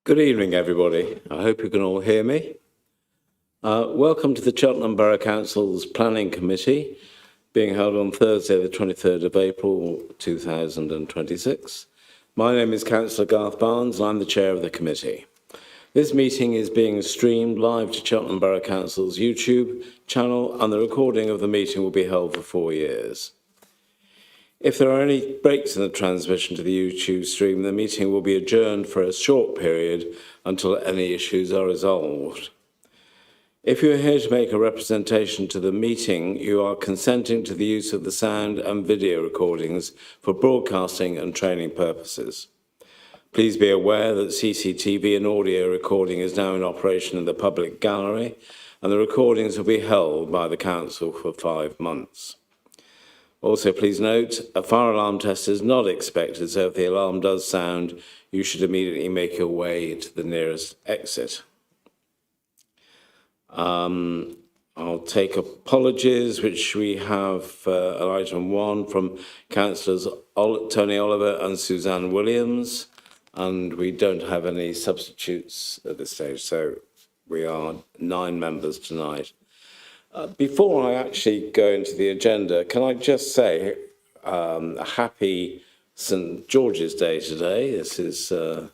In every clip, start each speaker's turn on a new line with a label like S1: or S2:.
S1: Good evening, everybody. I hope you can all hear me. Welcome to the Cheltenham Borough Council's Planning Committee, being held on Thursday, the 23rd of April, 2026. My name is Councillor Garth Barnes, and I'm the chair of the committee. This meeting is being streamed live to Cheltenham Borough Council's YouTube channel, and the recording of the meeting will be held for 4 years. If there are any breaks in the transmission to the YouTube stream, the meeting will be adjourned for a short period until any issues are resolved. If you are here to make a representation to the meeting, you are consenting to the use of the sound and video recordings for broadcasting and training purposes. Please be aware that CCTV and audio recording is now in operation in the public gallery, and the recordings will be held by the Council for 5 months. Also, please note, a fire alarm test is not expected, so if the alarm does sound, you should immediately make your way to the nearest exit. I'll take apologies, which we have at item 1 from Councillors Tony Oliver and Suzanne Williams, and we don't have any substitutes at this stage, so we are 9 members tonight. Before I actually go into the agenda, can I just say a happy St. George's Day today. This is, and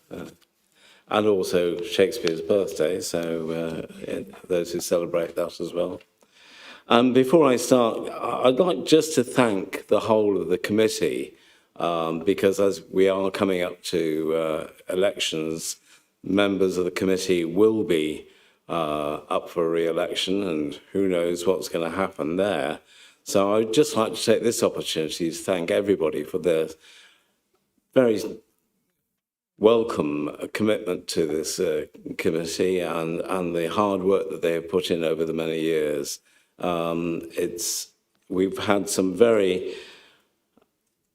S1: also Shakespeare's birthday, so those who celebrate that as well. And before I start, I'd like just to thank the whole of the committee, because as we are coming up to elections, members of the committee will be up for re-election, and who knows what's going to happen there. So I'd just like to take this opportunity to thank everybody for their very welcome commitment to this committee and the hard work that they have put in over the many years. We've had some very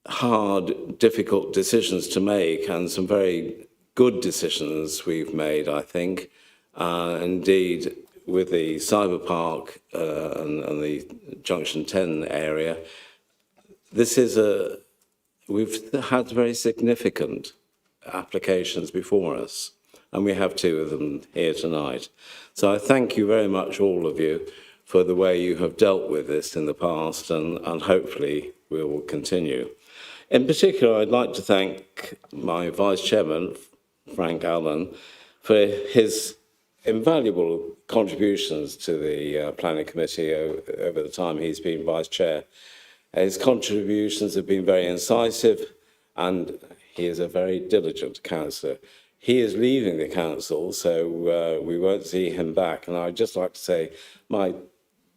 S1: hard, difficult decisions to make, and some very good decisions we've made, I think. Indeed, with the cyber park and the Junction 10 area, we've had very significant applications before us, and we have 2 of them here tonight. So I thank you very much, all of you, for the way you have dealt with this in the past, and hopefully we will continue. In particular, I'd like to thank my Vice Chairman, Frank Allen, for his invaluable contributions to the Planning Committee over the time he's been Vice Chair. His contributions have been very incisive, and he is a very diligent councillor. He is leaving the council, so we won't see him back. And I'd just like to say my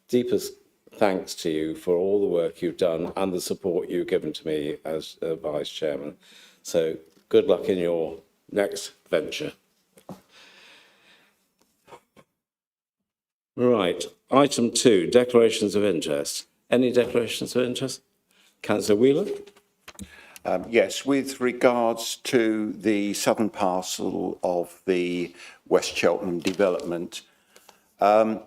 S1: deepest thanks to you for all the work you've done and the support you've given to me as Vice Chairman. So good luck in your next venture. Right, item 2, declarations of interest. Any declarations of interest? Councillor Wheeler?
S2: Yes, with regards to the southern parcel of the West Cheltenham development, I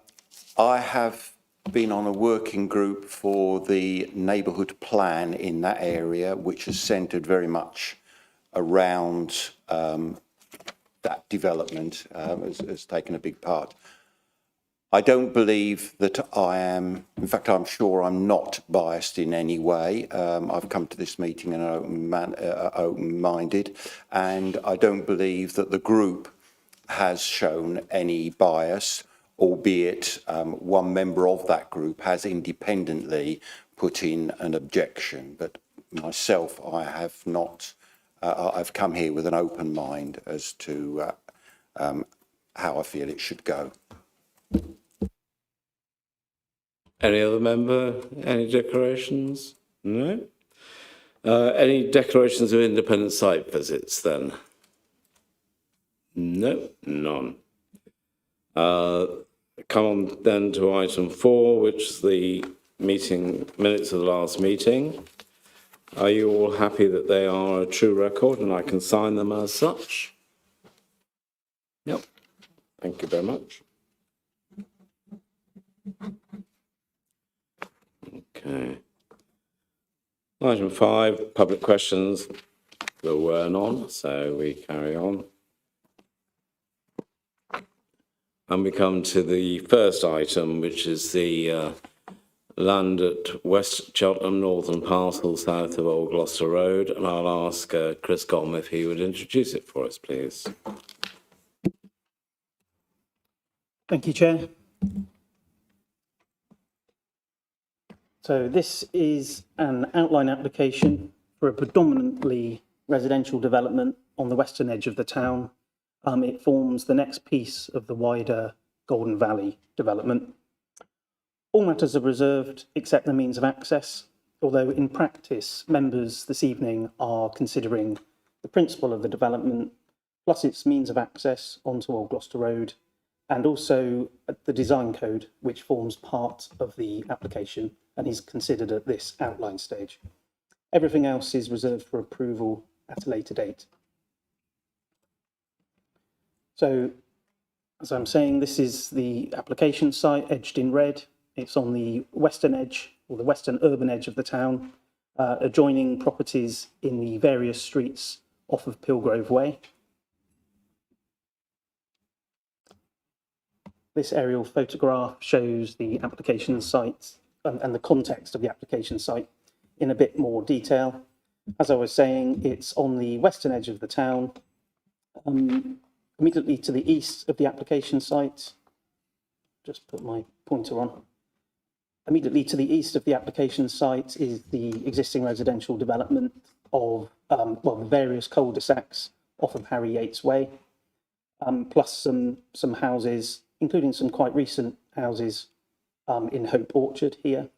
S2: have been on a working group for the neighbourhood plan in that area, which is centred very much around that development, has taken a big part. I don't believe that I am, in fact, I'm sure I'm not biased in any way. I've come to this meeting in an open-minded, and I don't believe that the group has shown any bias, albeit one member of that group has independently put in an objection. But myself, I have not, I've come here with an open mind as to how I feel it should go.
S1: Any other member? Any declarations? No? Any declarations of independent site visits then? No, none. Come on then to item 4, which is the minutes of the last meeting. Are you all happy that they are a true record and I can sign them as such? Yep. Thank you very much. Okay. Item 5, public questions. There were none, so we carry on. And we come to the first item, which is the land at West Cheltenham, northern parcel south of Old Gloucester Road. And I'll ask Chris Gom if he would introduce it for us, please.
S3: Thank you, Chair. So this is an outline application for a predominantly residential development on the western edge of the town. It forms the next piece of the wider Golden Valley development. All matters are reserved except the means of access, although in practice, members this evening are considering the principle of the development, plus its means of access onto Old Gloucester Road, and also the design code, which forms part of the application and is considered at this outline stage. Everything else is reserved for approval at a later date. So, as I'm saying, this is the application site edged in red. It's on the western edge, or the western urban edge of the town, adjoining properties in the various streets off of Pilgrove Way. This aerial photograph shows the application site and the context of the application site in a bit more detail. As I was saying, it's on the western edge of the town, immediately to the east of the application site. Just put my pointer on. Immediately to the east of the application site is the existing residential development of, the various cul-de-sacs off of Harry Yates Way, plus some houses, including some quite recent houses in Hope Orchard here.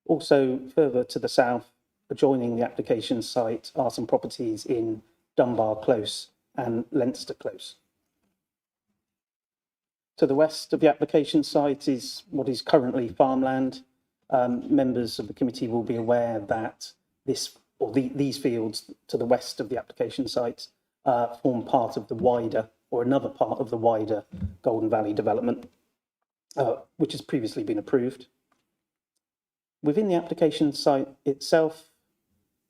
S3: Also, further to the south, adjoining the application site are some properties in Dunbar Close and Leinster Close. To the west of the application site is what is currently farmland. Members of the committee will be aware that these fields to the west of the application site form part of the wider, or another part of the wider Golden Valley development, which has previously been approved. Within the application site itself,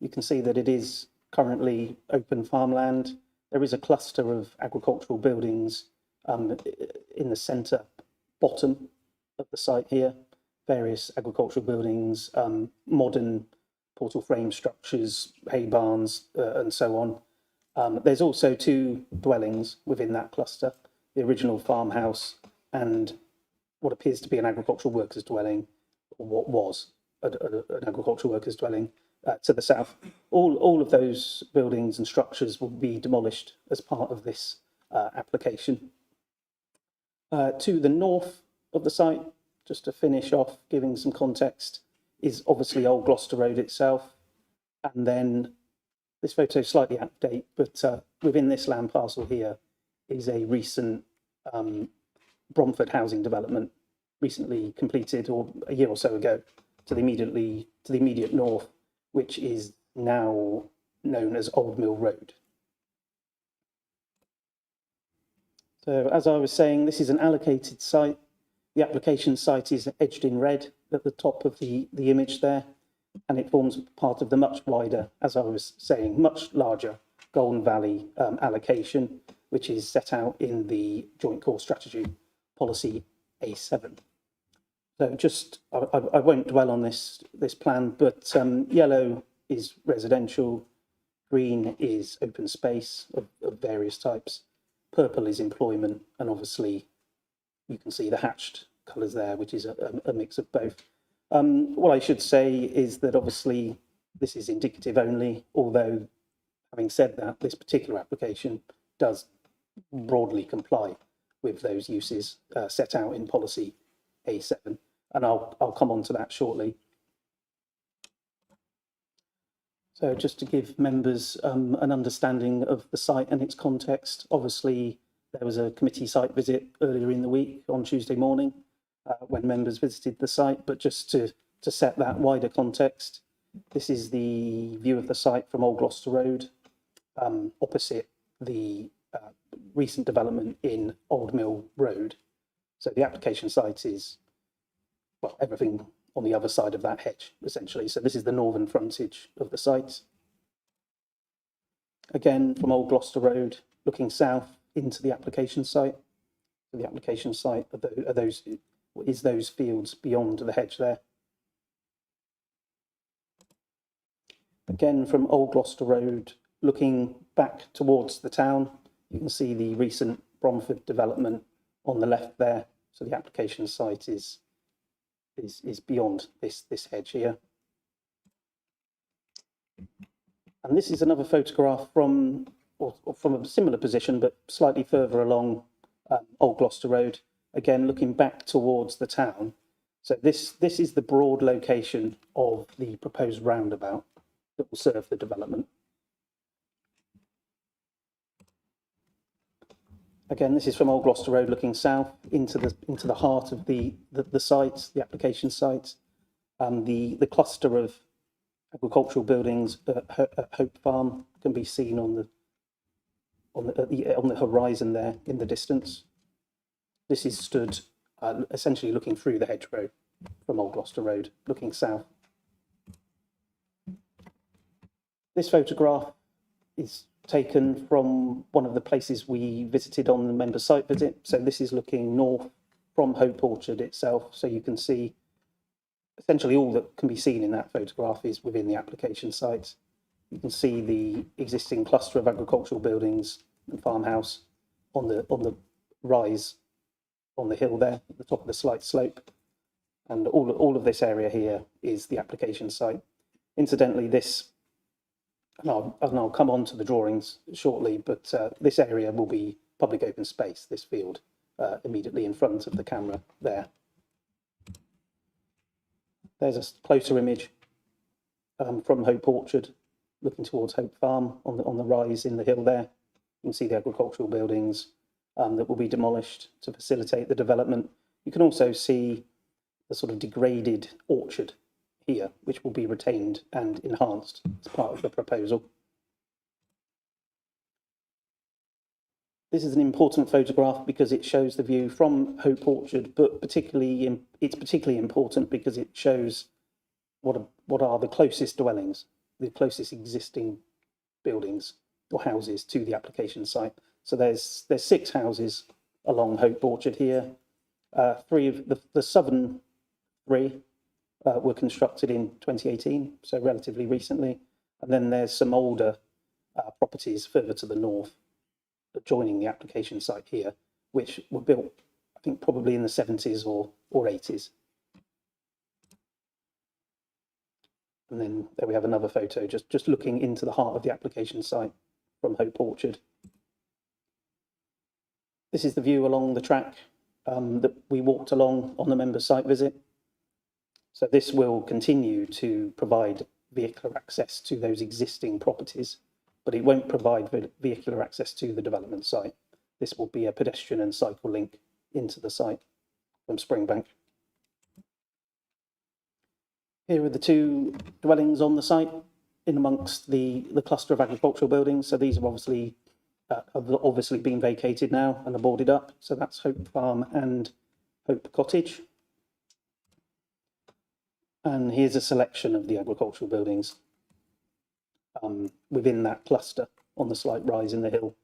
S3: you can see that it is currently open farmland. There is a cluster of agricultural buildings in the centre bottom of the site here, various agricultural buildings, modern portal frame structures, hay barns, and so on. There's also two dwellings within that cluster, the original farmhouse and what appears to be an agricultural workers' dwelling, or what was an agricultural workers' dwelling to the south. All of those buildings and structures will be demolished as part of this application. To the north of the site, just to finish off, giving some context, is obviously Old Gloucester Road itself. And then this photo is slightly out of date, but within this land parcel here is a recent Bromford housing development, recently completed, or a year or so ago, to the immediate north, which is now known as Old Mill Road. So as I was saying, this is an allocated site. The application site is edged in red at the top of the image there, and it forms part of the much wider, as I was saying, much larger Golden Valley allocation, which is set out in the Joint Core Strategy Policy A7. So just, I won't dwell on this plan, but yellow is residential, green is open space of various types, purple is employment, and obviously you can see the hatched colours there, which is a mix of both. What I should say is that obviously this is indicative only, although having said that, this particular application does broadly comply with those uses set out in policy A7, and I'll come on to that shortly. So just to give members an understanding of the site and its context, obviously there was a committee site visit earlier in the week on Tuesday morning when members visited the site, but just to set that wider context, this is the view of the site from Old Gloucester Road, opposite the recent development in Old Mill Road. So the application site is, well, everything on the other side of that hedge, essentially. So this is the northern frontage of the site. Again, from Old Gloucester Road, looking south into the application site. to the application site, is those fields beyond the hedge there. Again, from Old Gloucester Road, looking back towards the town, you can see the recent Bromford development on the left there. So the application site is beyond this hedge here. And this is another photograph from a similar position, but slightly further along Old Gloucester Road. Again, looking back towards the town. So this is the broad location of the proposed roundabout that will serve the development. Again, this is from Old Gloucester Road looking south into the heart of the site, the application site. The cluster of agricultural buildings at Hope Farm can be seen on the horizon there in the distance. This is stood essentially looking through the hedgerow from Old Gloucester Road, looking south. This photograph is taken from one of the places we visited on the member site visit. So this is looking north from Hope Orchard itself. So you can see essentially all that can be seen in that photograph is within the application site. You can see the existing cluster of agricultural buildings and farmhouse on the rise on the hill there at the top of the slight slope. And all of this area here is the application site. Incidentally, this, and I'll come on to the drawings shortly, but this area will be public open space, this field, immediately in front of the camera there. There's a closer image from Hope Orchard, looking towards Hope Farm on the rise in the hill there. You can see the agricultural buildings that will be demolished to facilitate the development. You can also see the sort of degraded orchard here, which will be retained and enhanced as part of the proposal. This is an important photograph because it shows the view from Hope Orchard, but it's particularly important because it shows what are the closest dwellings, the closest existing buildings or houses to the application site. So there's 6 houses along Hope Orchard here. 3 of the southern 3 were constructed in 2018, so relatively recently. And then there's some older properties further to the north adjoining the application site here, which were built, I think, probably in the 70s or 80s. And then there we have another photo, just looking into the heart of the application site from Hope Orchard. This is the view along the track that we walked along on the member site visit. So this will continue to provide vehicular access to those existing properties, but it won't provide vehicular access to the development site. This will be a pedestrian and cycle link into the site from Springbank. Here are the 2 dwellings on the site in amongst the cluster of agricultural buildings. So these are obviously been vacated now and are boarded up. So that's Hope Farm and Hope Cottage. And here's a selection of the agricultural buildings within that cluster on the slight rise in the hill.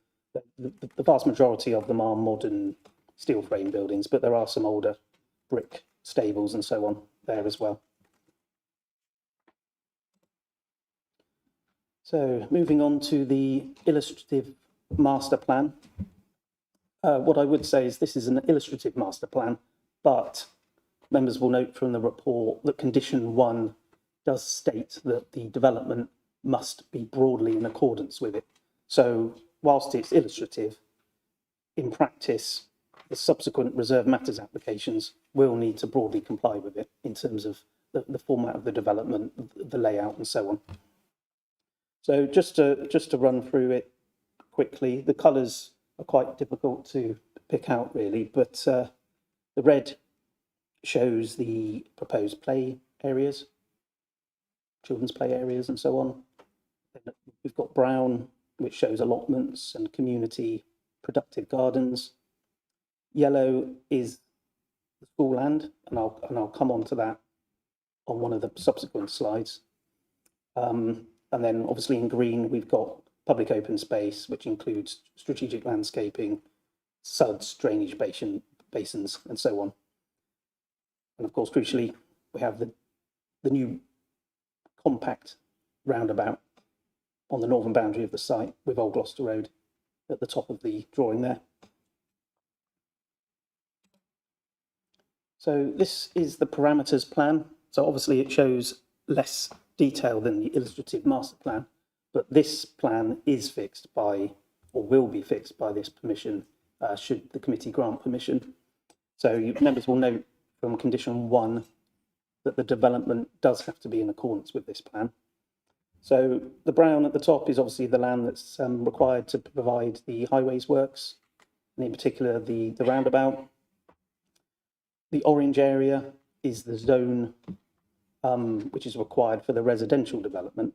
S3: The vast majority of them are modern steel frame buildings, but there are some older brick stables and so on there as well. So moving on to the illustrative master plan. What I would say is this is an illustrative master plan, but members will note from the report that condition 1 does state that the development must be broadly in accordance with it. So whilst it's illustrative, in practice, the subsequent reserve matters applications will need to broadly comply with it in terms of the format of the development, the layout and so on. So just to run through it quickly, the colours are quite difficult to pick out really, but the red shows the proposed play areas, children's play areas and so on. Then we've got brown, which shows allotments and community productive gardens. Yellow is the school land, and I'll come on to that on one of the subsequent slides. And then obviously in green, we've got public open space, which includes strategic landscaping, suds, drainage basins, and so on. And of course, crucially, we have the new compact roundabout on the northern boundary of the site with Old Gloucester Road at the top of the drawing there. So this is the parameters plan. So obviously it shows less detail than the illustrative master plan, but this plan is fixed by, or will be fixed by this permission, should the committee grant permission. So members will note from condition 1 that the development does have to be in accordance with this plan. So the brown at the top is obviously the land that's required to provide the highways works, and in particular the roundabout. The orange area is the zone which is required for the residential development.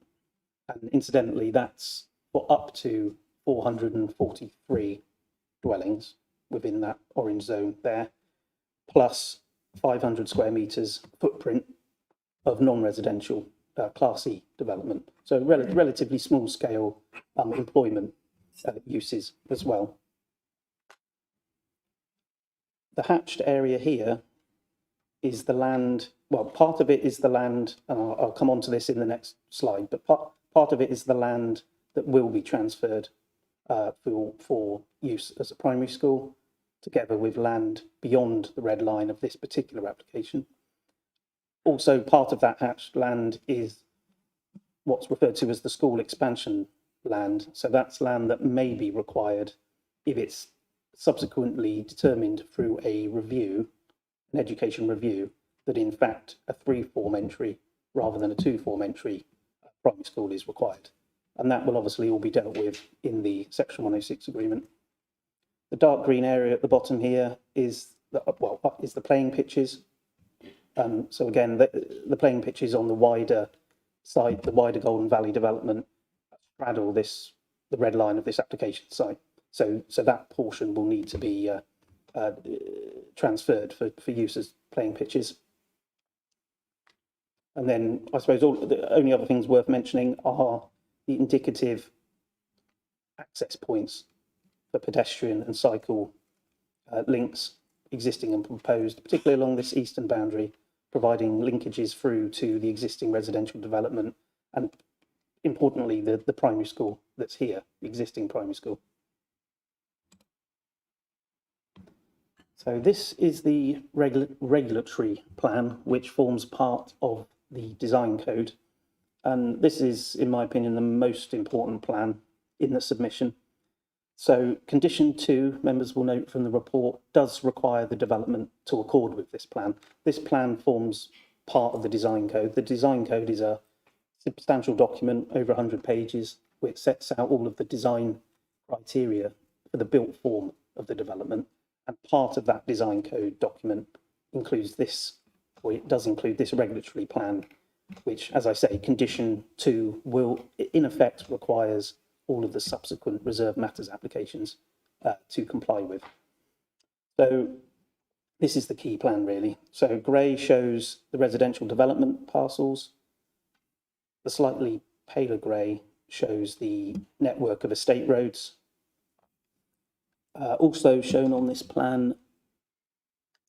S3: And incidentally, that's for up to 443 dwellings within that orange zone there, plus 500 square metres footprint of non-residential Class E development. So relatively small scale employment uses as well. The hatched area here is the land, well, part of it is the land, and I'll come on to this in the next slide, but part of it is the land that will be transferred for use as a primary school, together with land beyond the red line of this particular application. Also, part of that hatched land is what's referred to as the school expansion land. So that's land that may be required if it's subsequently determined through a review, an education review, that in fact a 3-form entry rather than a 2-form entry primary school is required. And that will obviously all be dealt with in the Section 106 agreement. The dark green area at the bottom here is the playing pitches. So again, the playing pitches on the wider site, the wider Golden Valley development, straddle the red line of this application site. So that portion will need to be transferred for use as playing pitches. And then I suppose the only other things worth mentioning are the indicative access points for pedestrian and cycle links existing and proposed, particularly along this eastern boundary, providing linkages through to the existing residential development and, importantly, the primary school that's here, the existing primary school. So this is the regulatory plan, which forms part of the design code. And this is, in my opinion, the most important plan in the submission. So condition 2, members will note from the report, does require the development to accord with this plan. This plan forms part of the design code. The design code is a substantial document, over 100 pages, which sets out all of the design criteria for the built form of the development. And part of that design code document includes this, or it does include this regulatory plan, which, as I say, condition 2 will, in effect, requires all of the subsequent reserved matters applications to comply with. So this is the key plan, really. So grey shows the residential development parcels. The slightly paler grey shows the network of estate roads. Also shown on this plan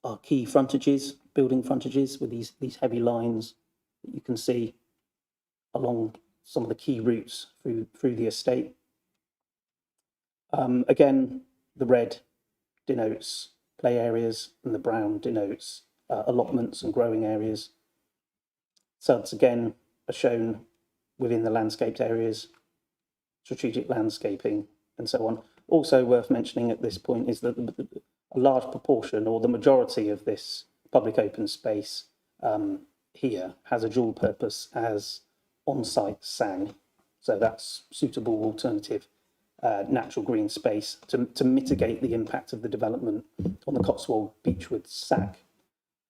S3: are key frontages, building frontages, with these heavy lines that you can see along some of the key routes through the estate. Again, the red denotes play areas and the brown denotes allotments and growing areas. Suds, again, are shown within the landscaped areas, strategic landscaping, and so on. Also worth mentioning at this point is that a large proportion, or the majority of this public open space here has a dual purpose as on-site SAN. So that's suitable alternative natural green space to mitigate the impact of the development on the Cotswold Beechwood SAC.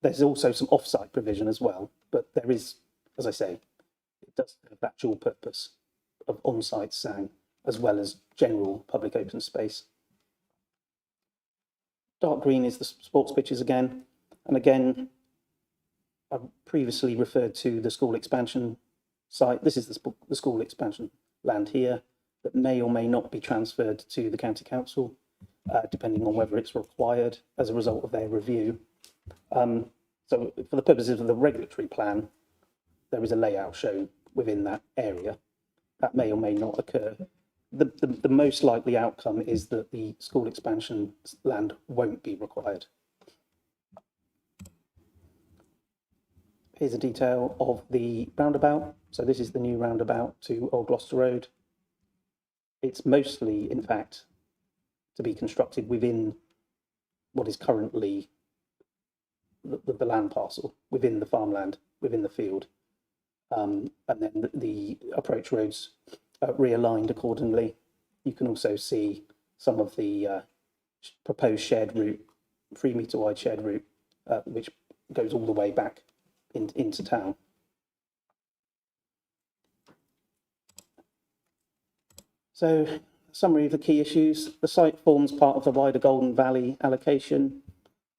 S3: There's also some off-site provision as well, but there is, as I say, it does have that dual purpose of on-site SAN as well as general public open space. Dark green is the sports pitches again. And again, I previously referred to the school expansion site. This is the school expansion land here that may or may not be transferred to the county council. depending on whether it's required as a result of their review. So for the purposes of the regulatory plan, there is a layout shown within that area. That may or may not occur. The most likely outcome is that the school expansion land won't be required. Here's a detail of the roundabout. So this is the new roundabout to Old Gloucester Road. It's mostly, in fact, to be constructed within what is currently the land parcel, within the farmland, within the field. And then the approach roads realigned accordingly. You can also see some of the proposed shared route, 3 metre wide shared route, which goes all the way back into town. So, summary of the key issues. The site forms part of the wider Golden Valley allocation.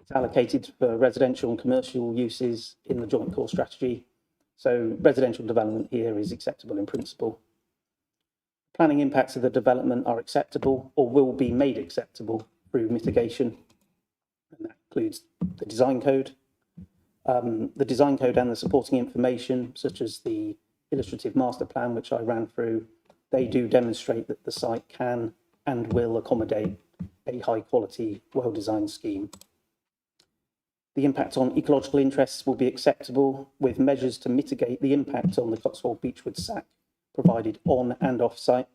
S3: It's allocated for residential and commercial uses in the joint core strategy. So residential development here is acceptable in principle. Planning impacts of the development are acceptable or will be made acceptable through mitigation. And that includes the design code. The design code and the supporting information, such as the illustrative master plan, which I ran through, they do demonstrate that the site can and will accommodate a high quality, well-designed scheme. The impact on ecological interests will be acceptable, with measures to mitigate the impact on the Cotswold Beechwood SAC provided on and off site.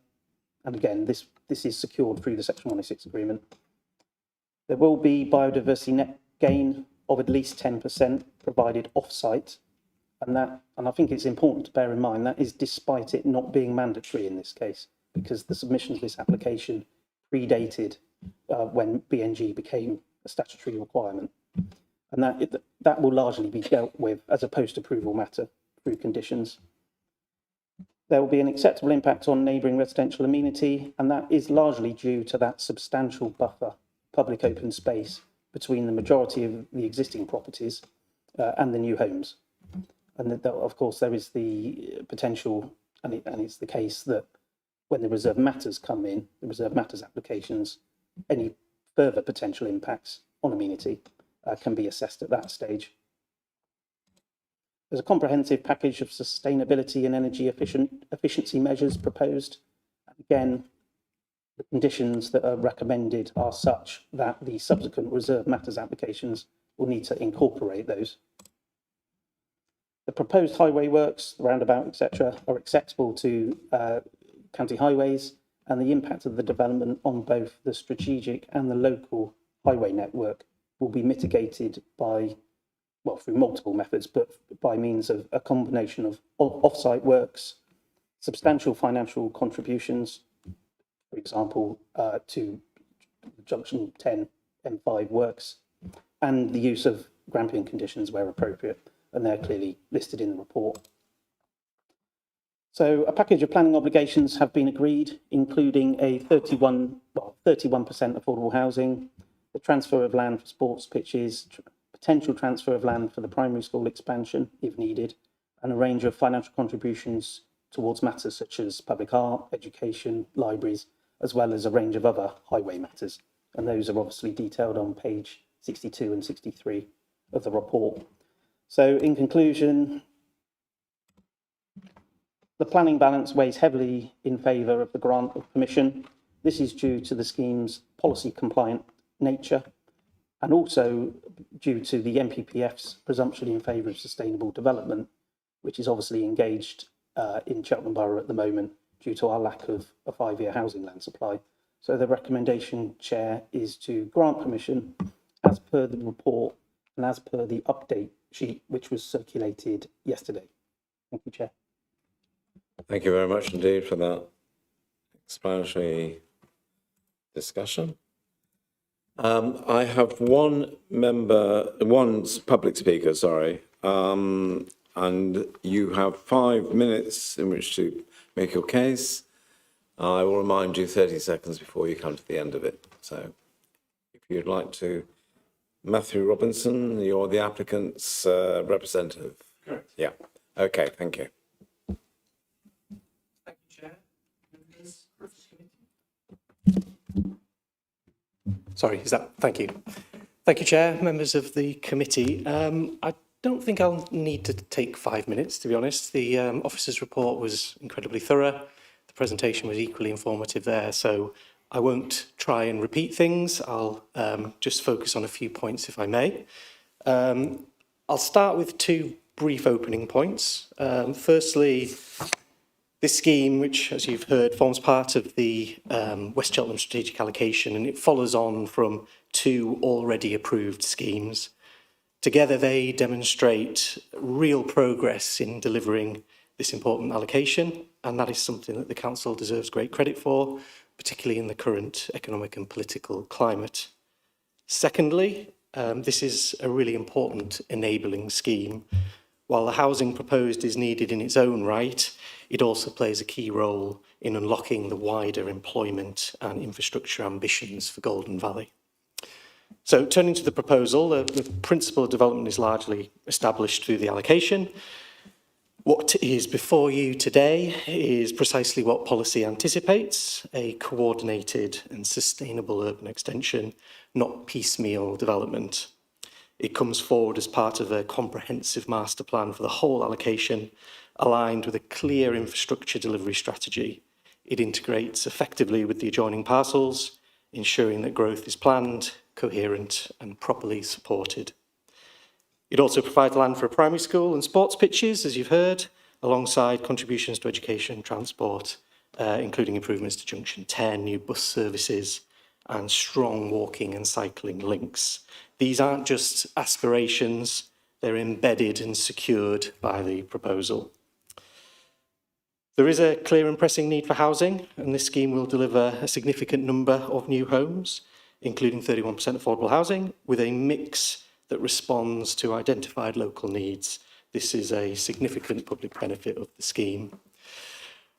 S3: And again, this is secured through the Section 106 agreement. There will be biodiversity net gain of at least 10% provided off site. And I think it's important to bear in mind that is despite it not being mandatory in this case, because the submission of this application predated when BNG became a statutory requirement. And that will largely be dealt with as a post-approval matter through conditions. There will be an acceptable impact on neighbouring residential amenity, and that is largely due to that substantial buffer, public open space between the majority of the existing properties and the new homes. And that, of course, there is the potential, and it's the case that when the reserve matters come in, the reserve matters applications, any further potential impacts on amenity can be assessed at that stage. There's a comprehensive package of sustainability and energy efficiency measures proposed. Again, the conditions that are recommended are such that the subsequent reserve matters applications will need to incorporate those. The proposed highway works, the roundabout, etc., are acceptable to county highways, and the impact of the development on both the strategic and the local highway network will be mitigated by, well, through multiple methods, but by means of a combination of off-site works, substantial financial contributions, for example, to Junction 10 M5 works, and the use of grampian conditions where appropriate, and they're clearly listed in the report. So a package of planning obligations have been agreed, including a 31% affordable housing, the transfer of land for sports pitches, potential transfer of land for the primary school expansion, if needed, and a range of financial contributions towards matters such as public art, education, libraries, as well as a range of other highway matters. And those are obviously detailed on page 62 and 63 of the report. So in conclusion, the planning balance weighs heavily in favour of the grant of permission. This is due to the scheme's policy compliant nature, and also due to the NPPF's presumption in favour of sustainable development, which is obviously engaged in Cheltenham Borough at the moment due to our lack of a 5-year housing land supply. So the recommendation, Chair, is to grant permission as per the report and as per the update sheet, which was circulated yesterday. Thank you, Chair.
S1: Thank you very much indeed for that explanatory discussion. I have one public speaker, sorry, and you have 5 minutes in which to make your case. I will remind you 30 seconds before you come to the end of it. So if you'd like to, Matthew Robinson, you're the applicant's representative.
S4: Correct.
S1: Yeah. Okay, thank you.
S4: Thank you, Chair. Members of the committee. Sorry, thank you. Thank you, Chair, members of the committee. I don't think I'll need to take 5 minutes, to be honest. The officer's report was incredibly thorough. The presentation was equally informative there, so I won't try and repeat things. I'll just focus on a few points, if I may. I'll start with two brief opening points. Firstly, this scheme, which, as you've heard, forms part of the West Cheltenham Strategic Allocation, and it follows on from two already approved schemes. Together, they demonstrate real progress in delivering this important allocation, and that is something that the Council deserves great credit for, particularly in the current economic and political climate. Secondly, this is a really important enabling scheme. While the housing proposed is needed in its own right, it also plays a key role in unlocking the wider employment and infrastructure ambitions for Golden Valley. So turning to the proposal, the principle of development is largely established through the allocation. What is before you today is precisely what policy anticipates, a coordinated and sustainable urban extension, not piecemeal development. It comes forward as part of a comprehensive master plan for the whole allocation, aligned with a clear infrastructure delivery strategy. It integrates effectively with the adjoining parcels, ensuring that growth is planned, coherent and properly supported. It also provides land for a primary school and sports pitches, as you've heard, alongside contributions to education and transport, including improvements to Junction 10, new bus services, and strong walking and cycling links. These aren't just aspirations, they're embedded and secured by the proposal. There is a clear and pressing need for housing, and this scheme will deliver a significant number of new homes, including 31% affordable housing, with a mix that responds to identified local needs. This is a significant public benefit of the scheme.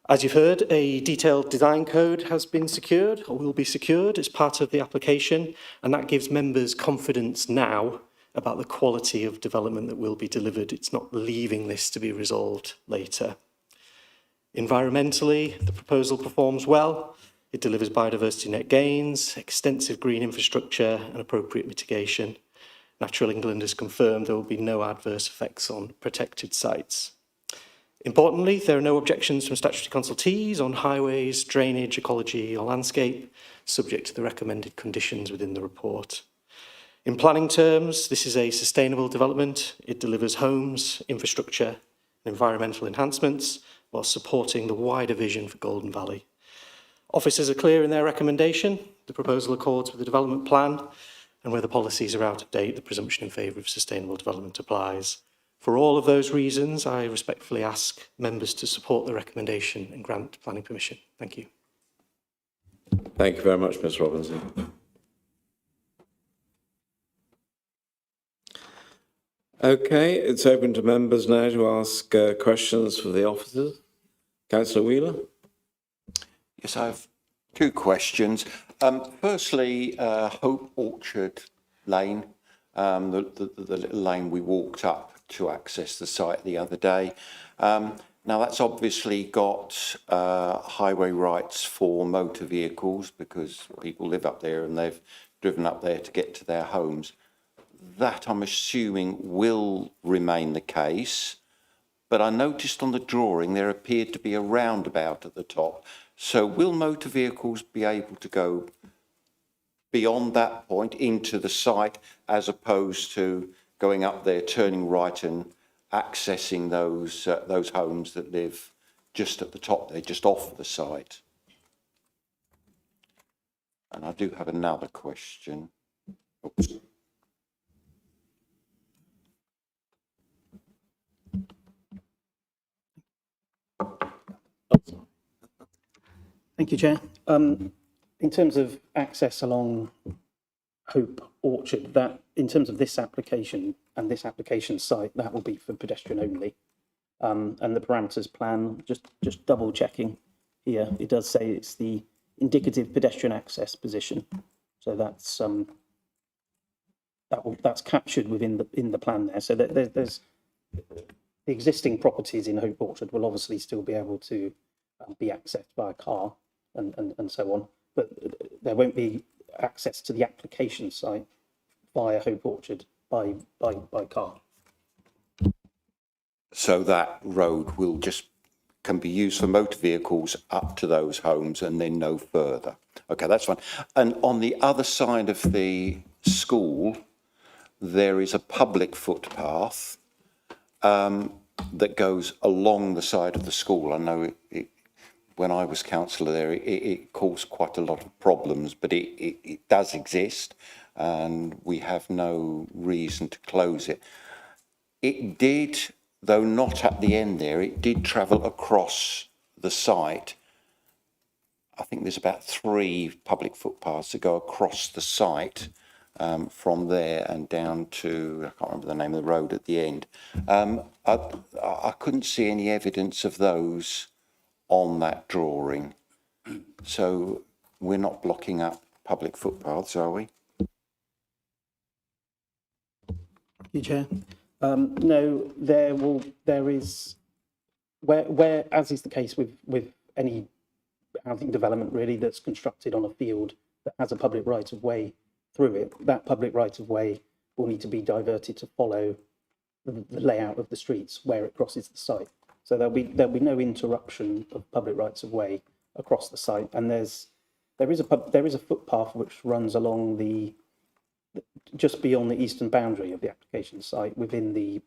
S4: As you've heard, a detailed design code has been secured, or will be secured, as part of the application, and that gives members confidence now about the quality of development that will be delivered. It's not leaving this to be resolved later. Environmentally, the proposal performs well. It delivers biodiversity net gains, extensive green infrastructure, and appropriate mitigation. Natural England has confirmed there will be no adverse effects on protected sites. Importantly, there are no objections from statutory consultees on highways, drainage, ecology, or landscape, subject to the recommended conditions within the report. In planning terms, this is a sustainable development. It delivers homes, infrastructure, and environmental enhancements, while supporting the wider vision for Golden Valley. Officers are clear in their recommendation. The proposal accords with the development plan, and where the policies are out of date, the presumption in favour of sustainable development applies. For all of those reasons, I respectfully ask members to support the recommendation and grant planning permission. Thank you.
S1: Thank you very much, Ms Robinson. Okay, it's open to members now to ask questions for the officers. Councillor Wheeler.
S2: Yes, I have two questions. Firstly, Hope Orchard Lane, the little lane we walked up to access the site the other day. Now that's obviously got highway rights for motor vehicles because people live up there and they've driven up there to get to their homes. That, I'm assuming, will remain the case, but I noticed on the drawing there appeared to be a roundabout at the top. So will motor vehicles be able to go beyond that point into the site as opposed to going up there, turning right and accessing those homes that live just at the top there, just off the site? And I do have another question. Oops.
S3: Thank you, Chair. In terms of access along Hope Orchard, that in terms of this application and this application site, that will be for pedestrian only. And the parameters plan, just double checking here, it does say it's the indicative pedestrian access position. So that's that's captured within the plan there. So that there's the existing properties in Hope Orchard will obviously still be able to be accessed by a car and so on, but there won't be access to the application site via Hope Orchard by car.
S2: So that road will can be used for motor vehicles up to those homes and then no further. Okay, that's fine. And on the other side of the school, there is a public footpath that goes along the side of the school. I know when I was councillor there, it caused quite a lot of problems, but it does exist and we have no reason to close it. It did, though not at the end there, it did travel across the site. I think there's about 3 public footpaths that go across the site from there and down to, I can't remember the name of the road at the end. I couldn't see any evidence of those on that drawing. So we're not blocking up public footpaths, are we?
S3: You Chair. No, there is, where as is the case with any housing development really that's constructed on a field that has a public right of way through it, that public right of way will need to be diverted to follow the layout of the streets where it crosses the site. So there'll be no interruption of public rights of way across the site. And there is a footpath which runs along just beyond the eastern boundary of the application site within the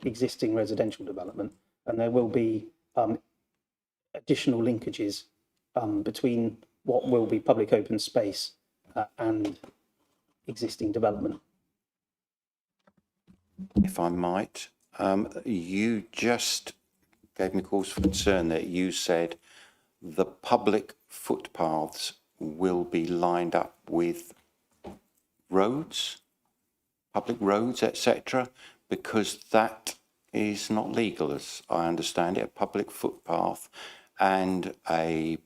S3: existing residential development, and there will be additional linkages between what will be public open space and existing development.
S2: If I might, you just gave me cause for concern that you said the public footpaths will be lined up with roads, public roads, etc., because that is not legal, as I understand it. A public footpath and a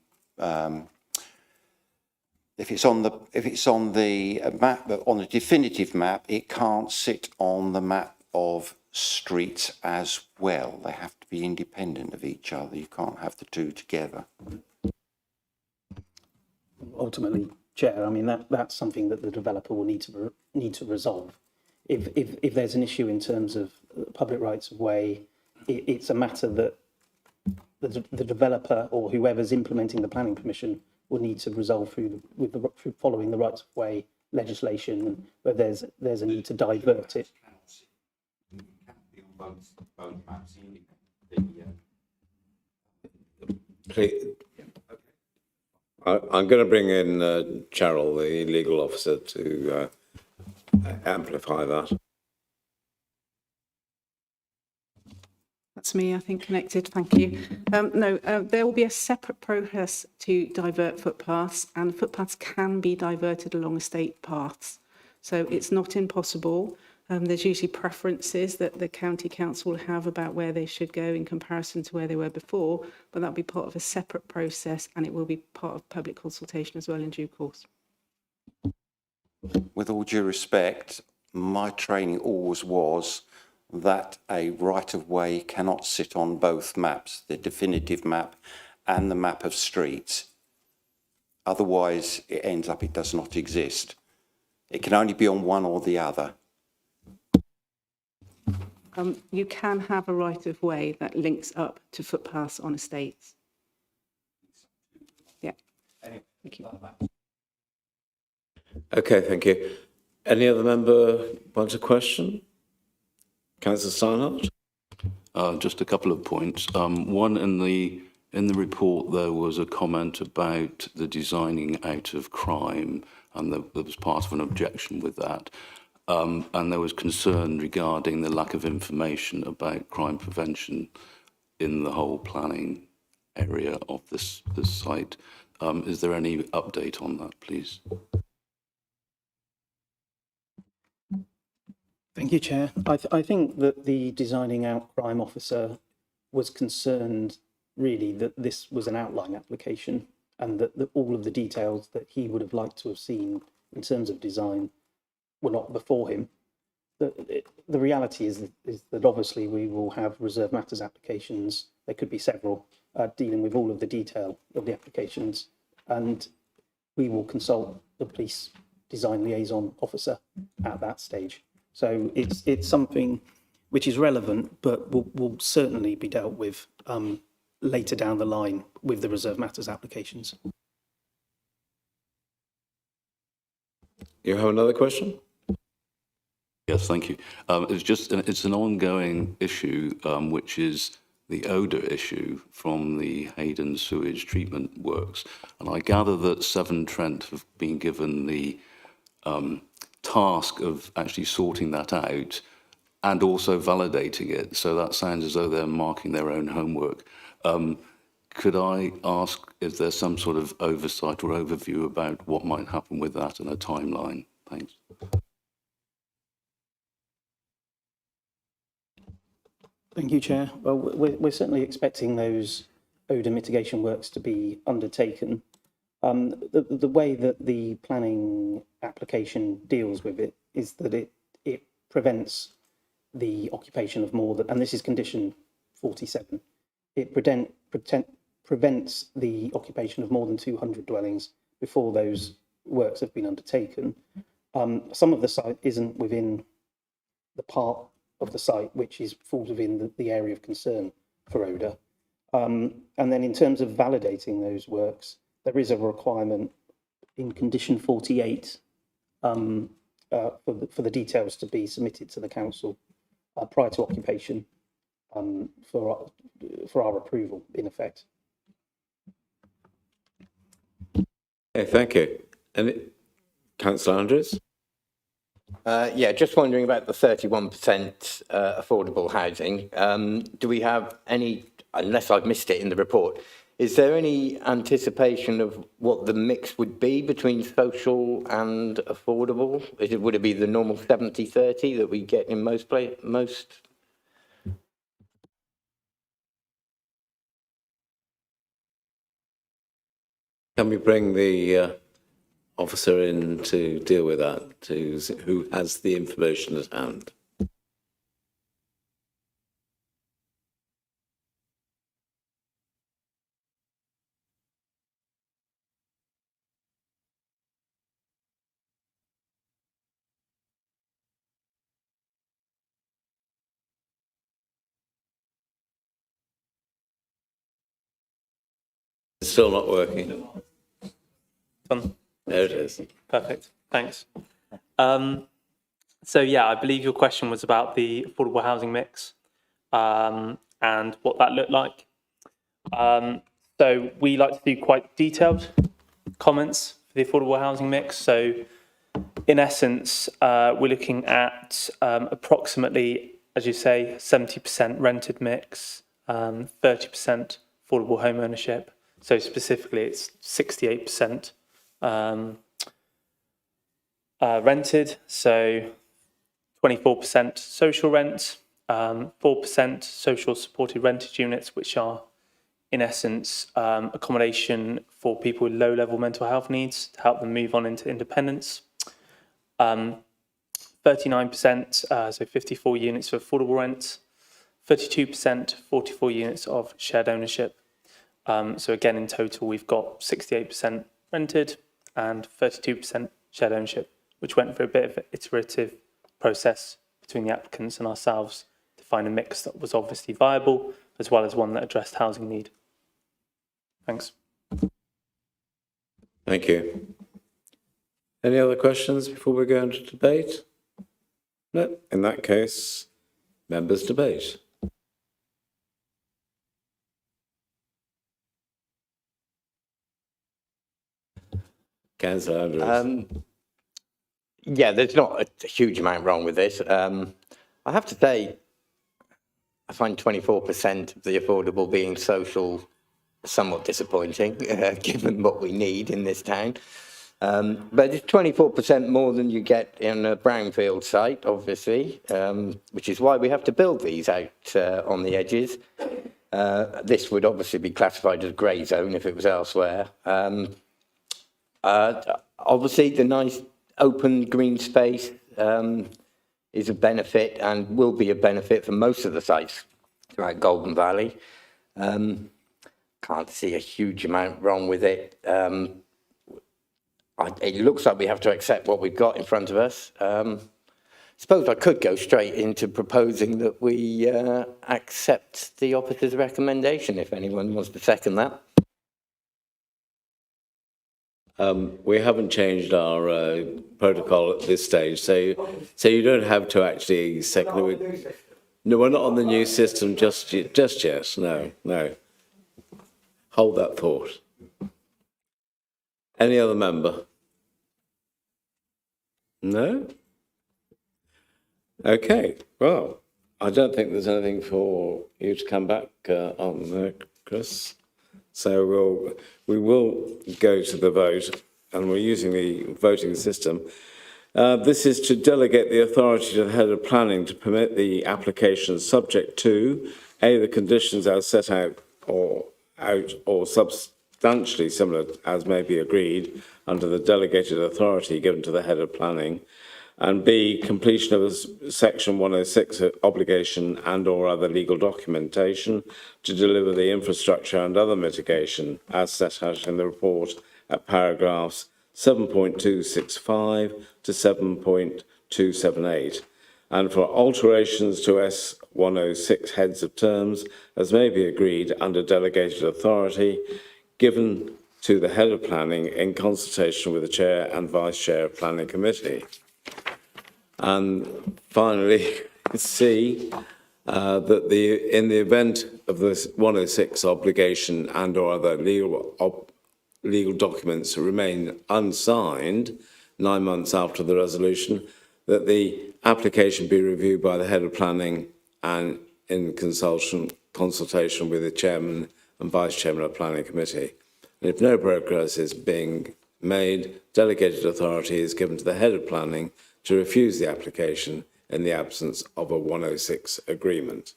S2: if it's on the map, on the definitive map, it can't sit on the map of streets as well. They have to be independent of each other. You can't have the two together.
S3: Ultimately, Chair, I mean that's something that the developer will need to resolve. If there's an issue in terms of public rights of way, it's a matter that the developer or whoever's implementing the planning permission will need to resolve through following the rights of way legislation, where there's a need to divert it.
S1: I'm going to bring in Cheryl, the legal officer, to amplify that.
S5: That's me, I think, connected. Thank you. There will be a separate process to divert footpaths, and footpaths can be diverted along estate paths. So it's not impossible. There's usually preferences that the county council will have about where they should go in comparison to where they were before, but that'll be part of a separate process, and it will be part of public consultation as well in due course.
S2: With all due respect, my training always was that a right-of-way cannot sit on both maps, the definitive map and the map of streets. Otherwise, it does not exist. It can only be on one or the other.
S5: You can have a right-of-way that links up to footpaths on estates. Yeah. Thank you.
S1: Okay, thank you. Any other member want a question? Councillor Steinhardt?
S6: Just a couple of points. One, in the report, there was a comment about the designing out of crime, and there was part of an objection with that. And there was concern regarding the lack of information about crime prevention in the whole planning area of this site. Is there any update on that, please?
S3: Thank you, Chair. I think that the designing out crime officer was concerned really that this was an outline application and that all of the details that he would have liked to have seen in terms of design were not before him. The reality is that obviously we will have reserve matters applications. There could be several dealing with all of the detail of the applications, and we will consult the police design liaison officer at that stage. So it's something which is relevant, but will certainly be dealt with later down the line with the reserve matters applications.
S1: You have another question?
S6: Yes, thank you. It's an ongoing issue, which is the odour issue from the Hayden sewage treatment works. And I gather that Severn Trent have been given the task of actually sorting that out and also validating it. So that sounds as though they're marking their own homework. Could I ask, is there some sort of oversight or overview about what might happen with that and a timeline? Thanks.
S3: Thank you, Chair. Well, we're certainly expecting those odour mitigation works to be undertaken. The way that the planning application deals with it is that it prevents the occupation of more than, and this is condition 47, it prevents the occupation of more than 200 dwellings before those works have been undertaken. Some of the site isn't within the part of the site which falls within the area of concern for odour. And then in terms of validating those works, there is a requirement in condition 48 for the details to be submitted to the council prior to occupation for our approval, in effect.
S1: Okay, thank you. And Councillor Andrews?
S7: Yeah, just wondering about the 31% affordable housing. Do we have any, unless I've missed it in the report, is there any anticipation of what the mix would be between social and affordable? Would it be the normal 70-30 that we get in most?
S1: Can we bring the officer in to deal with that, who has the information at hand? It's still not working.
S8: Done.
S1: There it is.
S8: Perfect. Thanks. So yeah, I believe your question was about the affordable housing mix and what that looked like. So we like to do quite detailed comments for the affordable housing mix. So in essence, we're looking at approximately, as you say, 70% rented mix, 30% affordable home ownership. So specifically, it's 68% rented, so 24% social rent, 4% social supported rented units, which are in essence accommodation for people with low level mental health needs to help them move on into independence. 39%, so 54 units of affordable rent, 32%, 44 units of shared ownership. So again, in total, we've got 68% rented and 32% shared ownership, which went through a bit of an iterative process between the applicants and ourselves to find a mix that was obviously viable, as well as one that addressed housing need. Thanks.
S1: Thank you. Any other questions before we go into debate? No. In that case, members debate. Councillor Andrews.
S7: Yeah, there's not a huge amount wrong with this. I have to say, I find 24% of the affordable being social somewhat disappointing, given what we need in this town. But it's 24% more than you get in a brownfield site, obviously, which is why we have to build these out on the edges. This would obviously be classified as grey zone if it was elsewhere. Obviously, the nice open green space is a benefit and will be a benefit for most of the sites throughout Golden Valley. Can't see a huge amount wrong with it. it looks like we have to accept what we've got in front of us. Suppose I could go straight into proposing that we accept the officer's recommendation, if anyone wants to second that.
S1: We haven't changed our protocol at this stage, so you don't have to actually second it. No, we're not on the new system just yet. No. Hold that thought. Any other member? No? Okay, well, I don't think there's anything for you to come back on, Chris. So we will go to the vote, and we're using the voting system. This is to delegate the authority to the head of planning to permit the application subject to A, the conditions as set out or substantially similar as may be agreed under the delegated authority given to the head of planning, and B, completion of a Section 106 obligation and or other legal documentation to deliver the infrastructure and other mitigation as set out in the report at paragraphs 7.265 to 7.278, and for alterations to S106 heads of terms as may be agreed under delegated authority given to the head of planning in consultation with the chair and vice chair of planning committee. And finally, C, that in the event of this 106 obligation and or other legal documents remain unsigned 9 months after the resolution, that the application be reviewed by the head of planning and in consultation with the chairman and vice chairman of planning committee. And if no progress is being made, delegated authority is given to the head of planning to refuse the application in the absence of a 106 agreement.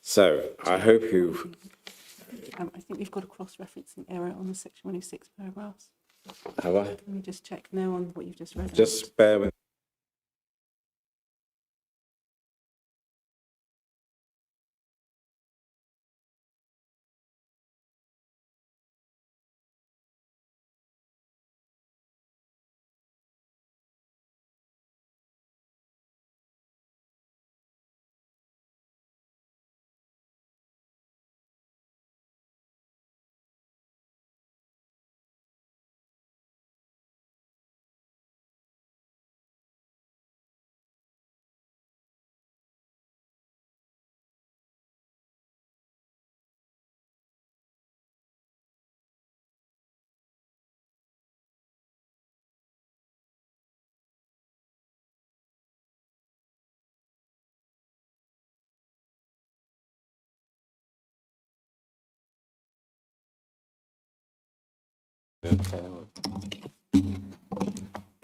S1: So I hope you've...
S5: I think we've got a cross-referencing error on the Section 106 paragraphs.
S1: Have I?
S5: Let me just check now on what you've just read.
S1: Just bear with.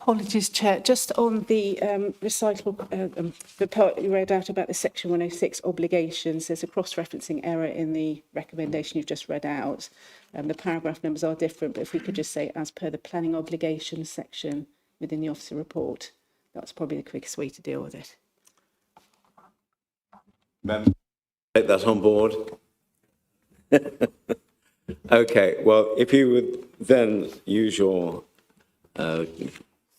S5: Apologies, Chair. Just on the recital, the part you read out about the Section 106 obligations, there's a cross-referencing error in the recommendation you've just read out. The paragraph numbers are different, but if we could just say, as per the planning obligations section within the officer report, that's probably the quickest way to deal with it.
S1: Take that on board. Okay, well, if you would then use your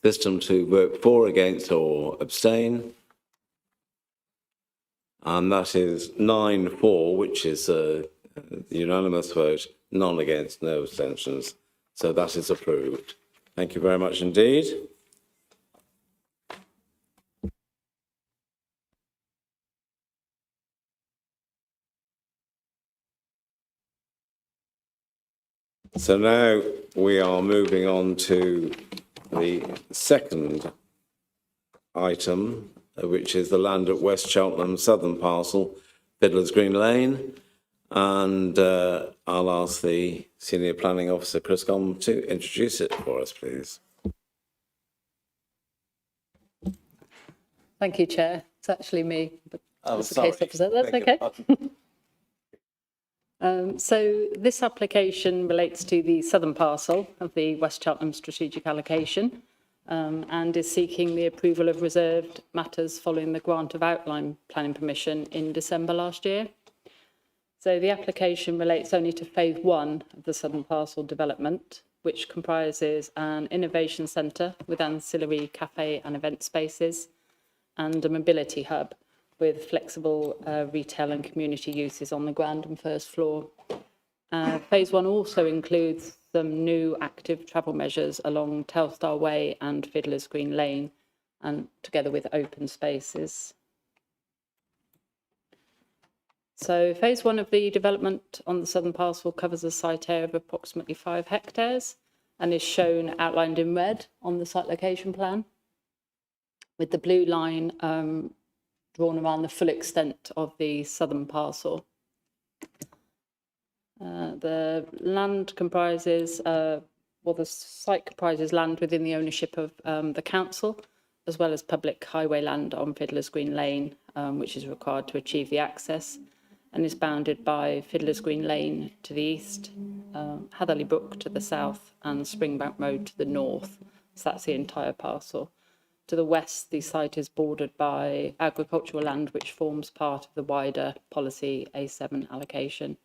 S1: system to vote for, against or abstain. And that is 9-4, which is a unanimous vote, none against, no abstentions. So that is approved. Thank you very much indeed. So now we are moving on to the second item, which is the land at West Cheltenham Southern Parcel, Fiddler's Green Lane. And I'll ask the Senior Planning Officer, Chris Gom, to introduce it for us, please.
S9: Thank you, Chair. It's actually me, but
S1: Oh,
S9: as the case officer, that's okay. So this application relates to the southern parcel of the West Cheltenham strategic allocation and is seeking the approval of reserved matters following the grant of outline planning permission in December last year. So the application relates only to phase 1 of the southern parcel development, which comprises an innovation centre with ancillary cafe and event spaces, and a mobility hub with flexible retail and community uses on the ground and first floor. Phase 1 also includes some new active travel measures along Telstar Way and Fiddler's Green Lane, and together with open spaces. So phase 1 of the development on the southern parcel covers a site area of approximately 5 hectares and is shown outlined in red on the site location plan, with the blue line drawn around the full extent of the southern parcel. The land comprises, the site comprises land within the ownership of the council, as well as public highway land on Fiddler's Green Lane, which is required to achieve the access, and is bounded by Fiddler's Green Lane to the east, Hatherley Brook to the south, and Springbank Road to the north. So that's the entire parcel. To the west, the site is bordered by agricultural land, which forms part of the wider policy A7 allocation.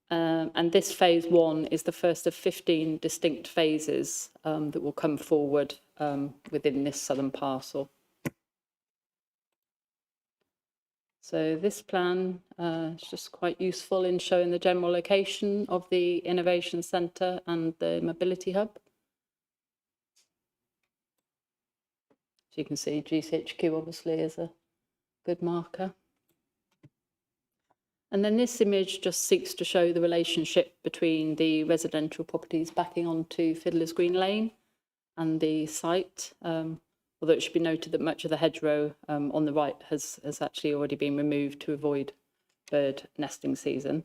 S9: And this phase 1 is the first of 15 distinct phases that will come forward within this southern parcel. So this plan is just quite useful in showing the general location of the Innovation Centre and the Mobility Hub. So you can see GCHQ obviously is a good marker. And then this image just seeks to show the relationship between the residential properties backing onto Fiddler's Green Lane and the site. Although it should be noted that much of the hedgerow on the right has actually already been removed to avoid bird nesting season.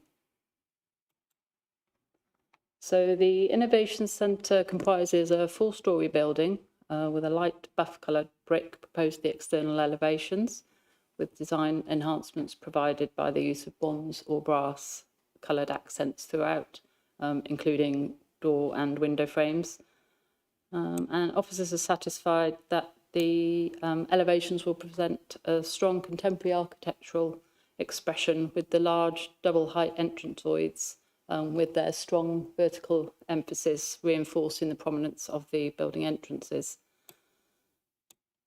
S9: So the Innovation Centre comprises a 4-storey building with a light buff-coloured brick proposed to the external elevations, with design enhancements provided by the use of bronze or brass coloured accents throughout, including door and window frames. And officers are satisfied that the elevations will present a strong contemporary architectural expression with the large double height entranceoids with their strong vertical emphasis reinforcing the prominence of the building entrances.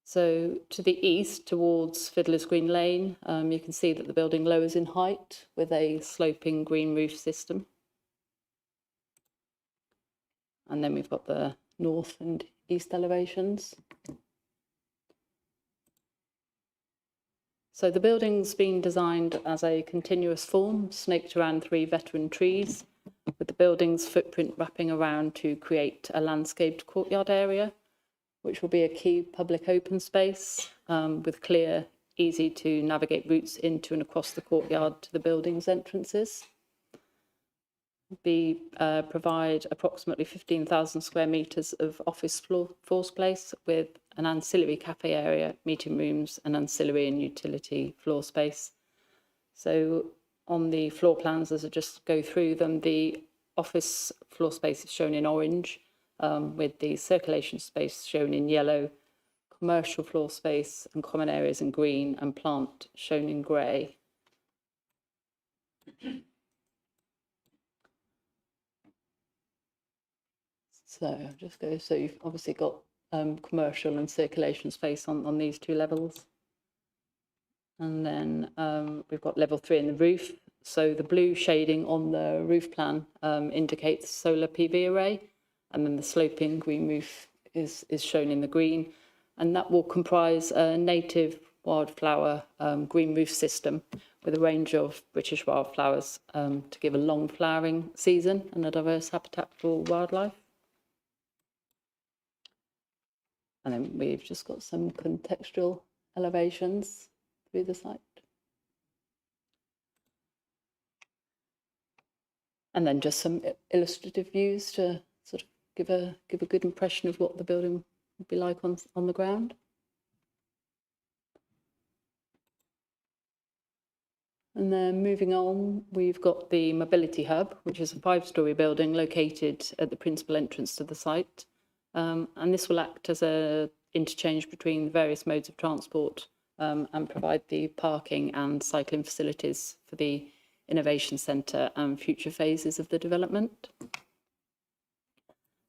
S9: So to the east, towards Fiddler's Green Lane, you can see that the building lowers in height with a sloping green roof system. And then we've got the north and east elevations. So the building's been designed as a continuous form, snaked around 3 veteran trees, with the building's footprint wrapping around to create a landscaped courtyard area, which will be a key public open space with clear, easy to navigate routes into and across the courtyard to the building's entrances. Provide approximately 15,000 square metres of office floor space with an ancillary cafe area, meeting rooms, and ancillary and utility floor space. So on the floor plans, as I just go through them, the office floor space is shown in orange, with the circulation space shown in yellow, commercial floor space and common areas in green, and plant shown in grey. So I'll just go, so you've obviously got commercial and circulation space on these 2 levels. And then we've got level 3 in the roof. So the blue shading on the roof plan indicates solar PV array, and then the sloping green roof is shown in the green. And that will comprise a native wildflower green roof system with a range of British wildflowers to give a long flowering season and a diverse habitat for wildlife. And then we've just got some contextual elevations through the site. And then just some illustrative views to sort of give a good impression of what the building would be like on the ground. And then moving on, we've got the Mobility Hub, which is a 5-storey building located at the principal entrance to the site. And this will act as an interchange between the various modes of transport and provide the parking and cycling facilities for the Innovation Centre and future phases of the development.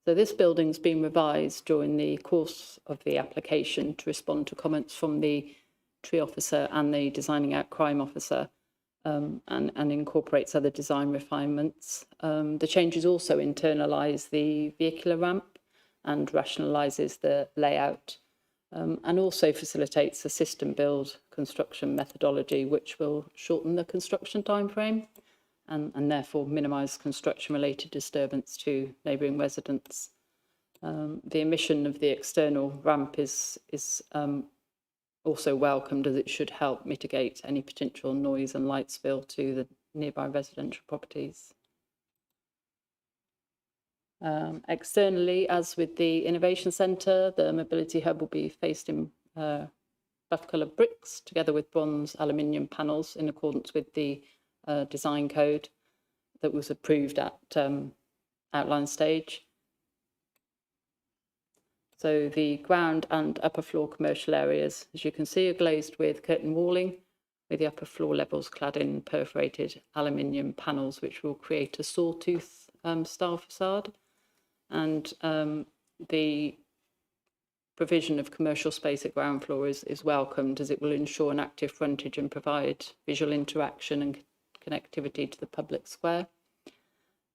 S9: So this building's been revised during the course of the application to respond to comments from the tree officer and the designing out crime officer, and incorporates other design refinements. The changes also internalise the vehicular ramp and rationalises the layout, and also facilitates a system build construction methodology which will shorten the construction timeframe and therefore minimise construction-related disturbance to neighbouring residents. The omission of the external ramp is also welcomed, as it should help mitigate any potential noise and light spill to the nearby residential properties. Externally, as with the Innovation Centre, the Mobility Hub will be faced in buff-coloured bricks together with bronze aluminium panels in accordance with the design code that was approved at outline stage. So the ground and upper floor commercial areas, as you can see, are glazed with curtain walling, with the upper floor levels clad in perforated aluminium panels, which will create a sawtooth style facade. And the provision of commercial space at ground floor is welcomed, as it will ensure an active frontage and provide visual interaction and connectivity to the public square.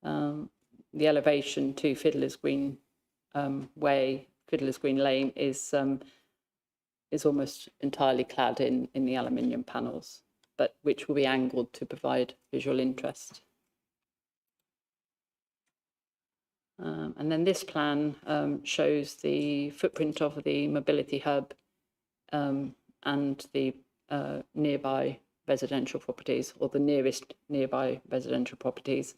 S9: The elevation to Fiddler's Green Fiddler's Green Lane is almost entirely clad in the aluminium panels, but which will be angled to provide visual interest. And then this plan shows the footprint of the mobility hub and the nearby residential properties, or the nearest nearby residential properties.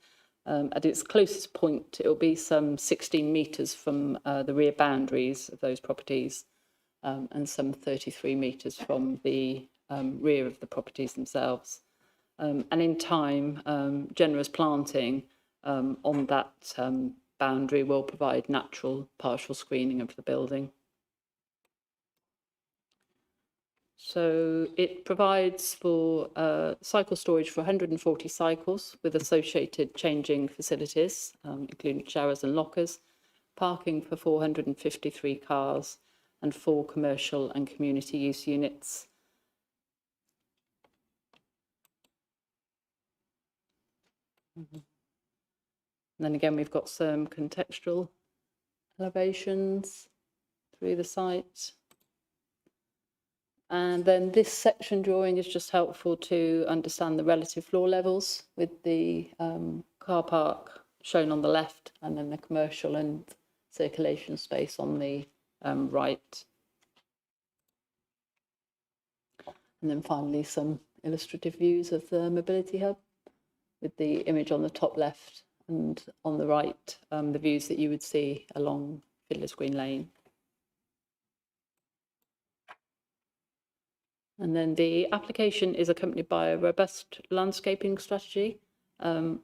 S9: At its closest point, it will be some 16 metres from the rear boundaries of those properties, and some 33 metres from the rear of the properties themselves. And in time, generous planting on that boundary will provide natural partial screening of the building. So it provides for cycle storage for 140 cycles with associated changing facilities, including showers and lockers, parking for 453 cars, and 4 commercial and community use units. And then again, we've got some contextual elevations through the site. And then this section drawing is just helpful to understand the relative floor levels, with the car park shown on the left and then the commercial and circulation space on the right. And then finally some illustrative views of the mobility hub, with the image on the top left and on the right, the views that you would see along Fiddler's Green Lane. And then the application is accompanied by a robust landscaping strategy. And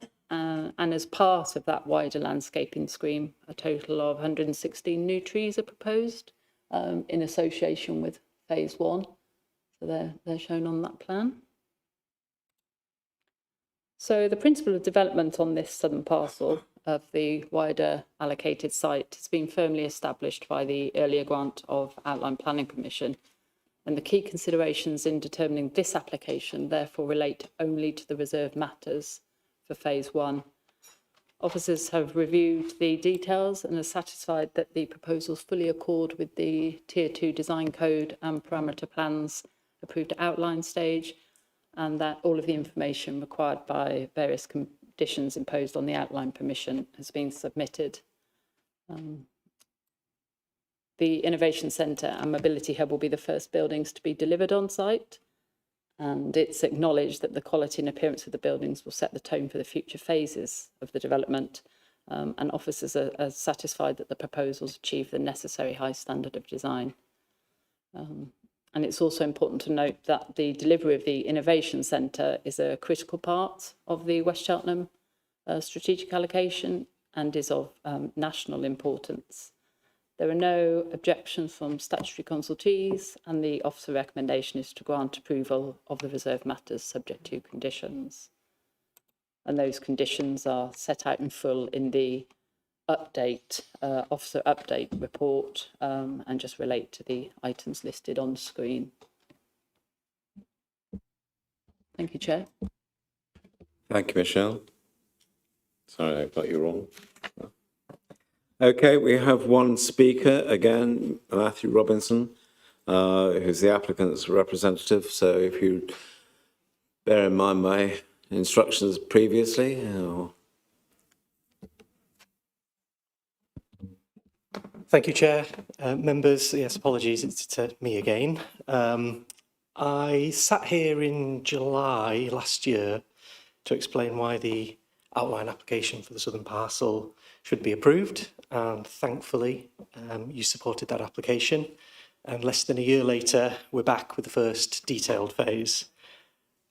S9: as part of that wider landscaping scheme, a total of 116 new trees are proposed in association with phase 1. So they're shown on that plan. So the principle of development on this southern parcel of the wider allocated site has been firmly established by the earlier grant of outline planning permission. And the key considerations in determining this application therefore relate only to the reserved matters for phase 1. Officers have reviewed the details and are satisfied that the proposals fully accord with the Tier 2 design code and parameter plans approved at outline stage, and that all of the information required by various conditions imposed on the outline permission has been submitted. The Innovation Centre and Mobility Hub will be the first buildings to be delivered on site, and it's acknowledged that the quality and appearance of the buildings will set the tone for the future phases of the development, and officers are satisfied that the proposals achieve the necessary high standard of design. And it's also important to note that the delivery of the Innovation Centre is a critical part of the West Cheltenham strategic allocation and is of national importance. There are no objections from statutory consultees, and the officer recommendation is to grant approval of the reserved matters subject to conditions. And those conditions are set out in full in the update, officer update report, and just relate to the items listed on screen. Thank you, Chair.
S1: Thank you, Michelle. Sorry, I got you wrong. Okay, we have one speaker again, Matthew Robinson, who's the applicant's representative. So if you bear in mind my instructions previously.
S4: Thank you, Chair. Members, yes, apologies, it's me again. I sat here in July last year to explain why the outline application for the southern parcel should be approved, and thankfully you supported that application. And less than a year later, we're back with the first detailed phase.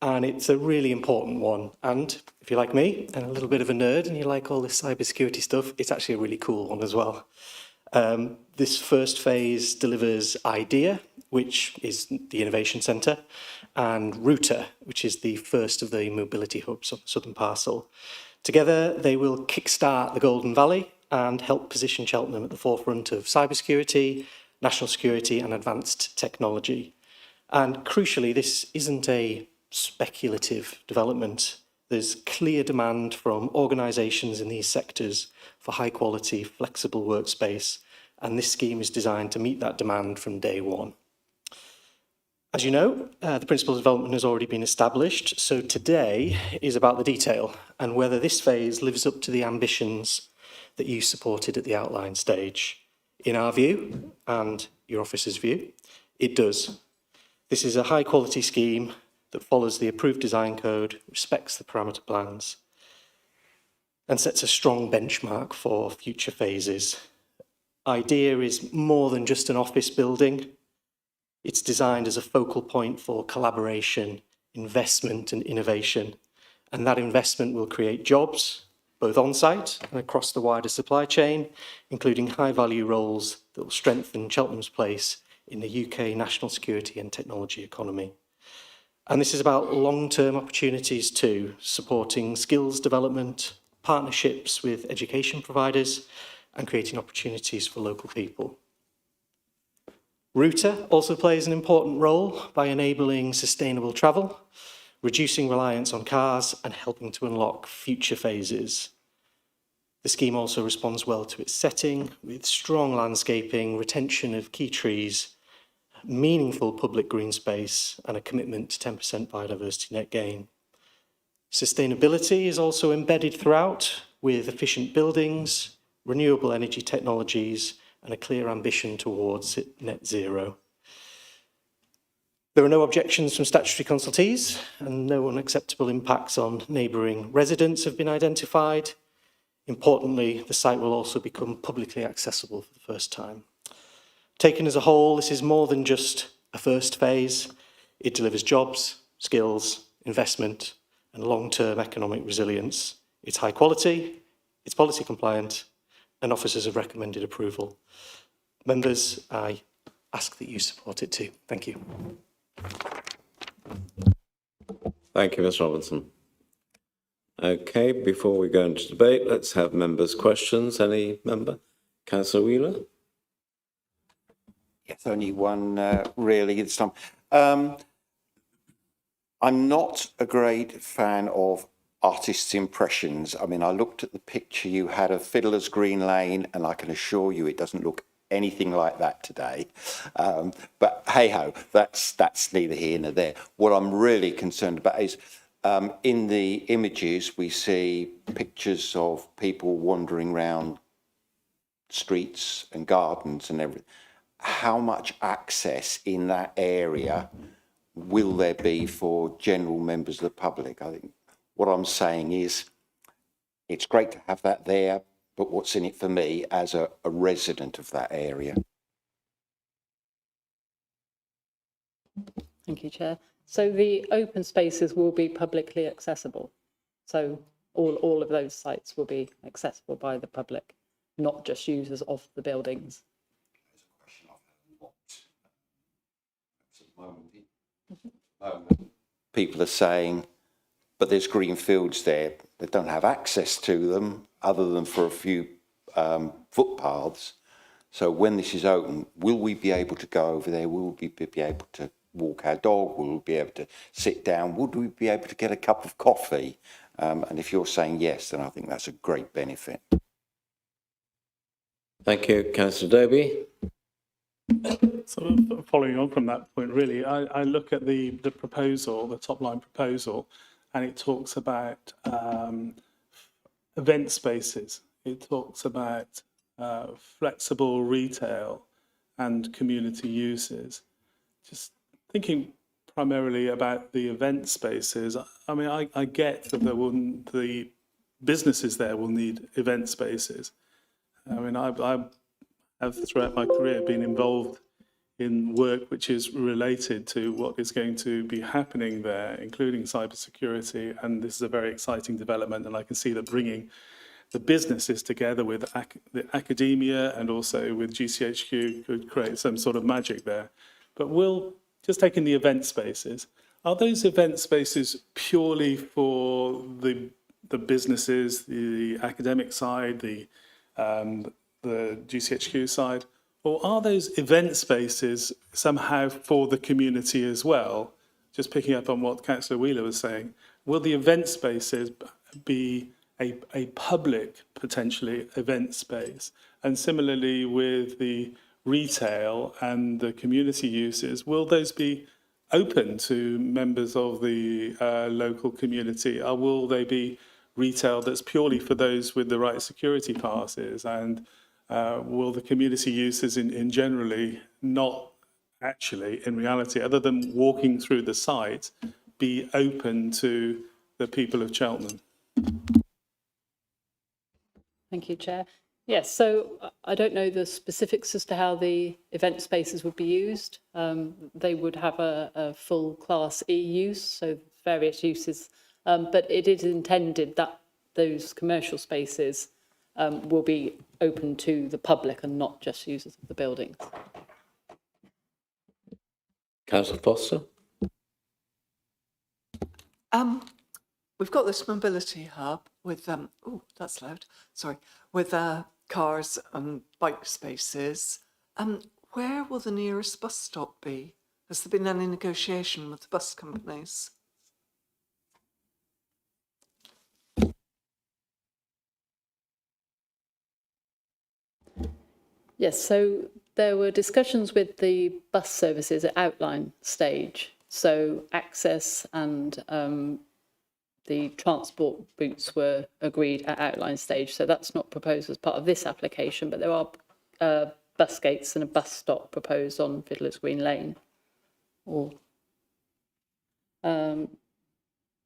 S4: And it's a really important one. And if you're like me and a little bit of a nerd and you like all this cybersecurity stuff, it's actually a really cool one as well. This first phase delivers IDEA, which is the Innovation Centre, and Router, which is the first of the mobility hubs of the southern parcel. Together, they will kickstart the Golden Valley and help position Cheltenham at the forefront of cybersecurity, national security and advanced technology. And crucially, this isn't a speculative development. There's clear demand from organisations in these sectors for high quality, flexible workspace, and this scheme is designed to meet that demand from day one. As you know, the principle of development has already been established, so today is about the detail and whether this phase lives up to the ambitions that you supported at the outline stage. In our view, and your office's view, it does. This is a high quality scheme that follows the approved design code, respects the parameter plans, and sets a strong benchmark for future phases. IDEA is more than just an office building. It's designed as a focal point for collaboration, investment and innovation. And that investment will create jobs, both on-site and across the wider supply chain, including high-value roles that will strengthen Cheltenham's place in the UK national security and technology economy. And this is about long-term opportunities too, supporting skills development, partnerships with education providers, and creating opportunities for local people. Router also plays an important role by enabling sustainable travel, reducing reliance on cars, and helping to unlock future phases. The scheme also responds well to its setting, with strong landscaping, retention of key trees, meaningful public green space, and a commitment to 10% biodiversity net gain. Sustainability is also embedded throughout, with efficient buildings, renewable energy technologies, and a clear ambition towards net zero. There are no objections from statutory consultees, and no unacceptable impacts on neighbouring residents have been identified. Importantly, the site will also become publicly accessible for the first time. Taken as a whole, this is more than just a first phase. It delivers jobs, skills, investment, and long-term economic resilience. It's high quality, it's policy compliant, and officers have recommended approval. Members, I ask that you support it too. Thank you.
S1: Thank you, Ms Robinson. Okay, before we go into debate, let's have members' questions. Any member? Councillor Wheeler?
S2: Yes, only one really this time. I'm not a great fan of artists' impressions. I mean, I looked at the picture you had of Fiddler's Green Lane, and I can assure you it doesn't look anything like that today. But hey-ho, that's neither here nor there. What I'm really concerned about is in the images we see pictures of people wandering around streets and gardens and everything. How much access in that area will there be for general members of the public? I think what I'm saying is it's great to have that there, but what's in it for me as a resident of that area?
S9: Thank you, Chair. So the open spaces will be publicly accessible. So all of those sites will be accessible by the public, not just users of the buildings.
S2: People are saying, but there's green fields there that don't have access to them other than for a few footpaths. So when this is open, will we be able to go over there? Will we be able to walk our dog? Will we be able to sit down? Would we be able to get a cup of coffee? And if you're saying yes, then I think that's a great benefit.
S1: Thank you, Councillor Doby.
S10: Sort of following on from that point, really, I look at the proposal, the top line proposal, and it talks about event spaces. It talks about flexible retail and community uses. Just thinking primarily about the event spaces, I mean, I get that the businesses there will need event spaces. I mean, I have throughout my career been involved in work which is related to what is going to be happening there, including cybersecurity, and this is a very exciting development, and I can see that bringing the businesses together with the academia and also with GCHQ could create some sort of magic there. But just taking the event spaces, are those event spaces purely for the businesses, the academic side, the GCHQ side, or are those event spaces somehow for the community as well? Just picking up on what Councillor Wheeler was saying, will the event spaces be a public, potentially, event space? And similarly with the retail and the community uses, will those be open to members of the local community, or will they be retail that's purely for those with the right security passes? And will the community uses in generally not actually, in reality, other than walking through the site, be open to the people of Cheltenham?
S9: Thank you, Chair. Yes, so I don't know the specifics as to how the event spaces would be used. They would have a full Class E use, so various uses, but it is intended that those commercial spaces will be open to the public and not just users of the buildings.
S1: Councillor Foster.
S11: We've got this mobility hub with oh, that's loud. Sorry, with cars and bike spaces. Where will the nearest bus stop be? Has there been any negotiation with the bus companies?
S9: Yes, so there were discussions with the bus services at outline stage. So access and the transport routes were agreed at outline stage. So that's not proposed as part of this application, but there are bus gates and a bus stop proposed on Fiddler's Green Lane. Or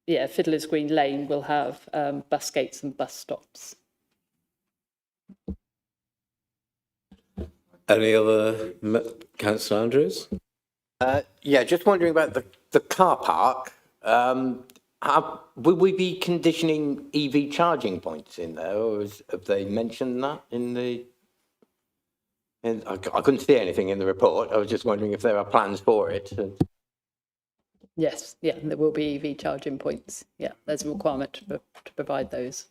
S9: Fiddler's Green Lane will have bus gates and bus stops.
S1: Any other, Councillor Andrews?
S7: Yeah, just wondering about the car park. Will we be conditioning EV charging points in there, or have they mentioned that in the... I couldn't see anything in the report. I was just wondering if there are plans for it.
S9: Yes, yeah, there will be EV charging points. Yeah, there's a requirement to provide those.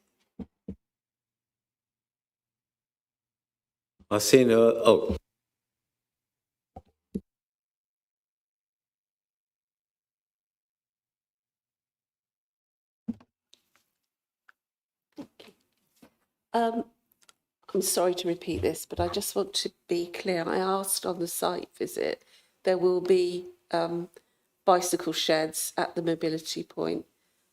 S1: I see no. Oh.
S12: I'm sorry to repeat this, but I just want to be clear. I asked on the site visit, there will be bicycle sheds at the mobility point.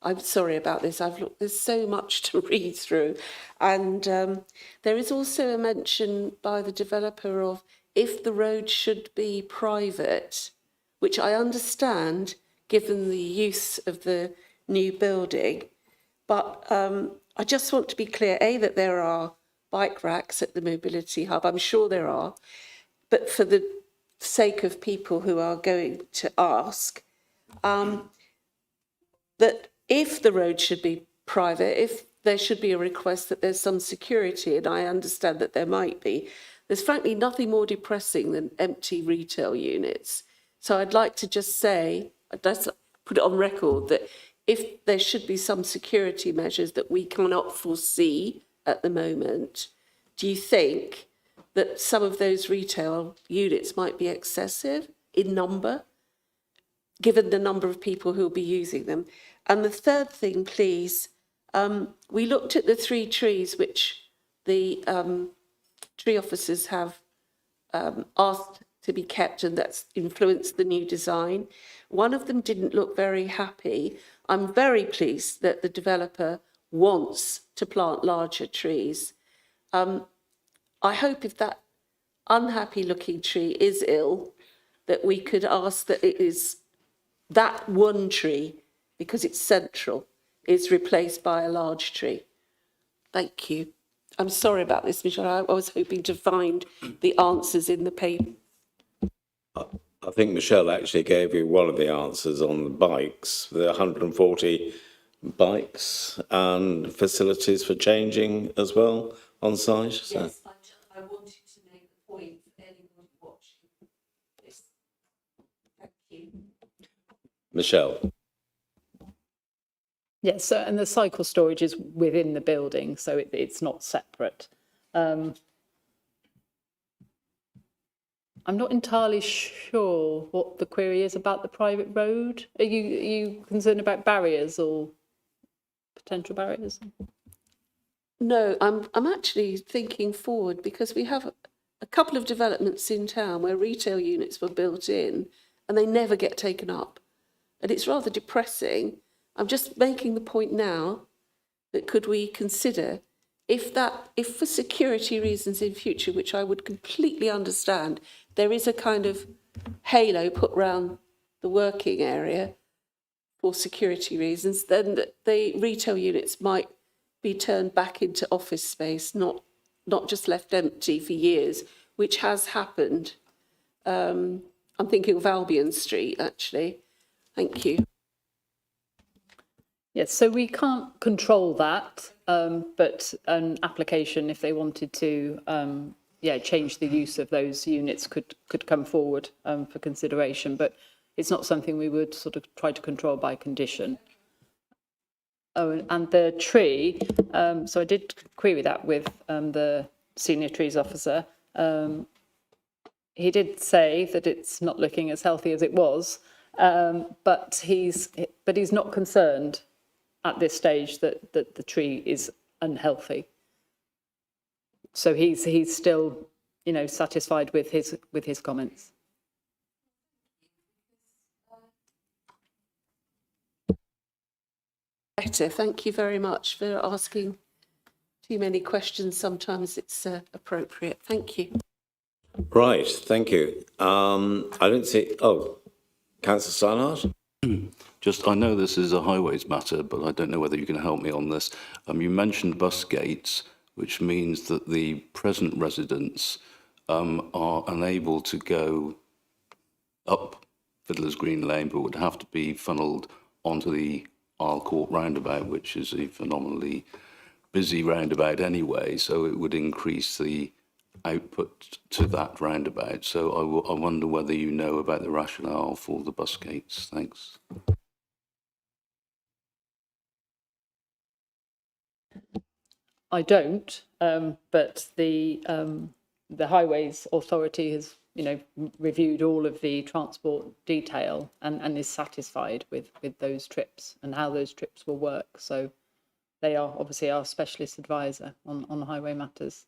S12: I'm sorry about this. I've looked, there's so much to read through. And there is also a mention by the developer of if the road should be private, which I understand given the use of the new building. But I just want to be clear, A, that there are bike racks at the mobility hub. I'm sure there are. But for the sake of people who are going to ask, that if the road should be private, if there should be a request that there's some security, and I understand that there might be, there's frankly nothing more depressing than empty retail units. So I'd like to just say, I'd just put it on record that if there should be some security measures that we cannot foresee at the moment, do you think that some of those retail units might be excessive in number, given the number of people who will be using them? And the third thing, please, we looked at the 3 trees which the tree officers have asked to be kept, and that's influenced the new design. One of them didn't look very happy. I'm very pleased that the developer wants to plant larger trees. I hope if that unhappy looking tree is ill, that we could ask that it is that one tree, because it's central, is replaced by a large tree. Thank you. I'm sorry about this, Michelle. I was hoping to find the answers in the paper.
S1: I think Michelle actually gave you one of the answers on the bikes, the 140 bikes and facilities for changing as well on site. So.
S12: Yes, I wanted to make the point for anyone watching this. Thank you.
S1: Michelle.
S9: Yes, so, and the cycle storage is within the building, so it's not separate. I'm not entirely sure what the query is about the private road. Are you concerned about barriers or potential barriers?
S12: No, I'm actually thinking forward, because we have a couple of developments in town where retail units were built in and they never get taken up. And it's rather depressing. I'm just making the point now that could we consider if for security reasons in future, which I would completely understand, there is a kind of halo put round the working area for security reasons, then the retail units might be turned back into office space, not just left empty for years, which has happened. I'm thinking of Albion Street, actually. Thank you.
S9: Yes, so we can't control that, but an application, if they wanted to, change the use of those units, could come forward for consideration. But it's not something we would sort of try to control by condition. Oh, and the tree, so I did query that with the senior trees officer. He did say that it's not looking as healthy as it was, but he's not concerned at this stage that the tree is unhealthy. So he's still, satisfied with his comments.
S12: Better. Thank you very much for asking too many questions. Sometimes it's appropriate. Thank you.
S1: Right, thank you. I don't see, Councillor Steinhardt?
S6: I know this is a highways matter, but I don't know whether you can help me on this. You mentioned bus gates, which means that the present residents are unable to go up Fiddler's Green Lane, but would have to be funneled onto the Isle Court roundabout, which is a phenomenally busy roundabout anyway, so it would increase the output to that roundabout. So I wonder whether you know about the rationale for the bus gates. Thanks.
S9: I don't, but the Highways Authority has, reviewed all of the transport detail and is satisfied with those trips and how those trips will work. So they are obviously our specialist advisor on highway matters.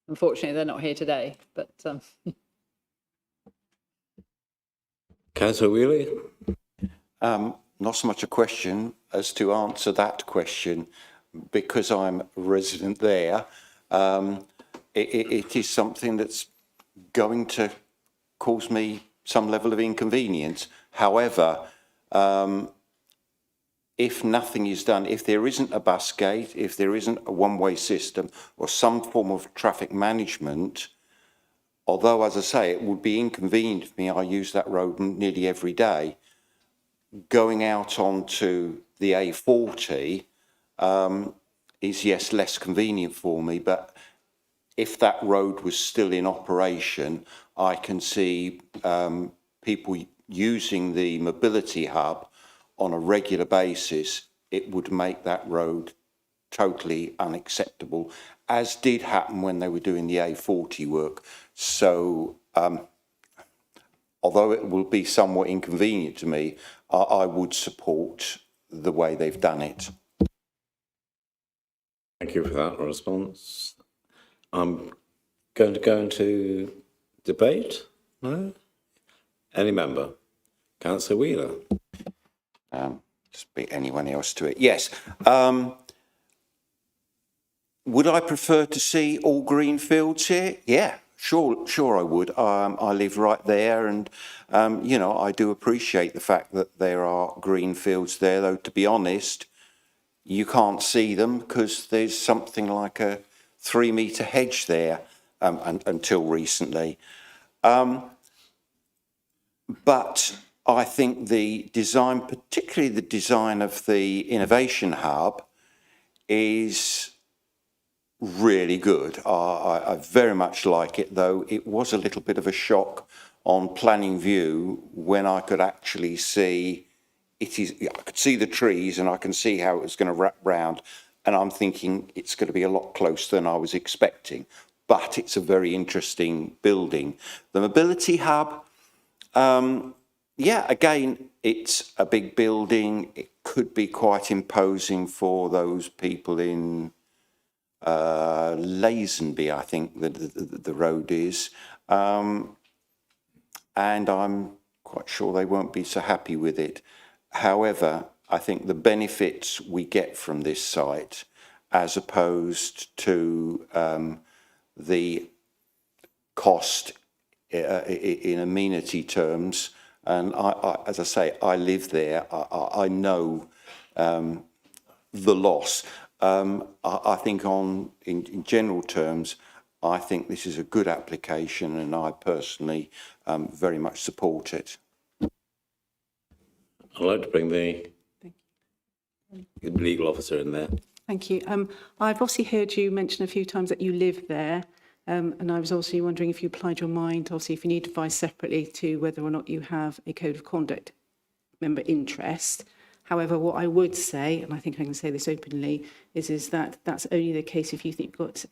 S9: Unfortunately, they're not here today, but...
S1: Councillor Wheely?
S2: Not so much a question as to answer that question, because I'm a resident there. It is something that's going to cause me some level of inconvenience. However, if nothing is done, if there isn't a bus gate, if there isn't a one-way system or some form of traffic management, although, as I say, it would be inconvenient for me, I use that road nearly every day, going out onto the A40 is, yes, less convenient for me, but if that road was still in operation, I can see people using the mobility hub on a regular basis. It would make that road totally unacceptable, as did happen when they were doing the A40 work. So, although it will be somewhat inconvenient to me, I would support the way they've done it.
S1: Thank you for that response. I'm going to go into debate. No? Any member? Councillor Wheeler.
S2: Just beat anyone else to it. Yes. Would I prefer to see all green fields here? Yeah, sure I would. I live right there, and you know, I do appreciate the fact that there are green fields there, though to be honest, you can't see them because there's something like a 3-metre hedge there until recently. But I think the design, particularly the design of the Innovation Hub, is really good. I very much like it, though it was a little bit of a shock on planning view when I could actually see I could see the trees and I can see how it was going to wrap round, and I'm thinking it's going to be a lot closer than I was expecting. But it's a very interesting building. The Mobility Hub, yeah, again, it's a big building. It could be quite imposing for those people in Lazenby, I think the road is. And I'm quite sure they won't be so happy with it. However, I think the benefits we get from this site, as opposed to the cost in amenity terms, and as I say, I live there, I know the loss. I think in general terms, I think this is a good application, and I personally very much support it.
S1: I'd like to bring the legal officer in there.
S5: Thank you. I've obviously heard you mention a few times that you live there, and I was also wondering if you applied your mind, obviously, if you need advice separately to whether or not you have a code of conduct member interest. However, what I would say, and I think I can say this openly, is that that's only the case if you think you've got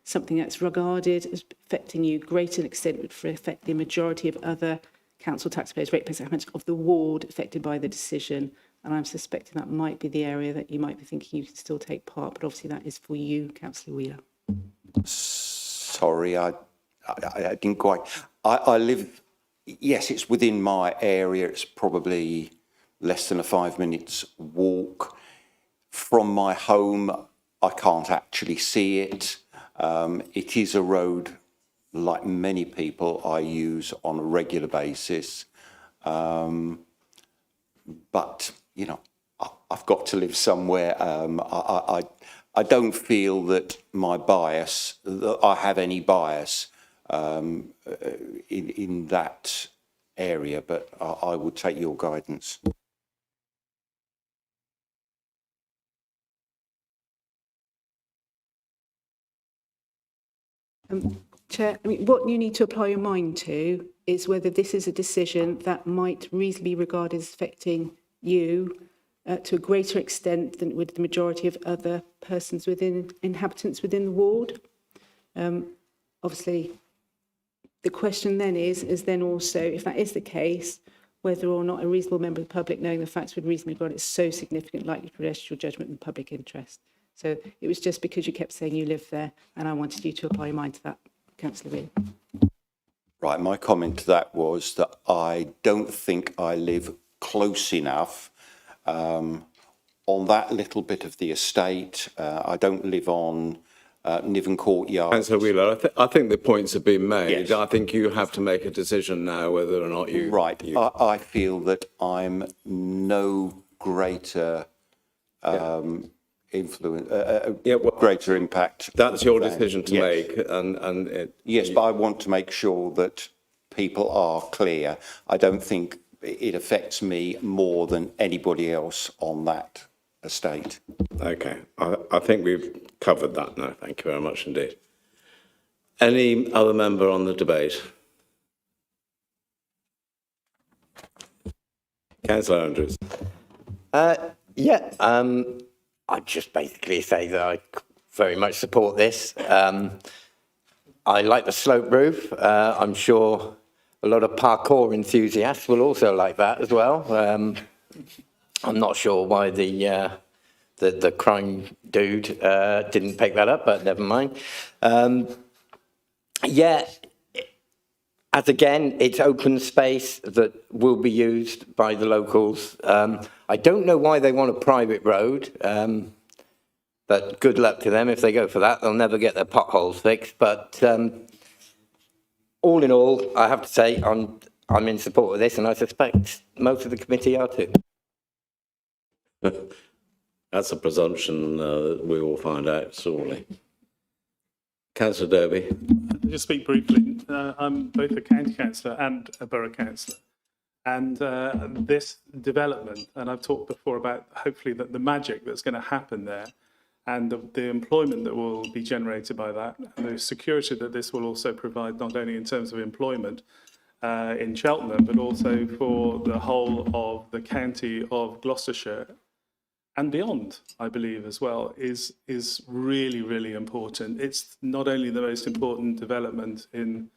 S5: something that's regarded as affecting you greater an extent would affect the majority of other council taxpayers, ratepayers of the ward affected by the decision. And I'm suspecting that might be the area that you might be thinking you can still take part, but obviously that is for you, Councillor Wheeler.
S2: Sorry, I didn't quite. I live, yes, it's within my area. It's probably less than a 5 minutes walk from my home. I can't actually see it. It is a road, like many people, I use on a regular basis. But, you know, I've got to live somewhere. I don't feel that my bias, that I have any bias in that area, but I would take your guidance.
S5: Chair, I mean, what you need to apply your mind to is whether this is a decision that might reasonably be regarded as affecting you to a greater extent than with the majority of other persons within, inhabitants within the ward. Obviously, the question then is then also, if that is the case, whether or not a reasonable member of the public, knowing the facts, would reasonably regard it as so significant, likely to prejudicial your judgment in public interest. So it was just because you kept saying you live there, and I wanted you to apply your mind to that, Councillor Wheeler.
S2: Right, my comment to that was that I don't think I live close enough on that little bit of the estate. I don't live on Niven Courtyard.
S1: Councillor Wheeler, I think the points have been made.
S2: Yes.
S1: I think you have to make a decision now whether or not you...
S2: Right, I feel that I'm no greater influence, greater impact.
S1: That's your decision to
S2: Yes.
S1: make, and
S2: Yes, but I want to make sure that people are clear. I don't think it affects me more than anybody else on that estate.
S1: Okay, I think we've covered that now. Thank you very much indeed. Any other member on the debate? Councillor Andrews.
S7: I'd just basically say that I very much support this. I like the slope roof. I'm sure a lot of parkour enthusiasts will also like that as well. I'm not sure why the crime dude didn't pick that up, but never mind. Yeah, as again, it's open space that will be used by the locals. I don't know why they want a private road, but good luck to them if they go for that. They'll never get their potholes fixed. But all in all, I have to say I'm in support of this, and I suspect most of the committee are too.
S1: That's a presumption we will find out shortly. Councillor Derby.
S10: I'll just speak briefly. I'm both a county councillor and a borough councillor. And this development, and I've talked before about hopefully that the magic that's going to happen there and the employment that will be generated by that, and the security that this will also provide, not only in terms of employment in Cheltenham, but also for the whole of the county of Gloucestershire and beyond, I believe as well, is really, really important. It's not only the most important development in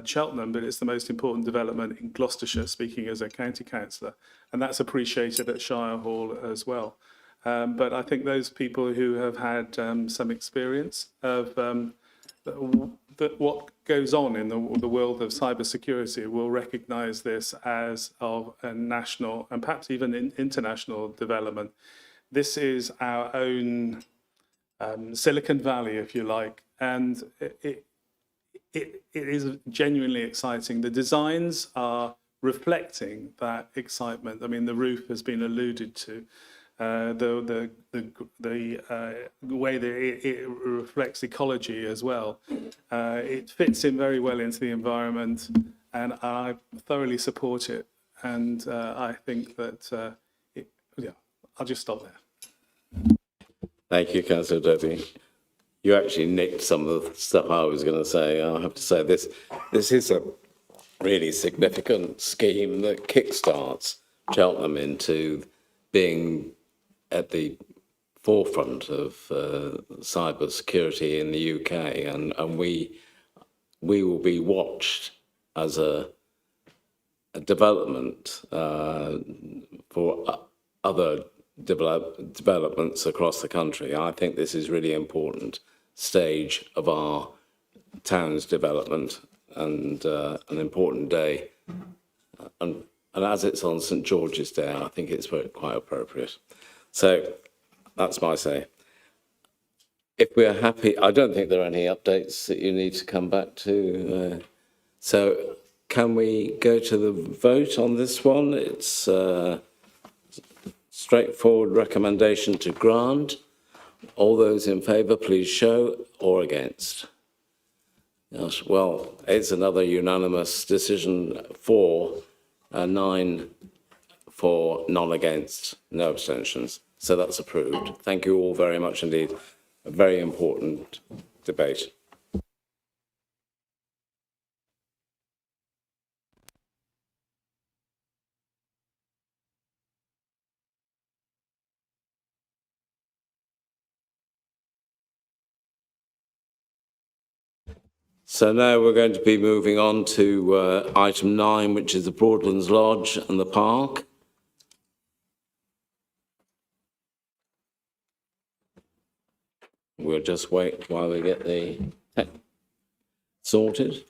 S10: Cheltenham, but it's the most important development in Gloucestershire, speaking as a county councillor, and that's appreciated at Shire Hall as well. But I think those people who have had some experience of what goes on in the world of cybersecurity will recognise this as of a national and perhaps even international development. This is our own Silicon Valley, if you like, and it is genuinely exciting. The designs are reflecting that excitement. I mean, the roof has been alluded to. The way that it reflects ecology as well. It fits in very well into the environment, and I thoroughly support it. And I think that, yeah, I'll just stop there.
S1: Thank you, Councillor Derby. You actually nicked some of the stuff I was going to say. I have to say this is a really significant scheme that kickstarts Cheltenham into being at the forefront of cyber security in the UK, and we will be watched as a development for other developments across the country. I think this is really important stage of our town's development, and an important day. And as it's on St George's Day, I think it's quite appropriate. So that's my say. If we're happy, I don't think there are any updates that you need to come back to. So can we go to the vote on this one? It's straightforward recommendation to grant. All those in favour, please show, or against. Yes, well, it's another unanimous decision for 9 for, none against, no abstentions. So that's approved. Thank you all very much indeed. A very important debate. So now we're going to be moving on to item 9, which is the Broadlands Lodge and the park. We'll just wait while we get the tech sorted.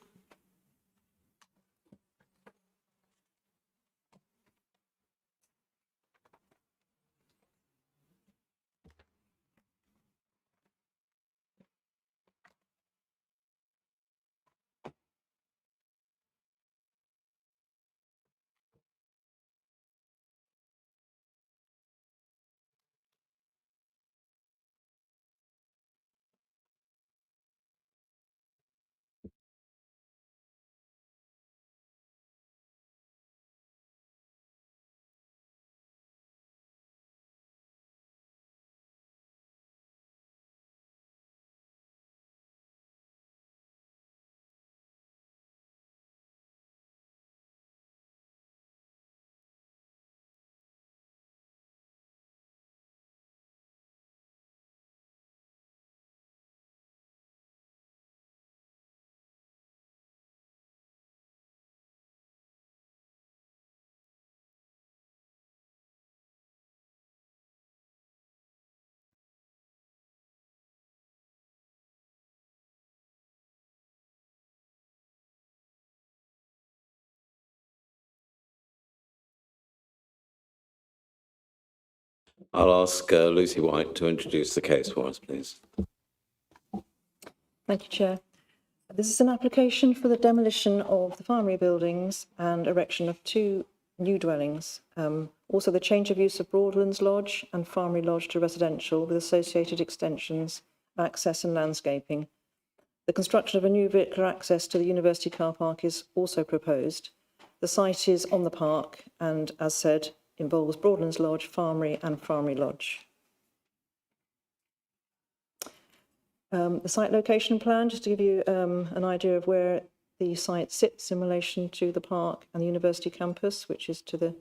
S1: I'll ask Lucy White to introduce the case for us, please.
S13: Thank you, Chair. This is an application for the demolition of the farmery buildings and erection of 2 new dwellings. Also the change of use of Broadlands Lodge and Farmery Lodge to residential with associated extensions, access and landscaping. The construction of a new vehicular access to the university car park is also proposed. The site is on the park and, as said, involves Broadlands Lodge, Farmery and Farmery Lodge. The site location plan, just to give you an idea of where the site sits in relation to the park and the university campus, which is to the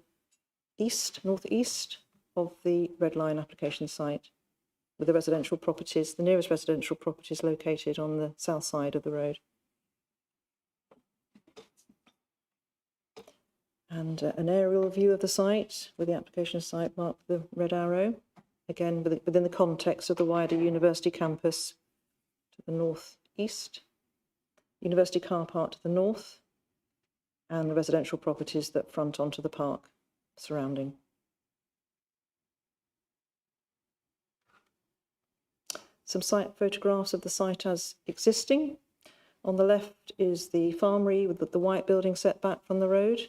S13: east, northeast of the Red Line application site, with the residential properties, the nearest residential properties located on the south side of the road. And an aerial view of the site with the application site marked with the red arrow, again within the context of the wider university campus to the northeast, university car park to the north, and the residential properties that front onto the park surrounding. Some site photographs of the site as existing. On the left is the Farmery with the white building set back from the road,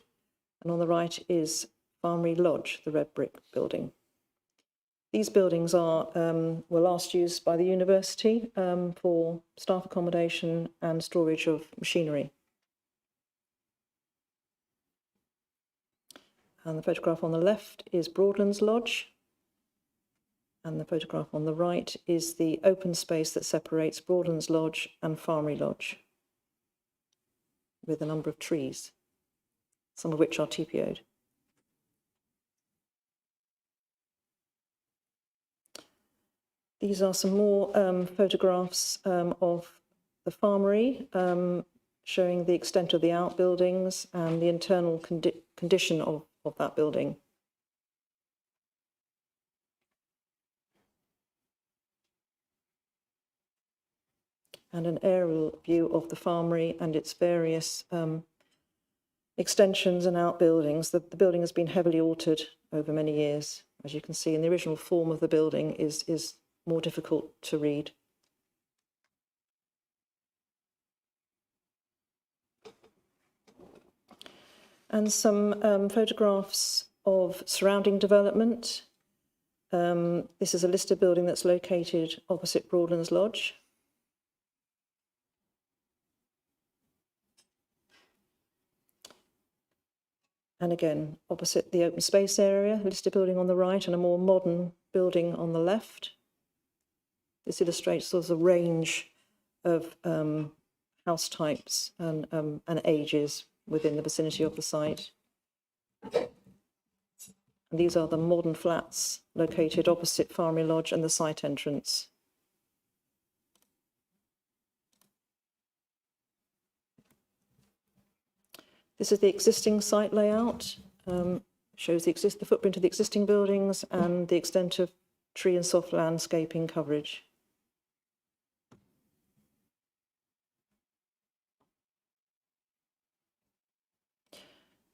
S13: and on the right is Farmery Lodge, the red brick building. These buildings were last used by the university for staff accommodation and storage of machinery. And the photograph on the left is Broadlands Lodge, and the photograph on the right is the open space that separates Broadlands Lodge and Farmery Lodge, with a number of trees, some of which are TPO'd. These are some more photographs of the farmery, showing the extent of the outbuildings and the internal condition of that building. And an aerial view of the farmery and its various extensions and outbuildings. The building has been heavily altered over many years. As you can see, and the original form of the building is more difficult to read. And some photographs of surrounding development. This is a listed building that's located opposite Broadlands Lodge. And again, opposite the open space area, a listed building on the right and a more modern building on the left. This illustrates sort of a range of house types and ages within the vicinity of the site. And these are the modern flats located opposite Farmery Lodge and the site entrance. This is the existing site layout, shows the footprint of the existing buildings and the extent of tree and soft landscaping coverage.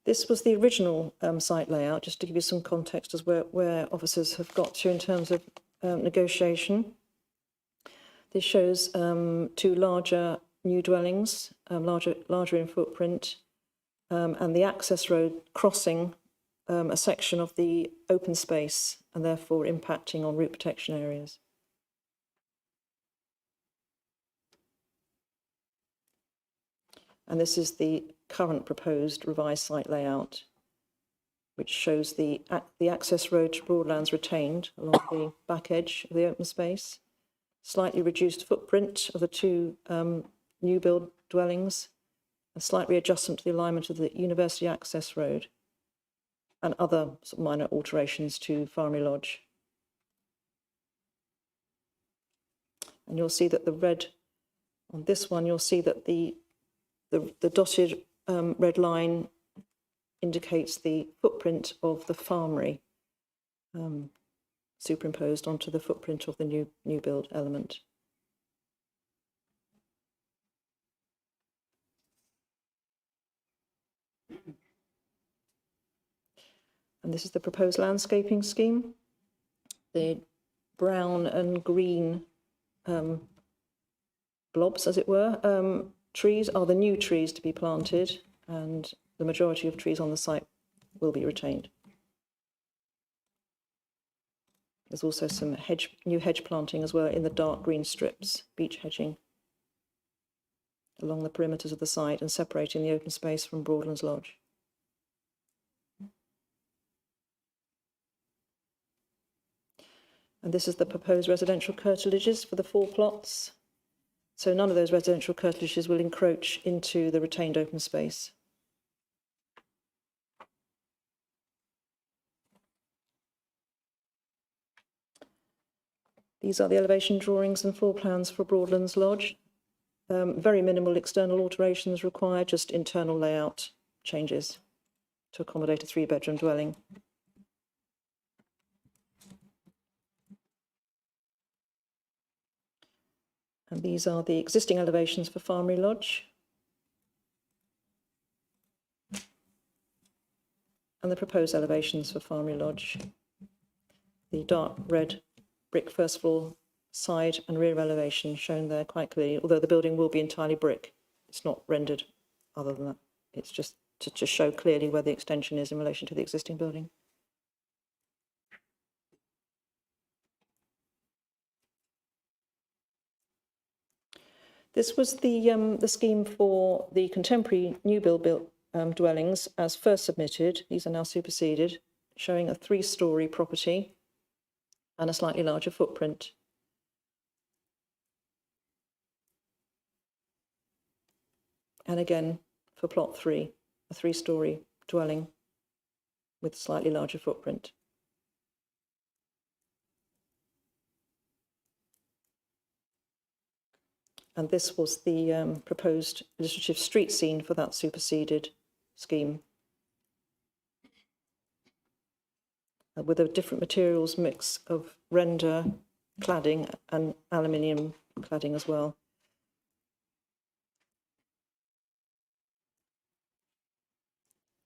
S13: This was the original site layout, just to give you some context as where officers have got to in terms of negotiation. This shows 2 larger new dwellings, larger in footprint, and the access road crossing a section of the open space and therefore impacting on route protection areas. And this is the current proposed revised site layout, which shows the access road to Broadlands retained along the back edge of the open space, slightly reduced footprint of the 2 new build dwellings, a slight readjustment to the alignment of the university access road, and other sort of minor alterations to Farmery Lodge. And you'll see that the red, on this one, you'll see that the dotted red line indicates the footprint of the farmery superimposed onto the footprint of the new build element. And this is the proposed landscaping scheme. the brown and green blobs, as it were, trees are the new trees to be planted, and the majority of trees on the site will be retained. There's also some new hedge planting as well in the dark green strips, beech hedging, along the perimeters of the site and separating the open space from Broadlands Lodge. And this is the proposed residential curtilages for the 4 plots. So none of those residential curtilages will encroach into the retained open space. These are the elevation drawings and floor plans for Broadlands Lodge. Very minimal external alterations required, just internal layout changes to accommodate a 3-bedroom dwelling. And these are the existing elevations for Farmery Lodge. And the proposed elevations for Farmery Lodge. The dark red brick first floor side and rear elevation shown there quite clearly, although the building will be entirely brick. It's not rendered other than that. It's just to show clearly where the extension is in relation to the existing building. This was the scheme for the contemporary new build dwellings as first submitted. These are now superseded, showing a 3-storey property and a slightly larger footprint. And again, for plot 3, a 3-storey dwelling with a slightly larger footprint. And this was the proposed illustrative street scene for that superseded scheme, with a different materials mix of render cladding and aluminium cladding as well.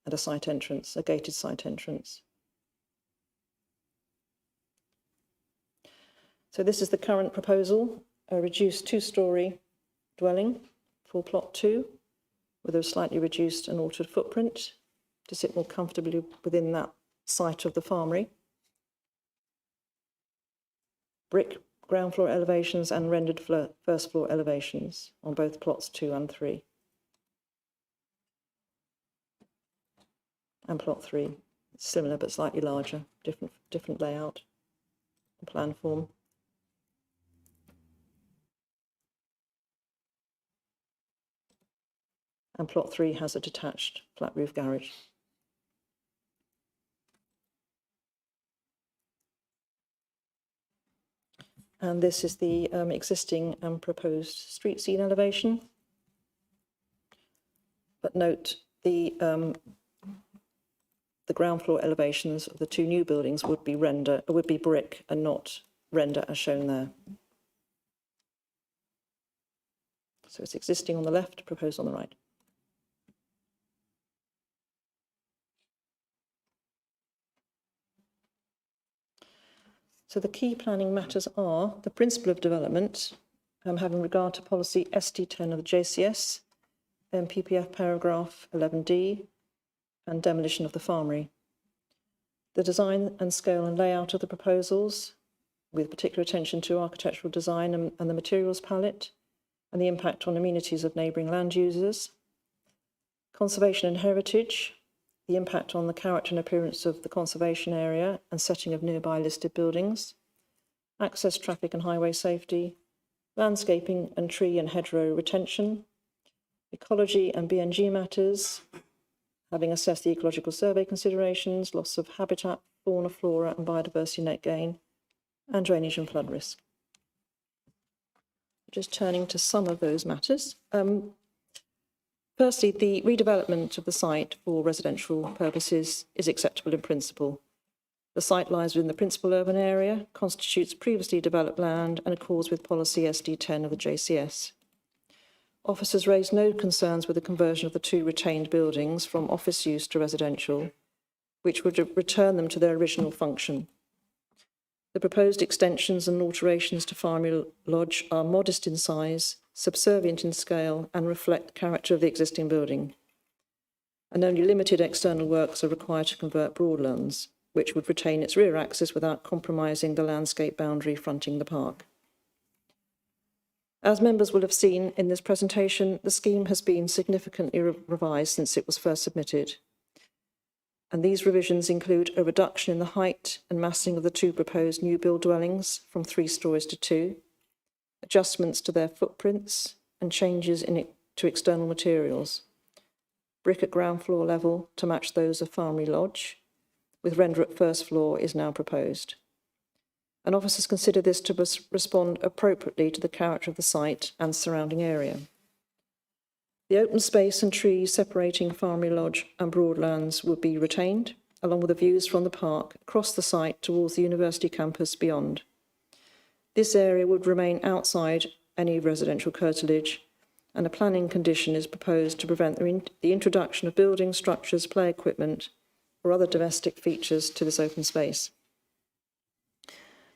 S13: And a site entrance, a gated site entrance. So this is the current proposal, a reduced 2-storey dwelling for plot 2, with a slightly reduced and altered footprint to sit more comfortably within that site of the farmery. Brick ground floor elevations and rendered first floor elevations on both plots 2 and 3. And plot 3, similar but slightly larger, different layout and plan form. And plot 3 has a detached flat roof garage. And this is the existing and proposed street scene elevation. But note the ground floor elevations of the 2 new buildings would be brick and not render as shown there. So it's existing on the left, proposed on the right. So the key planning matters are the principle of development, having regard to policy SD10 of the JCS, PPF paragraph 11D, and demolition of the farmery. The design and scale and layout of the proposals, with particular attention to architectural design and the materials palette, and the impact on amenities of neighbouring land users. Conservation and heritage, the impact on the character and appearance of the conservation area and setting of nearby listed buildings, access, traffic and highway safety, landscaping and tree and hedgerow retention, ecology and BNG matters, having assessed the ecological survey considerations, loss of habitat, fauna, flora and biodiversity net gain, and drainage and flood risk. Just turning to some of those matters. Firstly, the redevelopment of the site for residential purposes is acceptable in principle. The site lies within the principal urban area, constitutes previously developed land and accords with policy SD10 of the JCS. Officers raised no concerns with the conversion of the 2 retained buildings from office use to residential, which would return them to their original function. The proposed extensions and alterations to Farmery Lodge are modest in size, subservient in scale, and reflect the character of the existing building. And only limited external works are required to convert Broadlands, which would retain its rear axis without compromising the landscape boundary fronting the park. As members will have seen in this presentation, the scheme has been significantly revised since it was first submitted. And these revisions include a reduction in the height and massing of the two proposed new build dwellings from 3 stories to 2, adjustments to their footprints, and changes to external materials. Brick at ground floor level to match those of Farmery Lodge, with render at first floor is now proposed. And officers consider this to respond appropriately to the character of the site and surrounding area. The open space and trees separating Farmery Lodge and Broadlands would be retained, along with the views from the park across the site towards the university campus beyond. This area would remain outside any residential curtilage, and a planning condition is proposed to prevent the introduction of buildings, structures, play equipment, or other domestic features to this open space.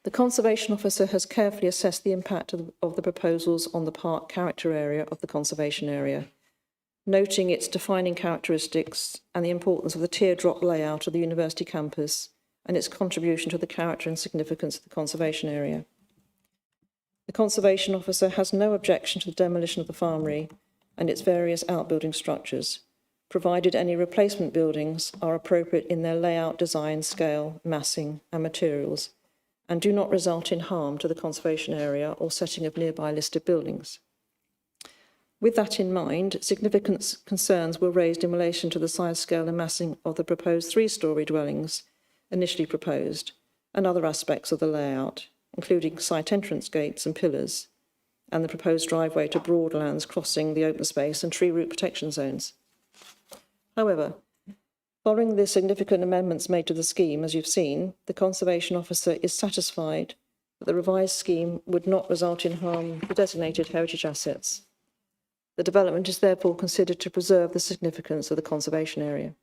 S13: The Conservation Officer has carefully assessed the impact of the proposals on the park character area of the conservation area, noting its defining characteristics and the importance of the teardrop layout of the university campus and its contribution to the character and significance of the conservation area. The Conservation Officer has no objection to the demolition of the farmery and its various outbuilding structures, provided any replacement buildings are appropriate in their layout, design, scale, massing and materials, and do not result in harm to the conservation area or setting of nearby listed buildings. With that in mind, significant concerns were raised in relation to the size, scale and massing of the proposed 3-storey dwellings initially proposed, and other aspects of the layout, including site entrance gates and pillars, and the proposed driveway to Broadlands crossing the open space and tree root protection zones. However, following the significant amendments made to the scheme, as you've seen, the Conservation Officer is satisfied that the revised scheme would not result in harm to designated heritage assets. The development is therefore considered to preserve the significance of the conservation area.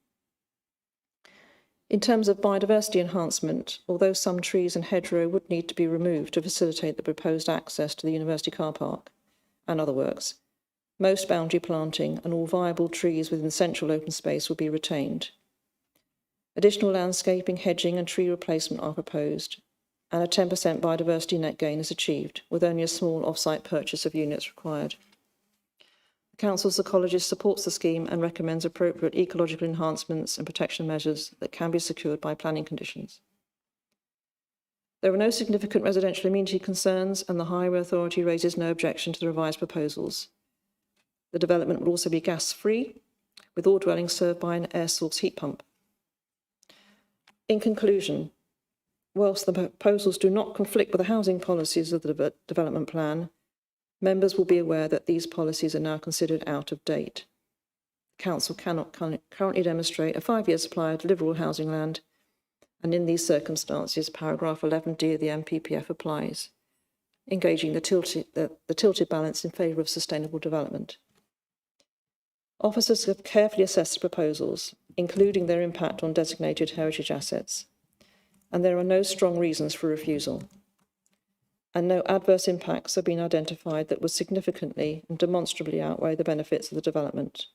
S13: In terms of biodiversity enhancement, although some trees and hedgerow would need to be removed to facilitate the proposed access to the university car park and other works, most boundary planting and all viable trees within central open space will be retained. Additional landscaping, hedging and tree replacement are proposed, and a 10% biodiversity net gain is achieved, with only a small off-site purchase of units required. The Council's ecologist supports the scheme and recommends appropriate ecological enhancements and protection measures that can be secured by planning conditions. There are no significant residential amenity concerns, and the Highway Authority raises no objection to the revised proposals. The development will also be gas-free, with all dwellings served by an air source heat pump. In conclusion, whilst the proposals do not conflict with the housing policies of the development plan, members will be aware that these policies are now considered out of date. The Council cannot currently demonstrate a 5-year supply of deliverable housing land, and in these circumstances, paragraph 11D of the MPPF applies, engaging the tilted balance in favour of sustainable development. Officers have carefully assessed the proposals, including their impact on designated heritage assets, and there are no strong reasons for refusal. And no adverse impacts have been identified that would significantly and demonstrably outweigh the benefits of the development.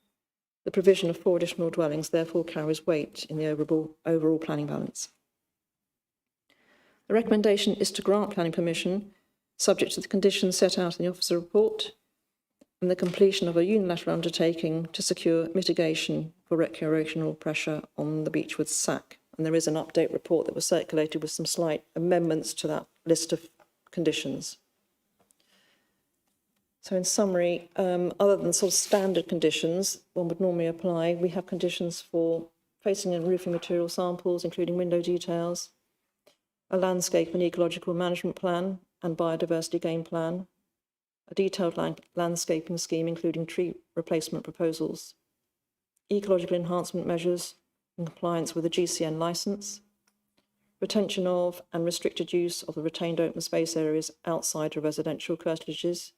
S13: The provision of 4 additional dwellings therefore carries weight in the overall planning balance. The recommendation is to grant planning permission, subject to the conditions set out in the officer report, and the completion of a unilateral undertaking to secure mitigation for recreational pressure on the Beechwood SAC. And there is an update report that was circulated with some slight amendments to that list of conditions. So in summary, other than sort of standard conditions one would normally apply, we have conditions for facing and roofing material samples, including window details, a landscape and ecological management plan and biodiversity gain plan, a detailed landscaping scheme including tree replacement proposals, ecological enhancement measures in compliance with the GCN licence, retention of and restricted use of the retained open space areas outside of residential curtilages,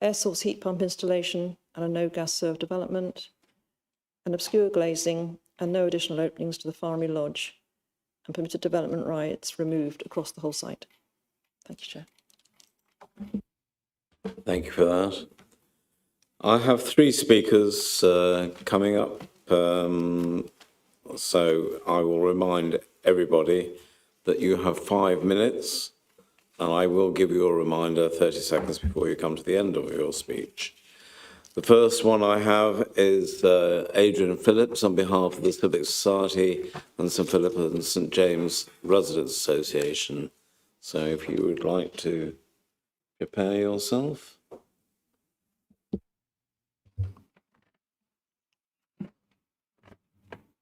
S13: air source heat pump installation and a no gas served development, an obscure glazing and no additional openings to the Farmery Lodge, and permitted development rights removed across the whole site. Thank you, Chair.
S1: Thank you for that. I have three speakers coming up, so I will remind everybody that you have 5 minutes, and I will give you a reminder 30 seconds before you come to the end of your speech. The first one I have is Adrian Phillips on behalf of the Civic Society and St Philip and St James Residents Association. So if you would like to prepare yourself.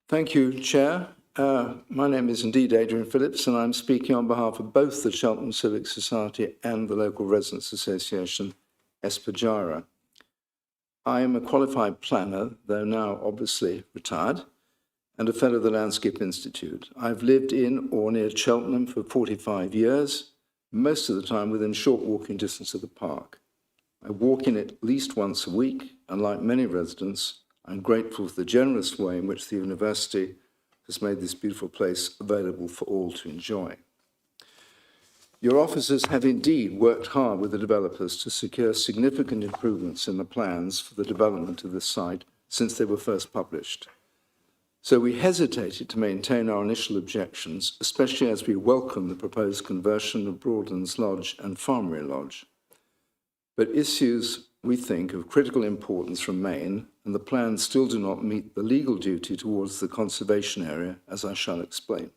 S14: Thank you, Chair. My name is indeed Adrian Phillips, and I'm speaking on behalf of both the Cheltenham Civic Society and the local Residents Association, Espagara. I am a qualified planner, though now obviously retired, and a fellow of the Landscape Institute. I've lived in or near Cheltenham for 45 years, most of the time within short walking distance of the park. I walk in it at least once a week, and like many residents, I'm grateful for the generous way in which the university has made this beautiful place available for all to enjoy. Your officers have indeed worked hard with the developers to secure significant improvements in the plans for the development of this site since they were first published. So we hesitated to maintain our initial objections, especially as we welcome the proposed conversion of Broadlands Lodge and Farmery Lodge. But issues, we think, of critical importance remain, and the plans still do not meet the legal duty towards the conservation area, as I shall explain.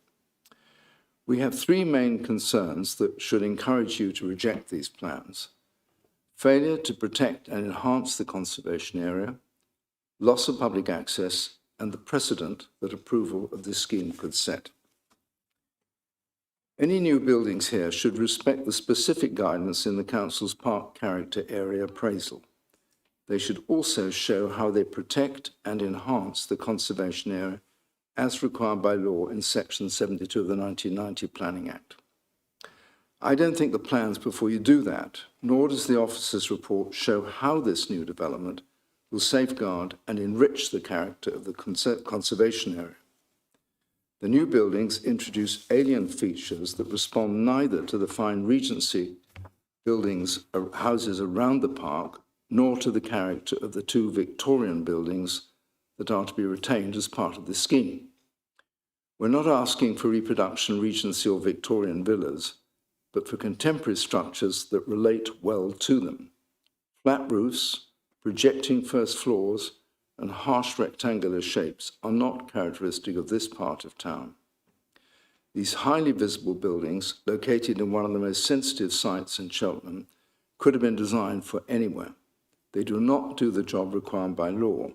S14: We have three main concerns that should encourage you to reject these plans: failure to protect and enhance the conservation area, loss of public access, and the precedent that approval of this scheme could set. Any new buildings here should respect the specific guidance in the Council's Park Character Area Appraisal. They should also show how they protect and enhance the conservation area as required by law in Section 72 of the 1990 Planning Act. I don't think the plans before you do that, nor does the officer's report show how this new development will safeguard and enrich the character of the conservation area. The new buildings introduce alien features that respond neither to the fine Regency buildings, houses around the park, nor to the character of the two Victorian buildings that are to be retained as part of this scheme. We're not asking for reproduction Regency or Victorian villas, but for contemporary structures that relate well to them. Flat roofs, projecting first floors, and harsh rectangular shapes are not characteristic of this part of town. These highly visible buildings, located in one of the most sensitive sites in Cheltenham, could have been designed for anywhere. They do not do the job required by law.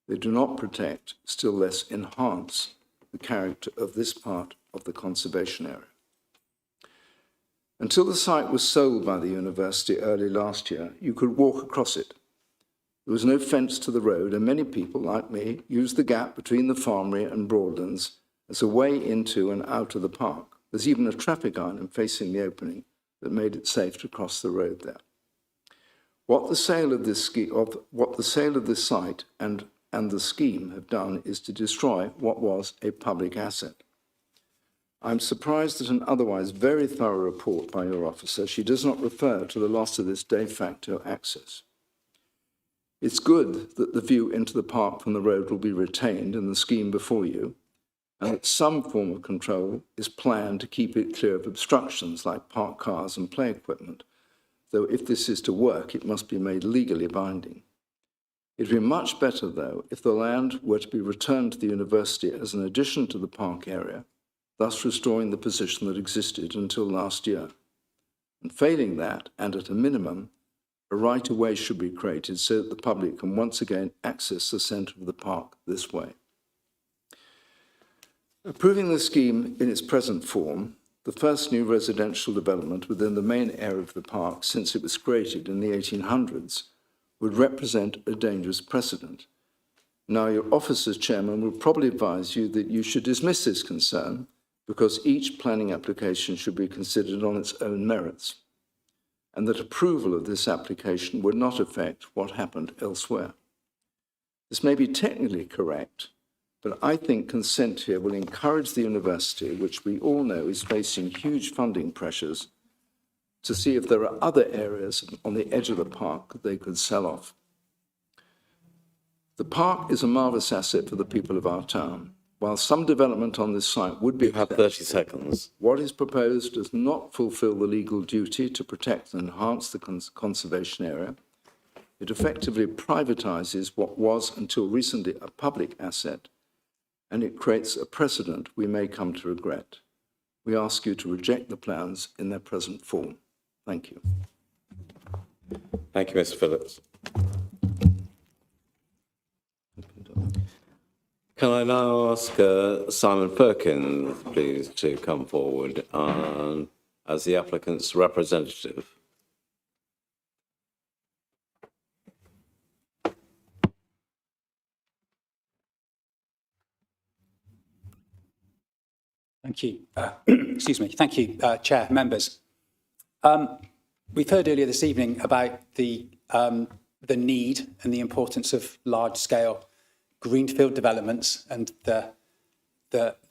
S14: They do not protect, still less enhance, the character of this part of the conservation area. Until the site was sold by the university early last year, you could walk across it. There was no fence to the road, and many people, like me, used the gap between the Farmery and Broadlands as a way into and out of the park. There's even a traffic island facing the opening that made it safe to cross the road there. What the sale of this site and the scheme have done is to destroy what was a public asset. I'm surprised that an otherwise very thorough report by your officer, she does not refer to the loss of this de facto access. It's good that the view into the park from the road will be retained in the scheme before you, and that some form of control is planned to keep it clear of obstructions like parked cars and play equipment, though if this is to work, it must be made legally binding. It would be much better, though, if the land were to be returned to the university as an addition to the park area, thus restoring the position that existed until last year. And failing that, and at a minimum, a right-of-way should be created so that the public can once again access the centre of the park this way. Approving the scheme in its present form, the first new residential development within the main area of the park since it was created in the 1800s, would represent a dangerous precedent. Now, your officer's chairman will probably advise you that you should dismiss this concern because each planning application should be considered on its own merits, and that approval of this application would not affect what happened elsewhere. This may be technically correct, But I think consent here will encourage the university, which we all know is facing huge funding pressures, to see if there are other areas on the edge of the park that they could sell off. The park is a marvellous asset for the people of our town. While some development on this site would be...
S1: You have 30 seconds.
S14: What is proposed does not fulfil the legal duty to protect and enhance the conservation area. It effectively privatises what was until recently a public asset, and it creates a precedent we may come to regret. We ask you to reject the plans in their present form. Thank you.
S1: Thank you, Mr. Phillips. Can I now ask Simon Perkins, please, to come forward as the applicant's representative?
S15: Thank you. Excuse me. Thank you, Chair, members. We've heard earlier this evening about the need and the importance of large-scale greenfield developments and the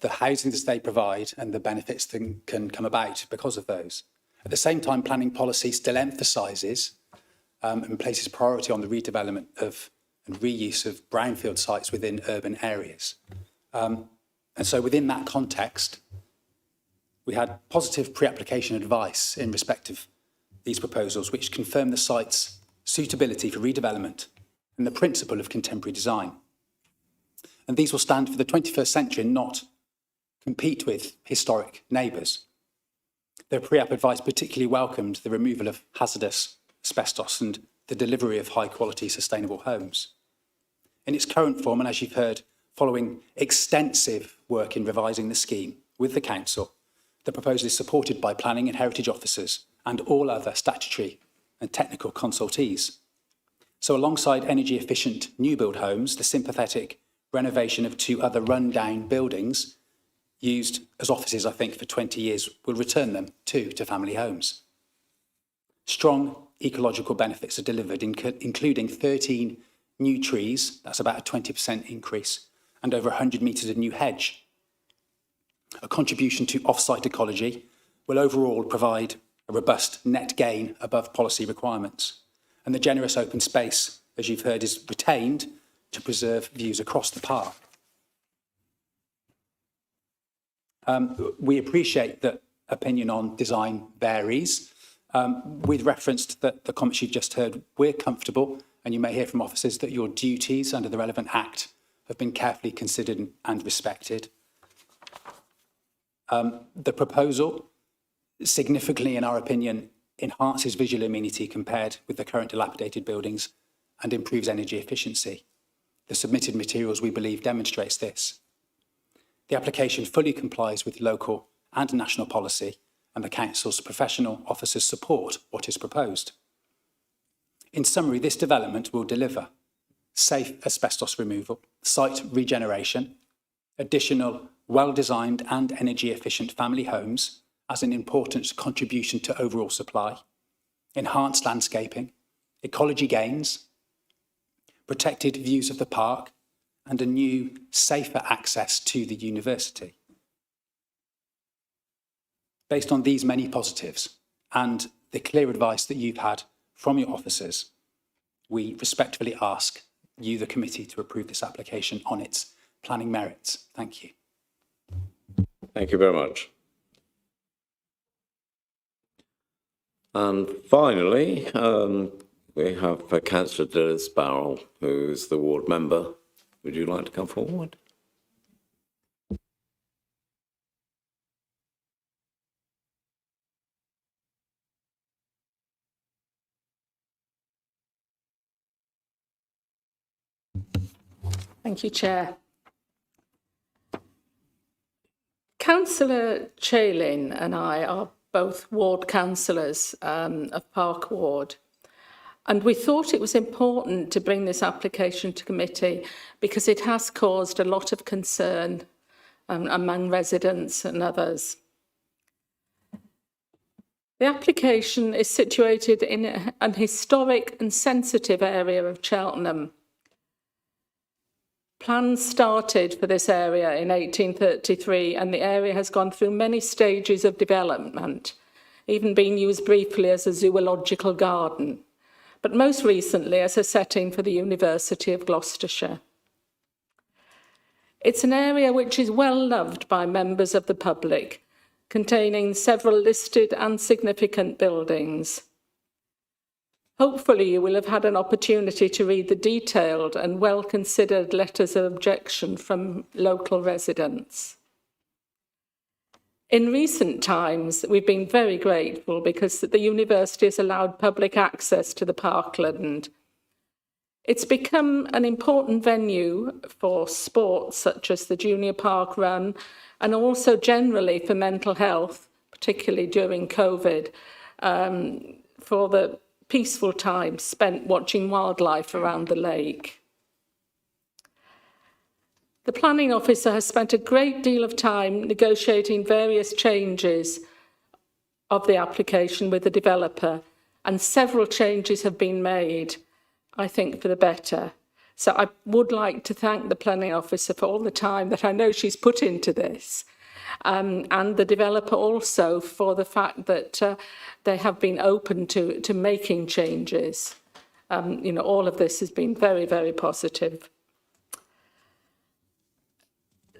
S15: housing that they provide and the benefits that can come about because of those. At the same time, planning policy still emphasises and places priority on the redevelopment of and reuse of brownfield sites within urban areas. And so within that context, we had positive pre-application advice in respect of these proposals, which confirm the site's suitability for redevelopment and the principle of contemporary design. And these will stand for the 21st century and not compete with historic neighbours. Their pre-app advice particularly welcomed the removal of hazardous asbestos and the delivery of high-quality sustainable homes. In its current form, and as you've heard, following extensive work in revising the scheme with the council, the proposal is supported by planning and heritage officers and all other statutory and technical consultees. So alongside energy efficient new build homes, the sympathetic renovation of 2 other run-down buildings used as offices, I think, for 20 years will return them to family homes. Strong ecological benefits are delivered, including 13 new trees, that's about a 20% increase, and over 100 metres of new hedge. A contribution to off-site ecology will overall provide a robust net gain above policy requirements. And the generous open space, as you've heard, is retained to preserve views across the park. We appreciate that opinion on design varies. With reference to the comments you've just heard, we're comfortable, and you may hear from officers, that your duties under the relevant Act have been carefully considered and respected. The proposal significantly, in our opinion, enhances visual amenity compared with the current dilapidated buildings and improves energy efficiency. The submitted materials, we believe, demonstrates this. The application fully complies with local and national policy, and the Council's professional officers support what is proposed. In summary, this development will deliver safe asbestos removal, site regeneration, additional well-designed and energy-efficient family homes as an important contribution to overall supply, enhanced landscaping, ecology gains, protected views of the park, and a new, safer access to the university. Based on these many positives and the clear advice that you've had from your officers, we respectfully ask you, the committee, to approve this application on its planning merits. Thank you.
S1: Thank you very much. And finally, we have Councillor Dilys Barrell, who is the ward member. Would you like to come forward?
S9: Thank you, Chair. Councillor Chaylin and I are both ward councillors of Park Ward, and we thought it was important to bring this application to committee because it has caused a lot of concern among residents and others. The application is situated in an historic and sensitive area of Cheltenham. Plans started for this area in 1833, and the area has gone through many stages of development, even being used briefly as a zoological garden, but most recently as a setting for the University of Gloucestershire. It's an area which is well loved by members of the public, containing several listed and significant buildings. Hopefully you will have had an opportunity to read the detailed and well-considered letters of objection from local residents. In recent times, we've been very grateful because the university has allowed public access to the parkland. It's become an important venue for sports such as the Junior Park Run, and also generally for mental health, particularly during COVID, for the peaceful time spent watching wildlife around the lake. The planning officer has spent a great deal of time negotiating various changes of the application with the developer, and several changes have been made, I think, for the better. So I would like to thank the planning officer for all the time that I know she's put into this, and the developer also for the fact that they have been open to making changes. All of this has been very, very positive.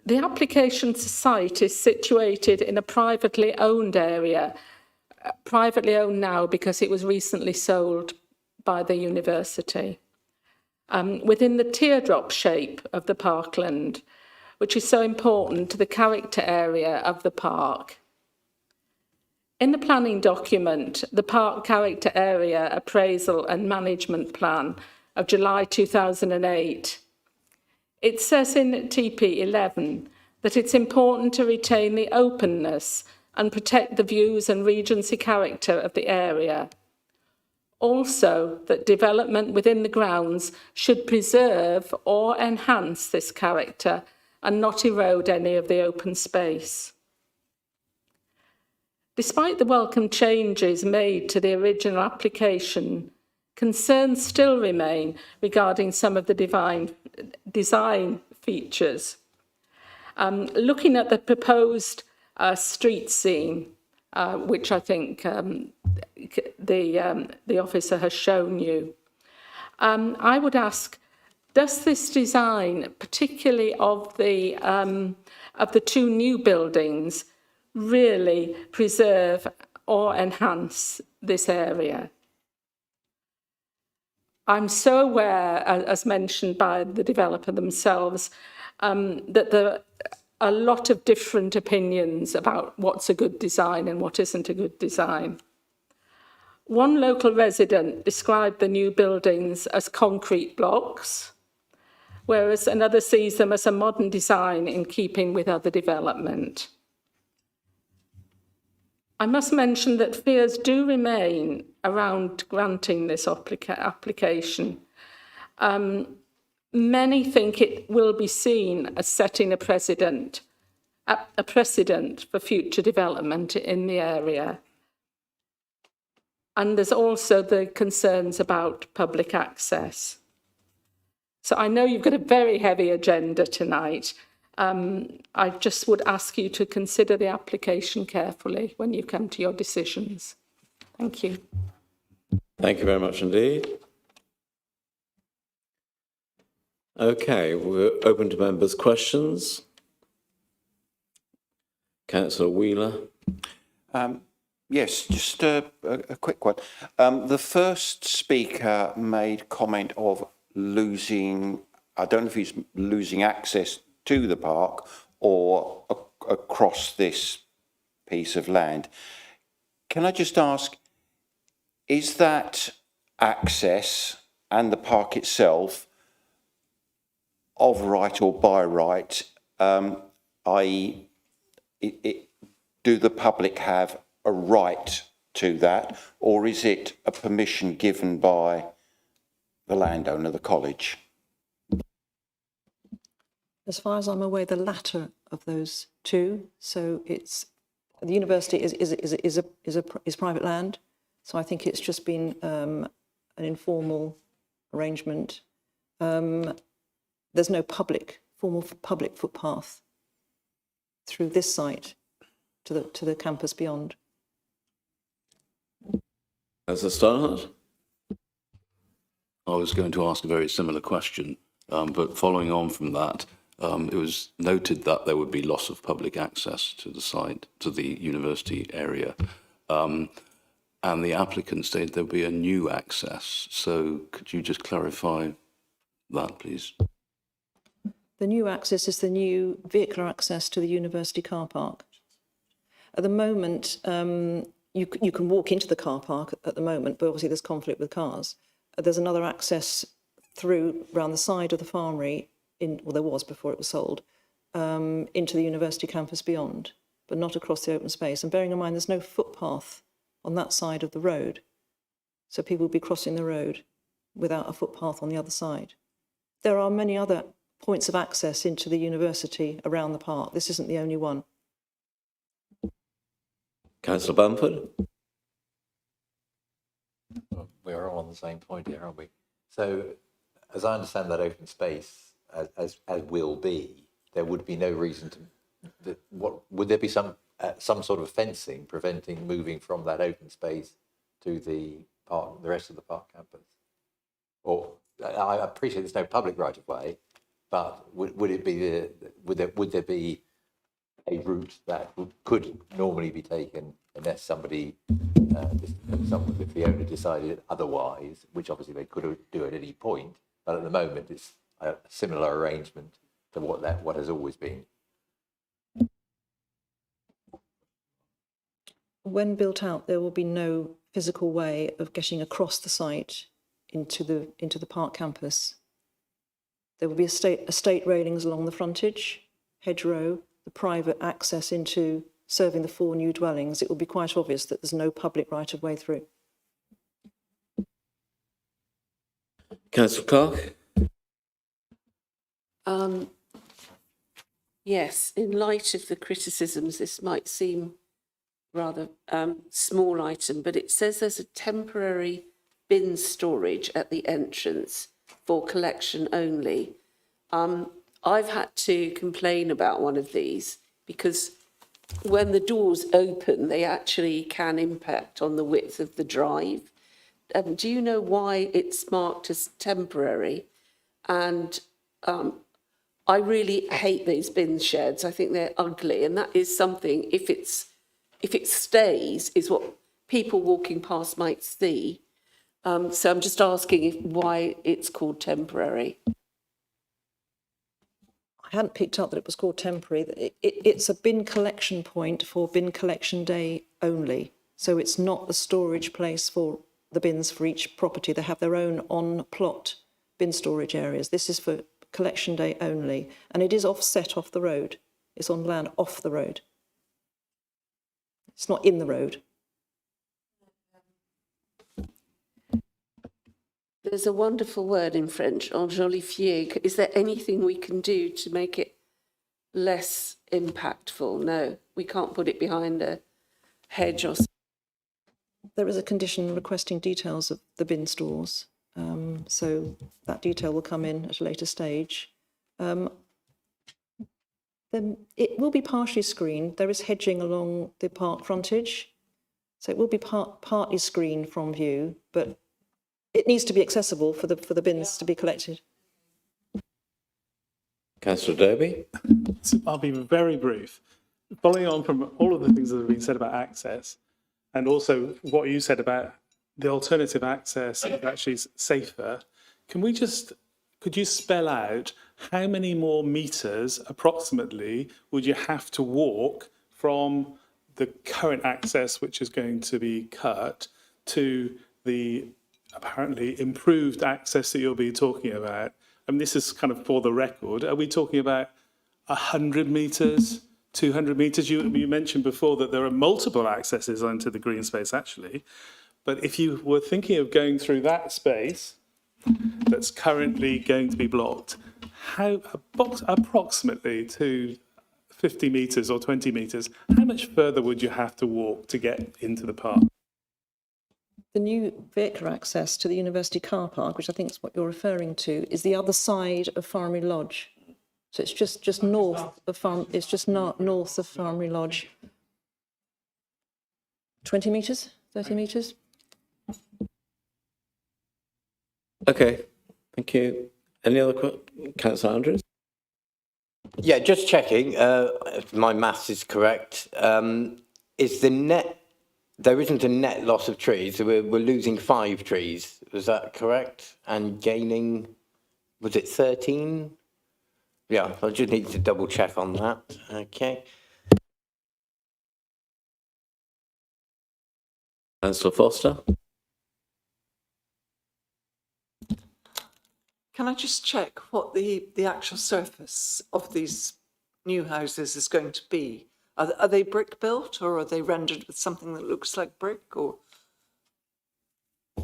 S9: The application site is situated in a privately owned area, privately owned now because it was recently sold by the university, within the teardrop shape of the parkland, which is so important to the character area of the park. In the planning document, the Park Character Area Appraisal and Management Plan of July 2008, it says in TP 11 that it's important to retain the openness and protect the views and Regency character of the area. Also, that development within the grounds should preserve or enhance this character and not erode any of the open space. Despite the welcome changes made to the original application, concerns still remain regarding some of the design features. Looking at the proposed street scene, which I think the officer has shown you, I would ask, does this design, particularly of the two new buildings, really preserve or enhance this area? I'm so aware, as mentioned by the developer themselves, that there are a lot of different opinions about what's a good design and what isn't a good design. One local resident described the new buildings as concrete blocks, whereas another sees them as a modern design in keeping with other development. I must mention that fears do remain around granting this application. Many think it will be seen as setting a precedent for future development in the area. And there's also the concerns about public access. So I know you've got a very heavy agenda tonight. I just would ask you to consider the application carefully when you come to your decisions. Thank you.
S1: Thank you very much indeed. Okay, we're open to members' questions. Councillor Wheeler.
S2: Yes, just a quick one. The first speaker made comment of losing, I don't know if he's losing access to the park or across this piece of land. Can I just ask, is that access and the park itself of right or by right, i.e., do the public have a right to that, or is it a permission given by the landowner, the college?
S13: As far as I'm aware, the latter of those two. So it's the university is private land. So I think it's just been an informal arrangement. there's no formal public footpath through this site to the campus beyond.
S1: As a start,
S6: I was going to ask a very similar question, but following on from that, it was noted that there would be loss of public access to the site, to the university area. And the applicant stated there would be a new access. So could you just clarify that, please?
S13: The new access is the new vehicular access to the university car park. At the moment, you can walk into the car park at the moment, but obviously there's conflict with cars. There's another access through around the side of the farmery, well, there was before it was sold, into the university campus beyond, but not across the open space. And bearing in mind, there's no footpath on that side of the road. So people will be crossing the road without a footpath on the other side. There are many other points of access into the university around the park. This isn't the only one.
S1: Councillor Bamford.
S16: We're all on the same point here, aren't we? So, as I understand that open space, as will be, there would be no reason to. Would there be some sort of fencing preventing moving from that open space to the park, the rest of the park campus? Or I appreciate there's no public right of way, but would it be would there be a route that could normally be taken unless somebody, if the owner decided otherwise, which obviously they could do at any point, but at the moment it's a similar arrangement to what has always been.
S13: When built out, there will be no physical way of getting across the site into the park campus. There will be estate railings along the frontage, hedgerow, the private access into serving the 4 new dwellings. It will be quite obvious that there's no public right of way through.
S1: Councillor Clark.
S12: Yes, in light of the criticisms, this might seem rather small item, but it says there's a temporary bin storage at the entrance for collection only. I've had to complain about one of these because when the doors open, they actually can impact on the width of the drive. Do you know why it's marked as temporary? And I really hate these bin sheds. I think they're ugly, and that is something, if it stays, is what people walking past might see. So I'm just asking why it's called temporary.
S13: I hadn't picked up that it was called temporary. It's a bin collection point for bin collection day only. So it's not the storage place for the bins for each property. They have their own on-plot bin storage areas. This is for collection day only. And it is offset off the road. It's on land off the road. It's not in the road.
S12: There's a wonderful word in French, enjolifier. Is there anything we can do to make it less impactful? No, we can't put it behind a hedge or something.
S13: There is a condition requesting details of the bin stores. So that detail will come in at a later stage. Then it will be partially screened. There is hedging along the park frontage. So it will be partly screened from view, but it needs to be accessible for the bins to be collected.
S1: Councillor Derby.
S10: I'll be very brief. Following on from all of the things that have been said about access, and also what you said about the alternative access is actually safer, could you spell out how many more metres approximately would you have to walk from the current access, which is going to be cut, to the apparently improved access that you'll be talking about? And this is kind of for the record. Are we talking about 100 metres, 200 metres? You mentioned before that there are multiple accesses onto the green space, actually. But if you were thinking of going through that space that's currently going to be blocked, how approximately to 50 metres or 20 metres, how much further would you have to walk to get into the park?
S13: The new vehicular access to the university car park, which I think is what you're referring to, is the other side of Farmery Lodge. So it's just north of north of Farmery Lodge. 20 metres, 30 metres?
S1: Okay, thank you. Any other Councillor Andrews?
S7: Yeah, just checking, if my maths is correct. Is the net, there isn't a net loss of trees, so we're losing 5 trees, was that correct? And gaining, was it 13? Yeah, I just need to double check on that, okay.
S1: Councillor Foster?
S11: Can I just check what the actual surface of these new houses is going to be? Are they brick built, or are they rendered with something that looks like brick, or?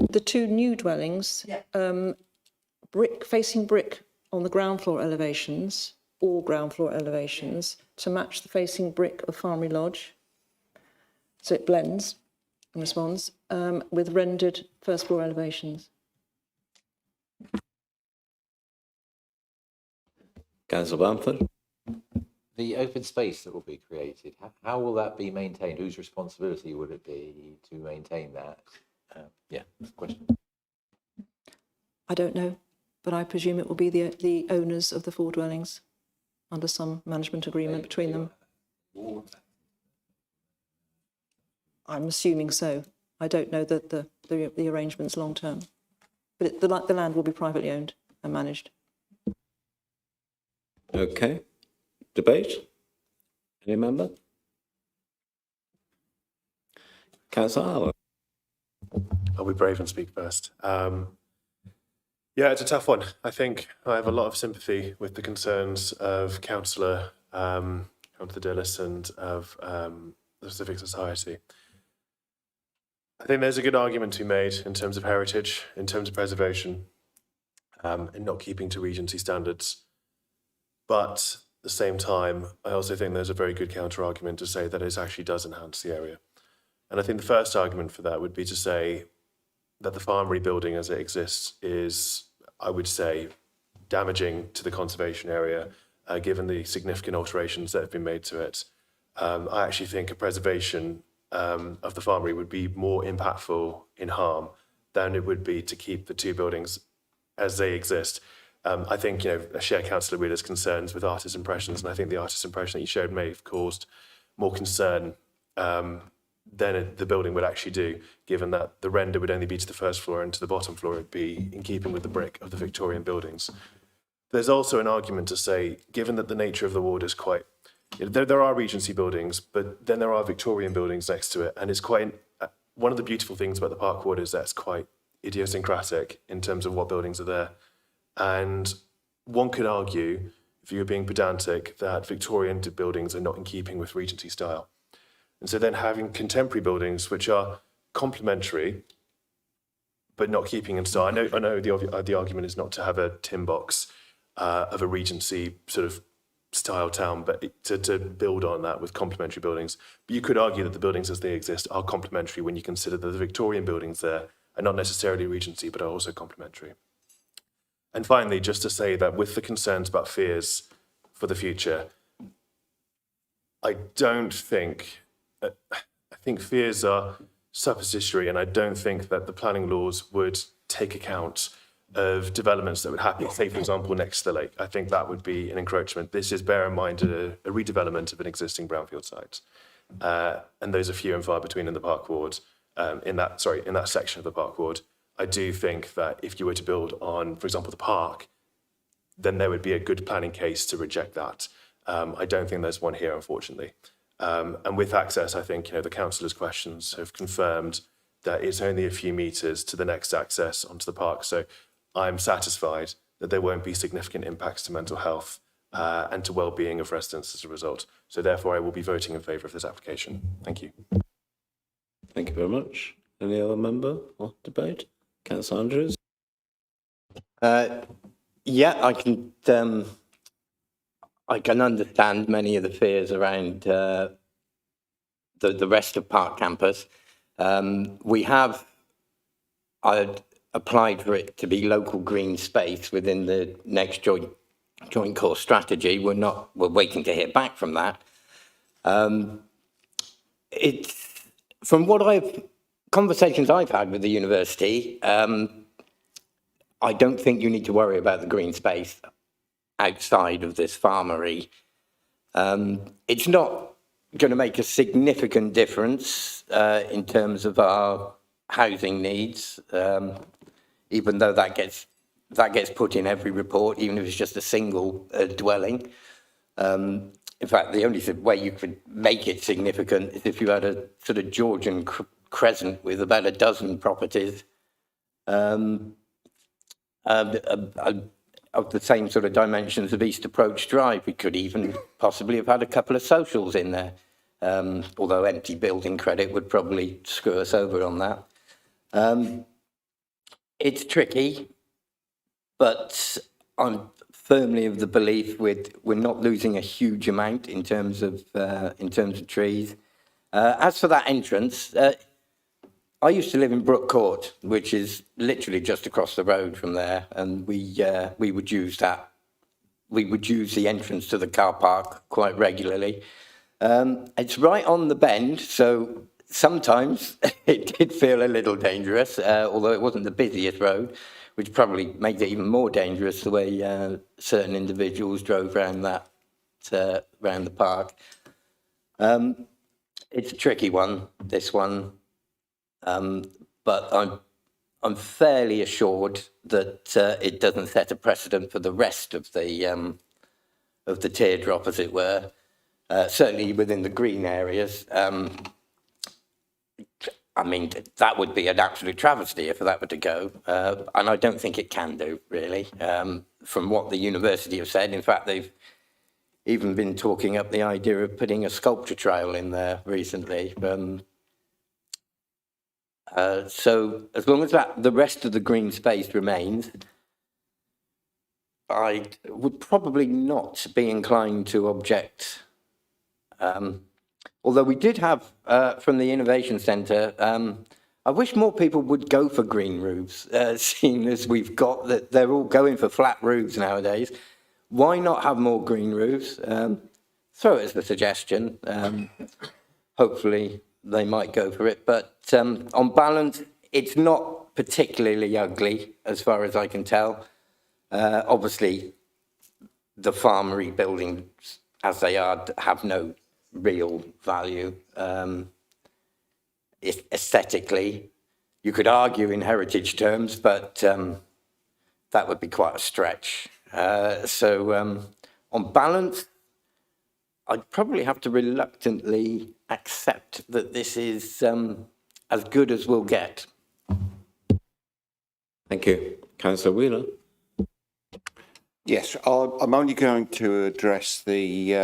S13: The 2 new dwellings, facing brick on the ground floor elevations, all ground floor elevations, to match the facing brick of Farmery Lodge. So it blends and responds with rendered first floor elevations.
S1: Councillor Bamford?
S16: The open space that will be created, how will that be maintained? Whose responsibility would it be to maintain that? Yeah, that's the question.
S13: I don't know, but I presume it will be the owners of the 4 dwellings under some management agreement between them. I'm assuming so. I don't know that the arrangements long term, but the land will be privately owned and managed.
S1: Okay. Debate? Any member? Councillor Allen?
S17: I'll be brave and speak first. Yeah, it's a tough one. I think I have a lot of sympathy with the concerns of Councillor Dillis and of the Civic Society. I think there's a good argument to be made in terms of heritage, in terms of preservation, and not keeping to Regency standards. But at the same time, I also think there's a very good counter-argument to say that it actually does enhance the area. And I think the first argument for that would be to say that the farmery building as it exists is, I would say, damaging to the conservation area, given the significant alterations that have been made to it. I actually think a preservation of the farmery would be more impactful in harm than it would be to keep the 2 buildings as they exist. I think, I share Councillor Wheeler's concerns with artist impressions, and I think the artist impression that you showed may have caused more concern than the building would actually do, given that the render would only be to the first floor and to the bottom floor it would be in keeping with the brick of the Victorian buildings. There's also an argument to say, given that the nature of the ward is quite, there are Regency buildings, but then there are Victorian buildings next to it, and it's quite, one of the beautiful things about the Park Ward is that it's quite idiosyncratic in terms of what buildings are there. And one could argue, if you were being pedantic, that Victorian buildings are not in keeping with Regency style. And so then having contemporary buildings which are complementary, but not keeping in style. I know the argument is not to have a tin box of a Regency sort of style town, but to build on that with complementary buildings. But you could argue that the buildings as they exist are complementary when you consider that the Victorian buildings there are not necessarily Regency, but are also complementary. And finally, just to say that with the concerns about fears for the future, I think fears are suppository, and I don't think that the planning laws would take account of developments that would happen, say, for example, next to the lake. I think that would be an encroachment. This is, bear in mind, a redevelopment of an existing brownfield site. And those are few and far between in the Park Ward, in that section of the Park Ward. I do think that if you were to build on, for example, the park, then there would be a good planning case to reject that. I don't think there's one here, unfortunately. And with access, I think, the councillors' questions have confirmed that it's only a few metres to the next access onto the park. So I'm satisfied that there won't be significant impacts to mental health and to well-being of residents as a result. So therefore, I will be voting in favour of this application. Thank you.
S1: Thank you very much. Any other member or debate? Councillor Andrews?
S7: Yeah, I can understand many of the fears around the rest of Park Campus. We have I'd applied for it to be local green space within the next joint core strategy. We're waiting to hear back from that. It's from conversations I've had with the university, I don't think you need to worry about the green space outside of this farmery. It's not going to make a significant difference in terms of our housing needs, even though that gets put in every report, even if it's just a single dwelling. In fact, the only way you could make it significant is if you had a sort of Georgian crescent with about a dozen properties of the same sort of dimensions of East Approach Drive. We could even possibly have had a couple of socials in there, although empty building credit would probably screw us over on that. It's tricky, but I'm firmly of the belief we're not losing a huge amount in terms of trees. As for that entrance, I used to live in Brook Court, which is literally just across the road from there, and we would use that. We would use the entrance to the car park quite regularly. It's right on the bend, so sometimes it did feel a little dangerous, although it wasn't the busiest road, which probably made it even more dangerous the way certain individuals drove around around the park. It's a tricky one, this one, but I'm fairly assured that it doesn't set a precedent for the rest of the teardrop, as it were. Certainly within the green areas. I mean, that would be an absolute travesty if that were to go, and I don't think it can do, really. From what the university have said, in fact, they've even been talking up the idea of putting a sculpture trail in there recently. So as long as the rest of the green space remains, I would probably not be inclined to object. Although we did have, from the Innovation Centre, I wish more people would go for green roofs, seeing as we've got that they're all going for flat roofs nowadays. Why not have more green roofs? Throw it as a suggestion. Hopefully they might go for it. But on balance, it's not particularly ugly, as far as I can tell. Obviously, the farmery buildings, as they are, have no real value. Aesthetically, you could argue in heritage terms, but that would be quite a stretch. So on balance, I'd probably have to reluctantly accept that this is as good as we'll get.
S1: Thank you. Councillor Wheeler.
S2: Yes, I'm only going to address the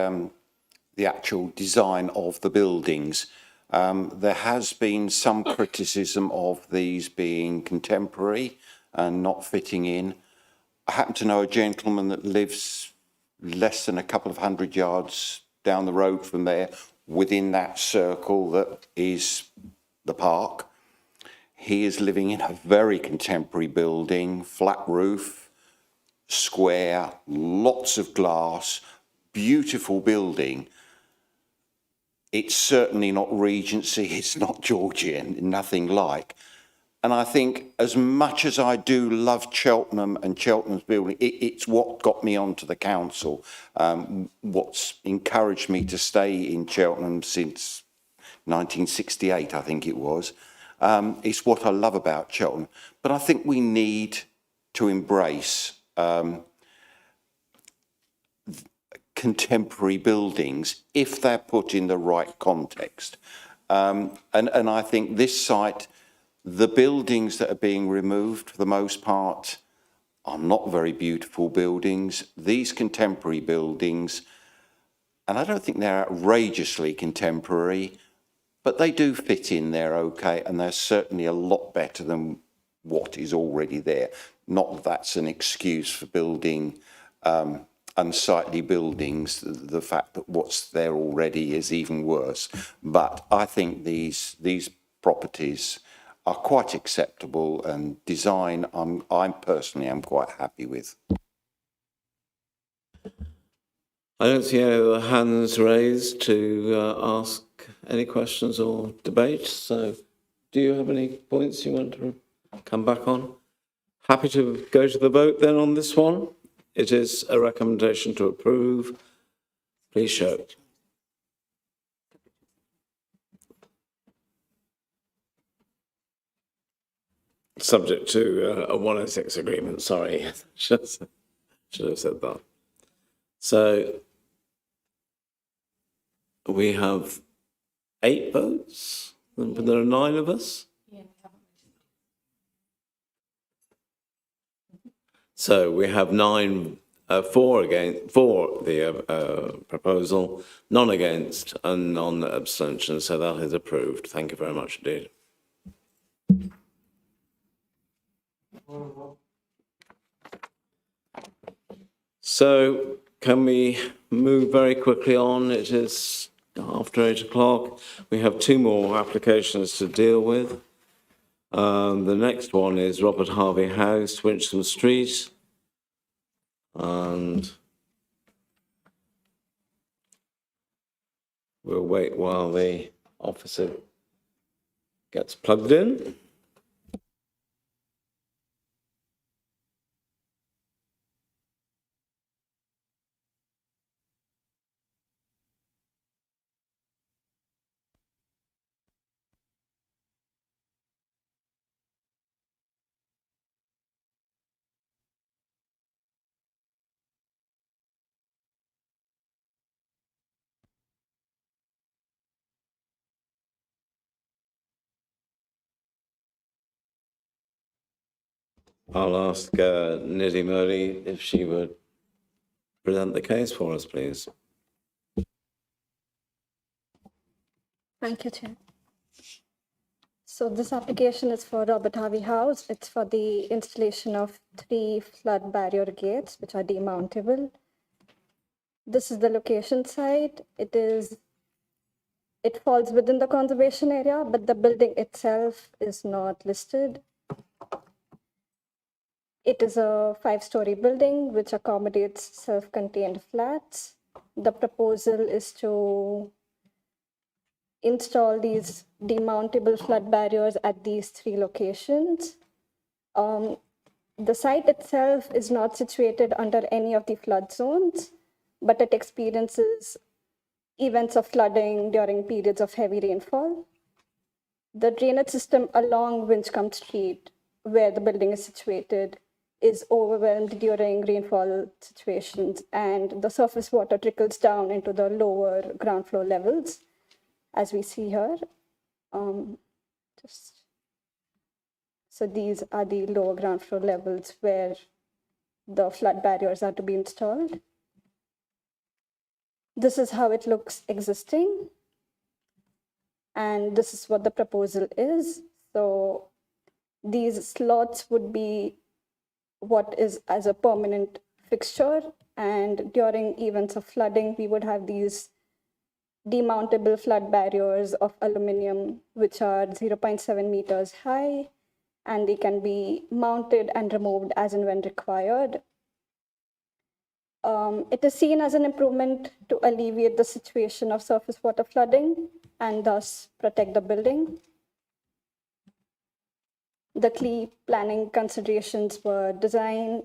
S2: actual design of the buildings. There has been some criticism of these being contemporary and not fitting in. I happen to know a gentleman that lives less than a couple of 100 yards down the road from there, within that circle that is the park. He is living in a very contemporary building, flat roof, square, lots of glass, beautiful building. It's certainly not Regency, it's not Georgian, nothing like. And I think as much as I do love Cheltenham and Cheltenham's building, it's what got me onto the council, what's encouraged me to stay in Cheltenham since 1968, I think it was. It's what I love about Cheltenham. But I think we need to embrace contemporary buildings if they're put in the right context. And I think this site, the buildings that are being removed for the most part are not very beautiful buildings. These contemporary buildings, and I don't think they're outrageously contemporary, but they do fit in there okay, and they're certainly a lot better than what is already there. Not that that's an excuse for building unsightly buildings. The fact that what's there already is even worse. But I think these properties are quite acceptable, and design I'm personally am quite happy with.
S1: I don't see any other hands raised to ask any questions or debate. So do you have any points you want to come back on? Happy to go to the vote then on this one. It is a recommendation to approve. Please show. Subject to a 106 agreement, sorry. Should have said that. So we have 8 votes, but there are 9 of us. So we have 9, 4 for the proposal, none against and none abstention. So that is approved. Thank you very much indeed. So can we move very quickly on? It is after 8 o'clock. We have 2 more applications to deal with. The next one is Robert Harvey House, Winchcombe Street. And we'll wait while the officer gets plugged in. I'll ask Nidhi Modi if she would present the case for us, please.
S18: Thank you, Chair. So this application is for Robert Harvey House. It's for the installation of 3 flood barrier gates, which are demountable. This is the location site. It falls within the conservation area, but the building itself is not listed. It is a 5-story building which accommodates self-contained flats. The proposal is to install these demountable flood barriers at these 3 locations. The site itself is not situated under any of the flood zones, but it experiences events of flooding during periods of heavy rainfall. The drainage system along Winchcombe Street, where the building is situated, is overwhelmed during rainfall situations, and the surface water trickles down into the lower ground floor levels, as we see here. So these are the lower ground floor levels where the flood barriers are to be installed. This is how it looks existing, and this is what the proposal is. So these slots would be what is as a permanent fixture, and during events of flooding, we would have these demountable flood barriers of aluminium, which are 0.7 meters high, and they can be mounted and removed as and when required. It is seen as an improvement to alleviate the situation of surface water flooding and thus protect the building. The key planning considerations were design,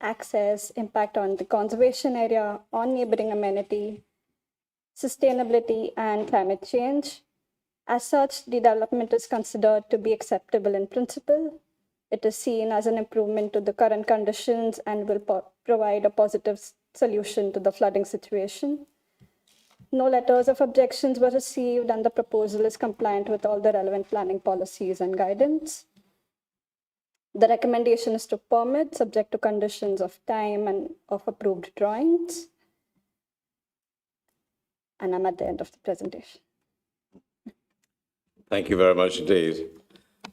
S18: access, impact on the conservation area, on neighboring amenity, sustainability, and climate change. As such, the development is considered to be acceptable in principle. It is seen as an improvement to the current conditions and will provide a positive solution to the flooding situation. No letters of objections were received, and the proposal is compliant with all the relevant planning policies and guidance. The recommendation is to permit, subject to conditions of time and of approved drawings. And I'm at the end of the presentation.
S1: Thank you very much indeed.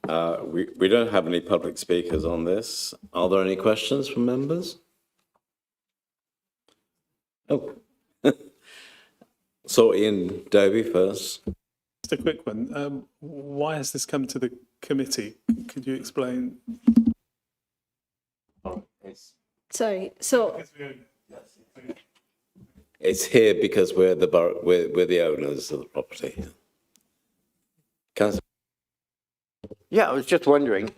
S1: We don't have any public speakers on this. Are there any questions from members? Oh. So Ian Dobie first.
S10: Just a quick one. Why has this come to the committee. Could you explain?
S18: Sorry, so
S1: It's here because we're the borough, we're the owners of the property. Councillor,
S7: Yeah, I was just wondering,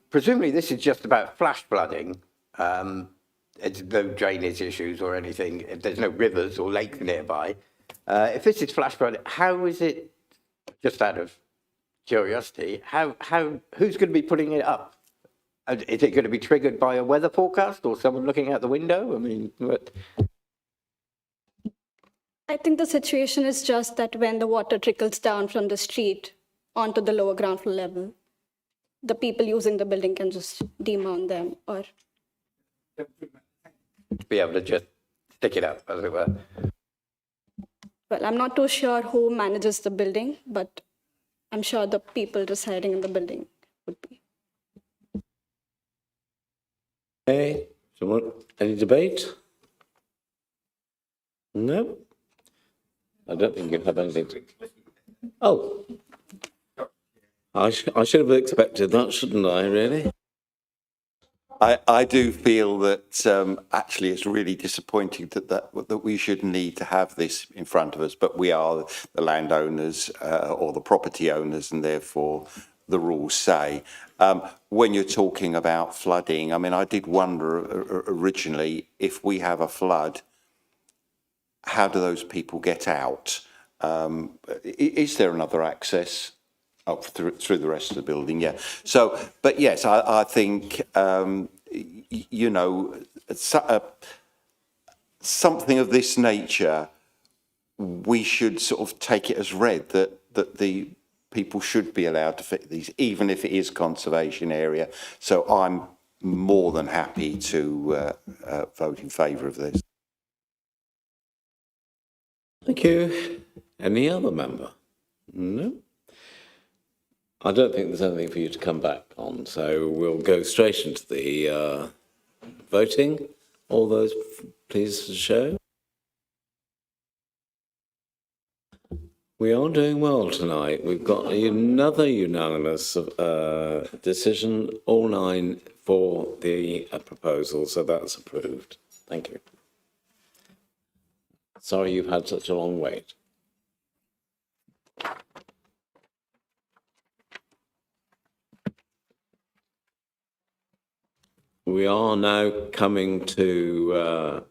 S7: presumably this is just about flash flooding. It's no drainage issues or anything. There's no rivers or lakes nearby. If this is flash flooding, how is it, just out of curiosity, who's going to be putting it up? Is it going to be triggered by a weather forecast or someone looking out the window? I mean, what?
S18: I think the situation is just that when the water trickles down from the street onto the lower ground floor level, the people using the building can just demount them or
S7: Be able to just stick it up, as it were.
S18: well, I'm not too sure who manages the building, but I'm sure the people residing in the building would be.
S1: okay, any debate? No? I don't think you have anything to... Oh. I should have expected that, shouldn't I, really?
S2: I do feel that actually it's really disappointing that we should need to have this in front of us, but we are the landowners or the property owners, and therefore the rules say. When you're talking about flooding, I mean, I did wonder originally, if we have a flood, how do those people get out? Is there another access up through the rest of the building? Yeah. So, but yes, I think, you know, something of this nature, we should sort of take it as read that the people should be allowed to fit these, even if it is conservation area. So I'm more than happy to vote in favour of this.
S1: Thank you. Any other member? No? I don't think there's anything for you to come back on, so we'll go straight into the voting. All those, please show. We are doing well tonight. We've got another unanimous decision, all 9 for the proposal, so that's approved. Thank you. Sorry you've had such a long wait. We are now coming to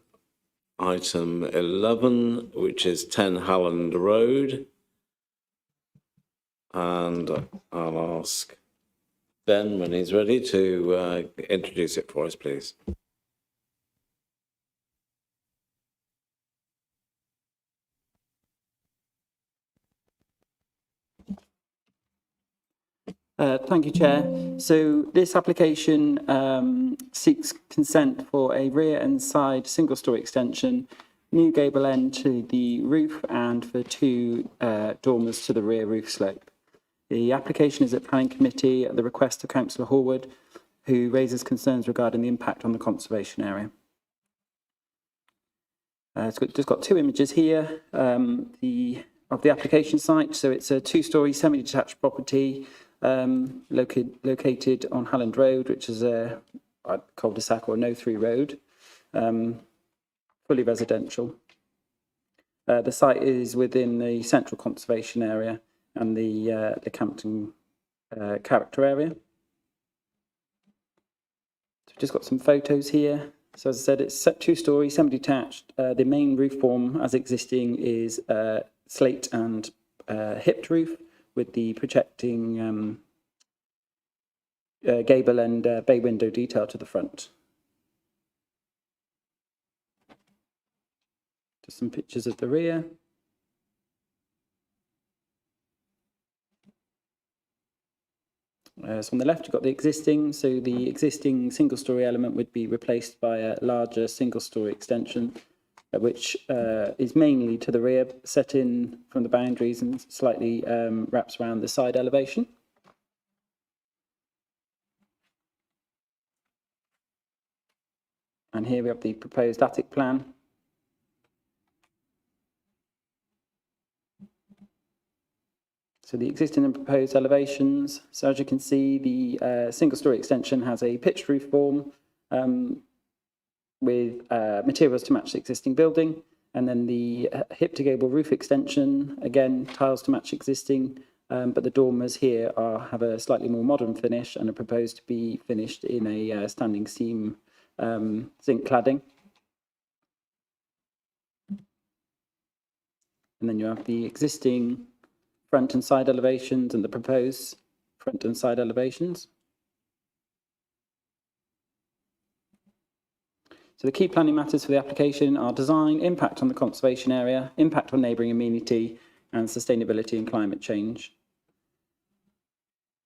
S1: item 11, which is 10 Halland Road. And I'll ask Ben, when he's ready, to introduce it for us, please.
S3: Thank you, Chair. So this application seeks consent for a rear and side single-storey extension, new gable end to the roof, and for 2 dormers to the rear roof slope. The application is at Planning Committee at the request of Councillor Horwood, who raises concerns regarding the impact on the conservation area. It's just got 2 images here of the application site. So it's a 2-storey semi-detached property located on Halland Road, which is a cul-de-sac or no-through road, fully residential. The site is within the central conservation area and the Campton character area. So we've just got some photos here. So as I said, it's 2-storey, semi-detached. The main roof form as existing is slate and hipped roof, with the projecting gable and bay window detail to the front. Just some pictures of the rear. So on the left, you've got the existing. So the existing single-storey element would be replaced by a larger single-storey extension, which is mainly to the rear, set in from the boundaries and slightly wraps around the side elevation. And here we have the proposed attic plan. So the existing and proposed elevations. So as you can see, the single-storey extension has a pitched roof form with materials to match the existing building. And then the hip to gable roof extension, again, tiles to match existing, but the dormers here have a slightly more modern finish and are proposed to be finished in a standing seam zinc cladding. And then you have the existing front and side elevations and the proposed front and side elevations. So the key planning matters for the application are design, impact on the conservation area, impact on neighbouring amenity, and sustainability and climate change.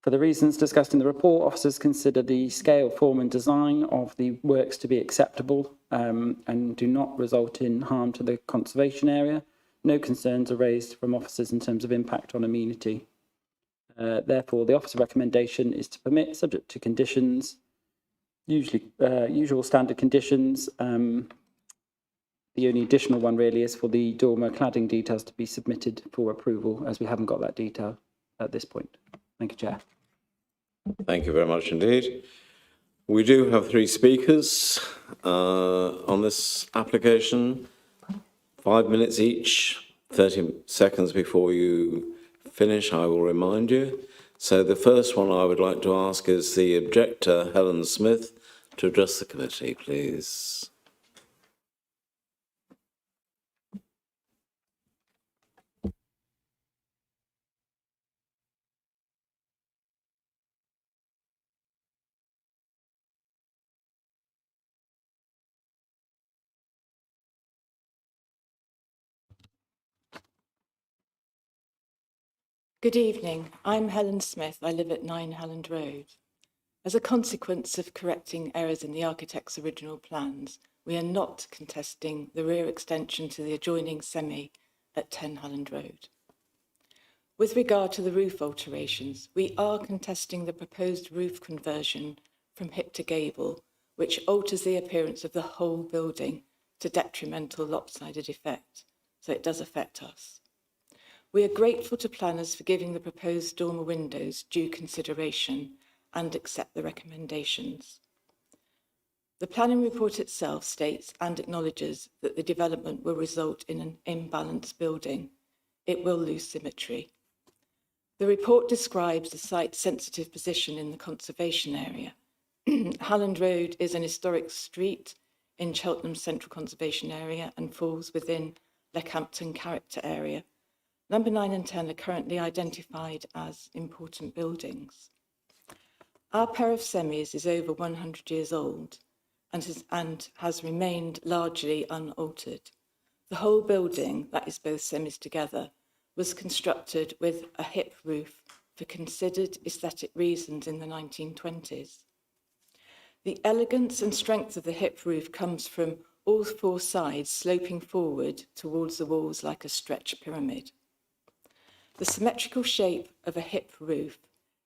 S3: For the reasons discussed in the report, officers consider the scale, form and design of the works to be acceptable and do not result in harm to the conservation area. No concerns are raised from officers in terms of impact on amenity. Therefore, the officer recommendation is to permit, subject to conditions, usual standard conditions. The only additional one really is for the dormer cladding details to be submitted for approval, as we haven't got that detail at this point. Thank you, Chair.
S1: Thank you very much indeed. We do have 3 speakers on this application. 5 minutes each, 30 seconds before you finish, I will remind you. So the first one I would like to ask is the objector, Helen Smith, to address the committee, please.
S19: Good evening. I'm Helen Smith. I live at 9 Halland Road. As a consequence of correcting errors in the architect's original plans, we are not contesting the rear extension to the adjoining semi at 10 Halland Road. With regard to the roof alterations, we are contesting the proposed roof conversion from hip to gable, which alters the appearance of the whole building to detrimental lopsided effect, so it does affect us. We are grateful to planners for giving the proposed dormer windows due consideration and accept the recommendations. The planning report itself states and acknowledges that the development will result in an imbalanced building. It will lose symmetry. The report describes the site's sensitive position in the conservation area. Halland Road is an historic street in Cheltenham's Central Conservation Area and falls within Leckhampton Character Area. Number 9 and 10 are currently identified as important buildings. Our pair of semis is over 100 years old and has remained largely unaltered. The whole building, that is both semis together, was constructed with a hip roof for considered aesthetic reasons in the 1920s. The elegance and strength of the hip roof comes from all 4 sides sloping forward towards the walls like a stretched pyramid. The symmetrical shape of a hip roof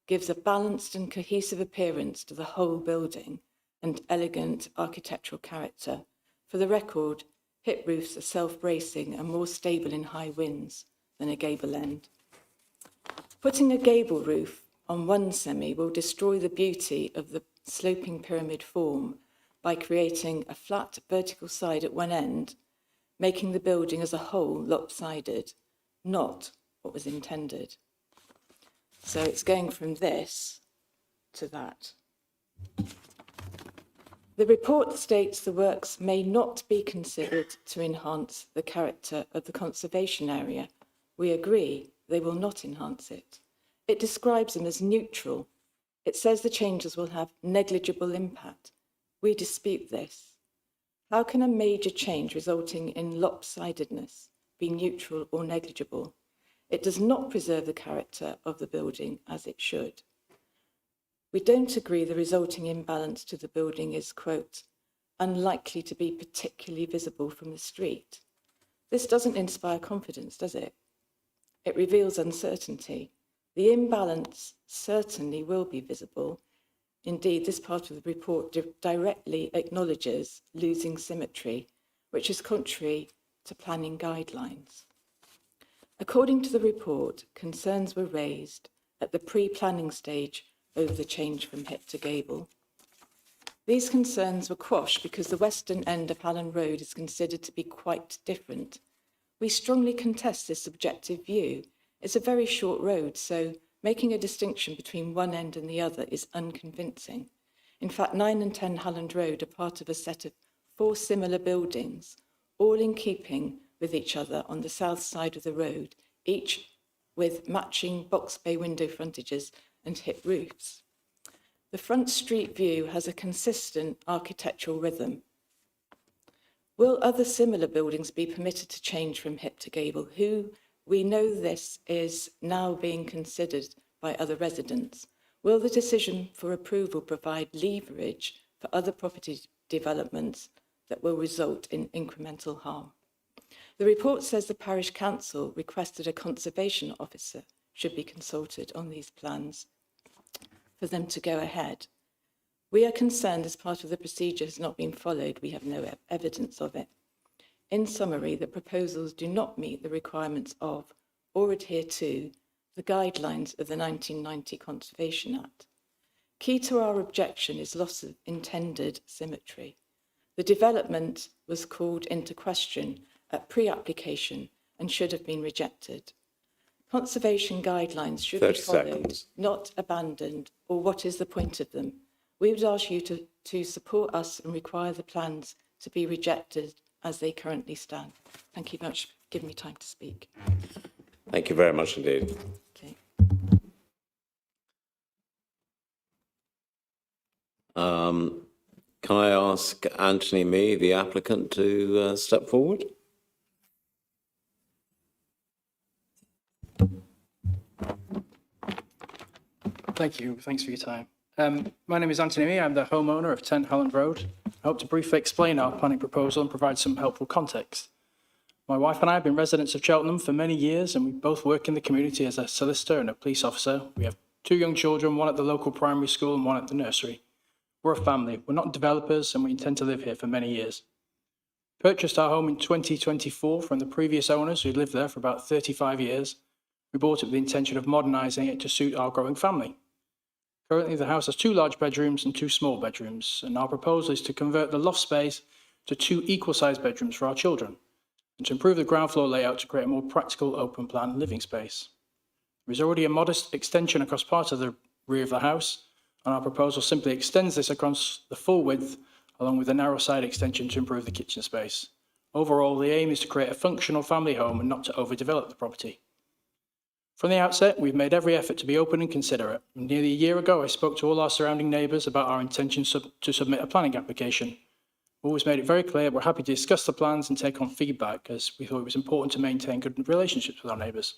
S19: gives a balanced and cohesive appearance to the whole building and elegant architectural character. For the record, hip roofs are self-bracing and more stable in high winds than a gable end. Putting a gable roof on one semi will destroy the beauty of the sloping pyramid form by creating a flat vertical side at one end, making the building as a whole lopsided, not what was intended. So it's going from this to that. The report states the works may not be considered to enhance the character of the conservation area. We agree they will not enhance it. It describes them as neutral. It says the changes will have negligible impact. We dispute this. How can a major change resulting in lopsidedness be neutral or negligible? It does not preserve the character of the building as it should. We don't agree the resulting imbalance to the building is, quote, unlikely to be particularly visible from the street. This doesn't inspire confidence, does it? It reveals uncertainty. The imbalance certainly will be visible. Indeed, this part of the report directly acknowledges losing symmetry, which is contrary to planning guidelines. According to the report, concerns were raised at the pre-planning stage over the change from hip to gable. These concerns were quashed because the western end of Hallen Road is considered to be quite different. We strongly contest this subjective view. It's a very short road, so making a distinction between one end and the other is unconvincing. In fact, 9 and 10 Halland Road are part of a set of 4 similar buildings, all in keeping with each other on the south side of the road, each with matching box bay window frontages and hip roofs. The front street view has a consistent architectural rhythm. Will other similar buildings be permitted to change from hip to gable? We know this is now being considered by other residents. Will the decision for approval provide leverage for other property developments that will result in incremental harm? The report says the parish council requested a conservation officer should be consulted on these plans for them to go ahead. We are concerned as part of the procedure has not been followed. We have no evidence of it. In summary, the proposals do not meet the requirements of or adhere to the guidelines of the 1990 Conservation Act. Key to our objection is loss of intended symmetry. The development was called into question at pre-application and should have been rejected. Conservation guidelines should be followed, not abandoned, or what is the point of them? We would ask you to support us and require the plans to be rejected as they currently stand. Thank you very much for giving me time to speak.
S1: Thank you very much indeed.
S19: Okay.
S1: Can I ask Anthony Mee, the applicant, to step forward?
S20: Thank you. Thanks for your time. My name is Anthony Mee. I'm the homeowner of 10 Halland Road. I hope to briefly explain our planning proposal and provide some helpful context. My wife and I have been residents of Cheltenham for many years, and we both work in the community as a solicitor and a police officer. We have 2 young children, one at the local primary school and one at the nursery. We're a family. We're not developers, and we intend to live here for many years. Purchased our home in 2024 from the previous owners who lived there for about 35 years. We bought it with the intention of modernising it to suit our growing family. Currently, the house has 2 large bedrooms and 2 small bedrooms, and our proposal is to convert the loft space to 2 equal-sized bedrooms for our children, and to improve the ground floor layout to create a more practical open-plan living space. There is already a modest extension across part of the rear of the house, and our proposal simply extends this across the full width, along with a narrow side extension to improve the kitchen space. Overall, the aim is to create a functional family home and not to overdevelop the property. From the outset, we've made every effort to be open and considerate. Nearly a year ago, I spoke to all our surrounding neighbours about our intention to submit a planning application. We always made it very clear we're happy to discuss the plans and take on feedback, as we thought it was important to maintain good relationships with our neighbours.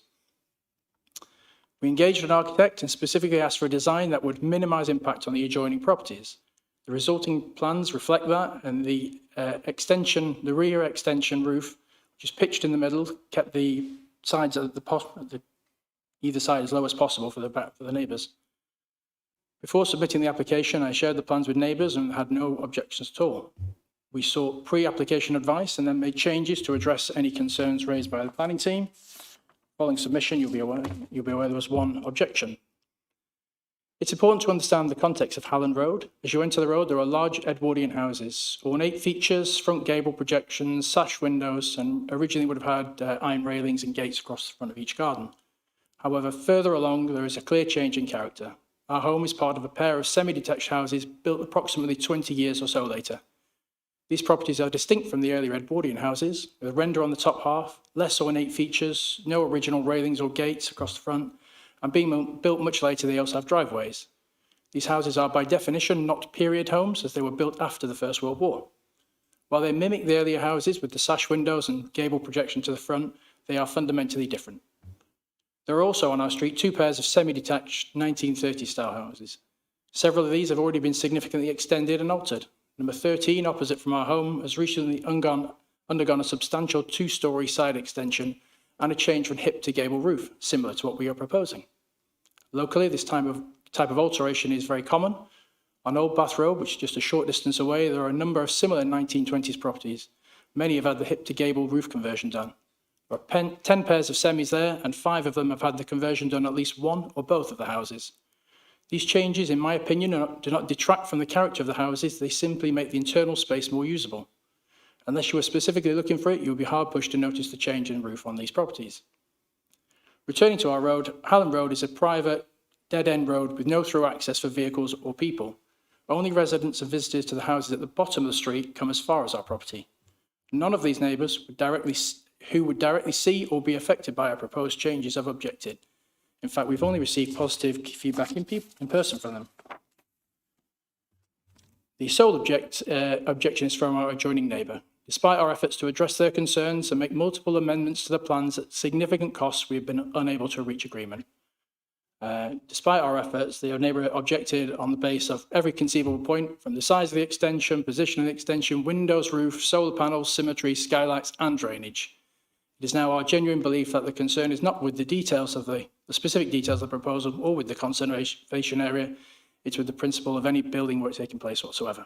S20: We engaged an architect and specifically asked for a design that would minimise impact on the adjoining properties. The resulting plans reflect that, and the rear extension roof, which is pitched in the middle, kept the sides at either side as low as possible for the neighbours. Before submitting the application, I shared the plans with neighbours and had no objections at all. We sought pre-application advice and then made changes to address any concerns raised by the planning team. Following submission, you'll be aware there was one objection. It's important to understand the context of Halland Road. As you enter the road, there are large Edwardian houses, ornate features, front gable projections, sash windows, and originally would have had iron railings and gates across the front of each garden. However, further along, there is a clear change in character. Our home is part of a pair of semi-detached houses built approximately 20 years or so later. These properties are distinct from the earlier Edwardian houses, with a render on the top half, less ornate features, no original railings or gates across the front, and being built much later, they also have driveways. These houses are by definition not period homes, as they were built after the First World War. While they mimic the earlier houses with the sash windows and gable projection to the front, they are fundamentally different. There are also on our street 2 pairs of semi-detached 1930s-style houses. Several of these have already been significantly extended and altered. Number 13, opposite from our home, has recently undergone a substantial 2-storey side extension and a change from hip to gable roof, similar to what we are proposing. Locally, this type of alteration is very common. On Old Bath Road, which is just a short distance away, there are a number of similar 1920s properties. Many have had the hip to gable roof conversion done. There are 10 pairs of semis there, and 5 of them have had the conversion done at least one or both of the houses. These changes, in my opinion, do not detract from the character of the houses, they simply make the internal space more usable. Unless you are specifically looking for it, you'll be hard-pushed to notice the change in roof on these properties. Returning to our road, Hallam Road is a private, dead-end road with no through access for vehicles or people. Only residents and visitors to the houses at the bottom of the street come as far as our property. None of these neighbours who would directly see or be affected by our proposed changes have objected. In fact, we've only received positive feedback in person from them. The sole objection is from our adjoining neighbour. Despite our efforts to address their concerns and make multiple amendments to the plans at significant costs, we have been unable to reach agreement. Despite our efforts, the neighbour objected on the basis of every conceivable point, from the size of the extension, position of the extension, windows, roof, solar panels, symmetry, skylights and drainage. It is now our genuine belief that the concern is not with the details of the specific details of the proposal or with the conservation area, it's with the principle of any building work taking place whatsoever.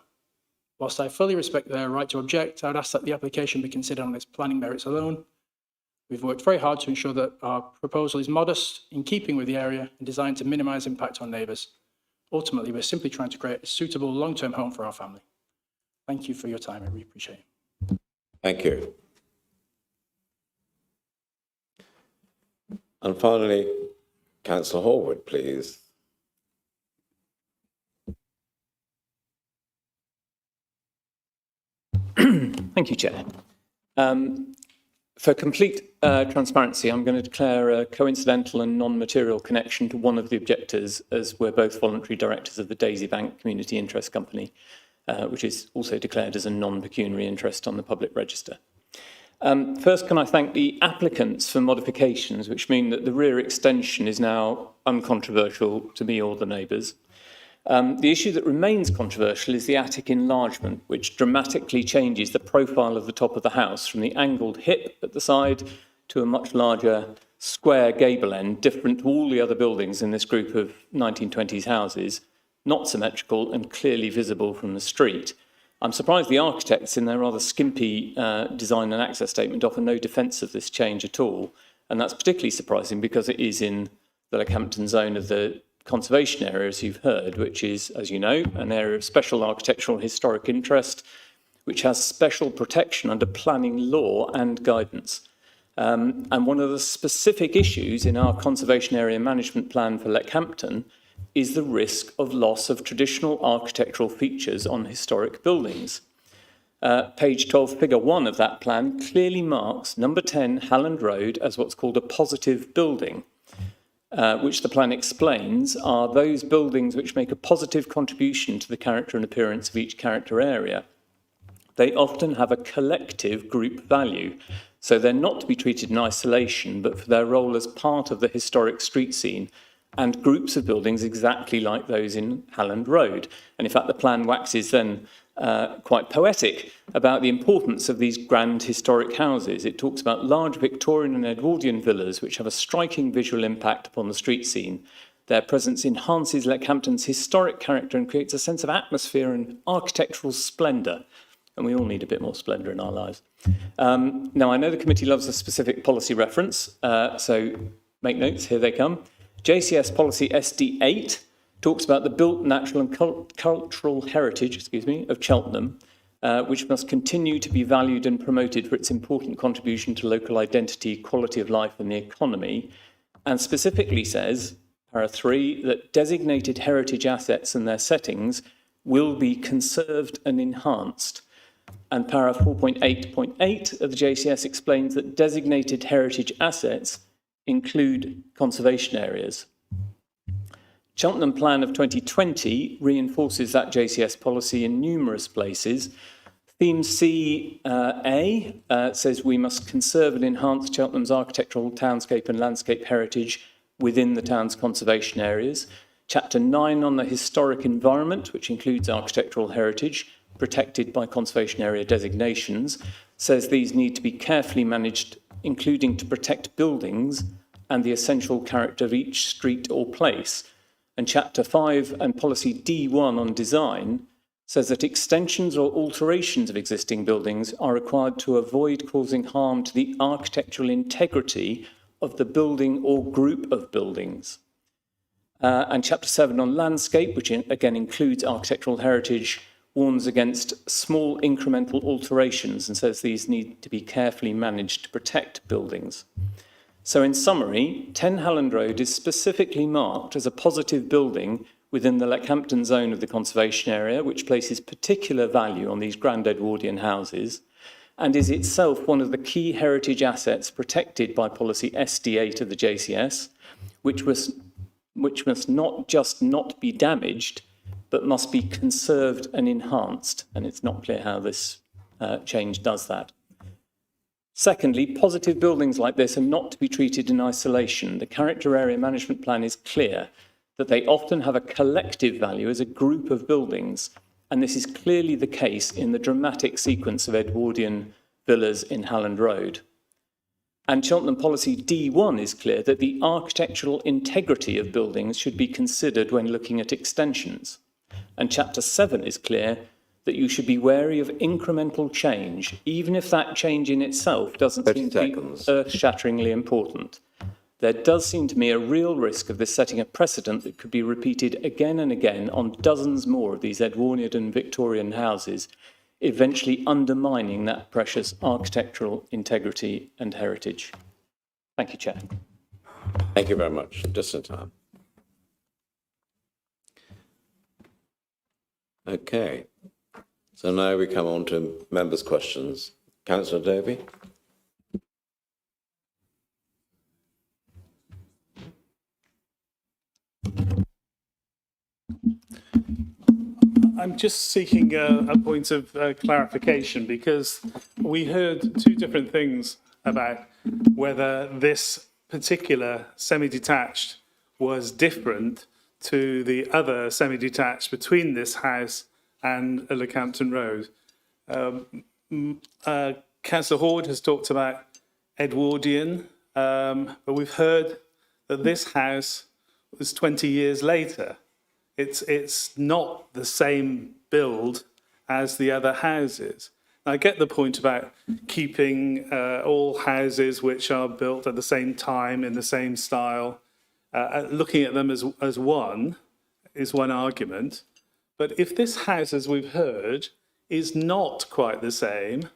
S20: Whilst I fully respect their right to object, I would ask that the application be considered on its planning merits alone. We've worked very hard to ensure that our proposal is modest, in keeping with the area, and designed to minimise impact on neighbours. Ultimately, we're simply trying to create a suitable long-term home for our family. Thank you for your time, I really appreciate it.
S1: Thank you. And finally, Councillor Horwood, please.
S8: Thank you, Chair. For complete transparency, I'm going to declare a coincidental and non-material connection to one of the objectors, as we're both voluntary directors of the Daisy Bank Community Interest Company, which is also declared as a non-pecuniary interest on the public register. First, can I thank the applicants for modifications, which mean that the rear extension is now uncontroversial to me or the neighbours. The issue that remains controversial is the attic enlargement, which dramatically changes the profile of the top of the house from the angled hip at the side to a much larger square gable end, different to all the other buildings in this group of 1920s houses, not symmetrical and clearly visible from the street. I'm surprised the architects, in their rather skimpy design and access statement, offer no defence of this change at all. And that's particularly surprising because it is in the Leckhampton zone of the conservation area, as you've heard, which is, as you know, an area of special architectural and historic interest, which has special protection under planning law and guidance. And one of the specific issues in our conservation area management plan for Leckhampton is the risk of loss of traditional architectural features on historic buildings. Page 12, figure 1 of that plan clearly marks number 10 Halland Road as what's called a positive building, which the plan explains are those buildings which make a positive contribution to the character and appearance of each character area. They often have a collective group value, so they're not to be treated in isolation, but for their role as part of the historic street scene and groups of buildings exactly like those in Halland Road. And in fact, the plan waxes then quite poetic about the importance of these grand historic houses. It talks about large Victorian and Edwardian villas which have a striking visual impact upon the street scene. Their presence enhances Leckhampton's historic character and creates a sense of atmosphere and architectural splendour. And we all need a bit more splendour in our lives. Now, I know the committee loves a specific policy reference, so make notes, here they come. JCS policy SD8 talks about the built natural and cultural heritage, of Cheltenham, which must continue to be valued and promoted for its important contribution to local identity, quality of life and the economy, and specifically says, para 3, that designated heritage assets and their settings will be conserved and enhanced. And para 4.8.8 of the JCS explains that designated heritage assets include conservation areas. Cheltenham Plan of 2020 reinforces that JCS policy in numerous places. Theme C-A says we must conserve and enhance Cheltenham's architectural, townscape and landscape heritage within the town's conservation areas. Chapter 9 on the historic environment, which includes architectural heritage, protected by conservation area designations, says these need to be carefully managed, including to protect buildings and the essential character of each street or place. And Chapter 5 and Policy D1 on design says that extensions or alterations of existing buildings are required to avoid causing harm to the architectural integrity of the building or group of buildings. And Chapter 7 on landscape, which again includes architectural heritage, warns against small incremental alterations and says these need to be carefully managed to protect buildings. So in summary, 10 Halland Road is specifically marked as a positive building within the Leckhampton zone of the conservation area, which places particular value on these grand Edwardian houses, and is itself one of the key heritage assets protected by policy SD8 of the JCS, which must not just not be damaged, but must be conserved and enhanced. And it's not clear how this change does that. Secondly, positive buildings like this are not to be treated in isolation. The character area management plan is clear that they often have a collective value as a group of buildings, and this is clearly the case in the dramatic sequence of Edwardian villas in Halland Road. And Cheltenham policy D1 is clear that the architectural integrity of buildings should be considered when looking at extensions. And Chapter 7 is clear that you should be wary of incremental change, even if that change in itself doesn't seem to be earth-shatteringly important. There does seem to me a real risk of this setting a precedent that could be repeated again and again on dozens more of these Edwardian and Victorian houses, eventually undermining that precious architectural integrity and heritage. Thank you, Chair.
S1: Thank you very much. Just in time. Okay. So now we come on to members' questions. Councillor Davey.
S10: I'm just seeking a point of clarification, because we heard two different things about whether this particular semi-detached was different to the other semi-detached between this house and Leckhampton Road. Councillor Horde has talked about Edwardian, but we've heard that this house was 20 years later. It's not the same build as the other houses. I get the point about keeping all houses which are built at the same time in the same style, looking at them as one is one argument. But if this house, as we've heard, is not quite the same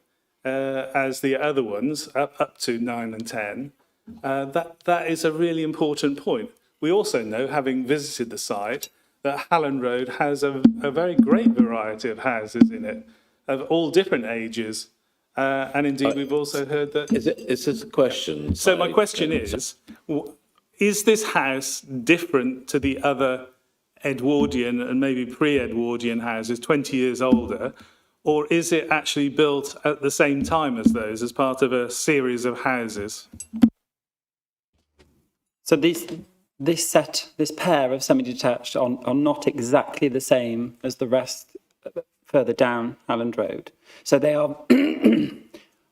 S10: as the other ones, up to 9 and 10, that is a really important point. We also know, having visited the site, that Halland Road has a very great variety of houses in it, of all different ages. And indeed, we've also heard that...
S1: Is this a question?
S10: So my question is this house different to the other Edwardian and maybe pre-Edwardian houses, 20 years older, or is it actually built at the same time as those, as part of a series of houses?
S3: So this pair of semi-detached are not exactly the same as the rest further down Halland Road. So they are, I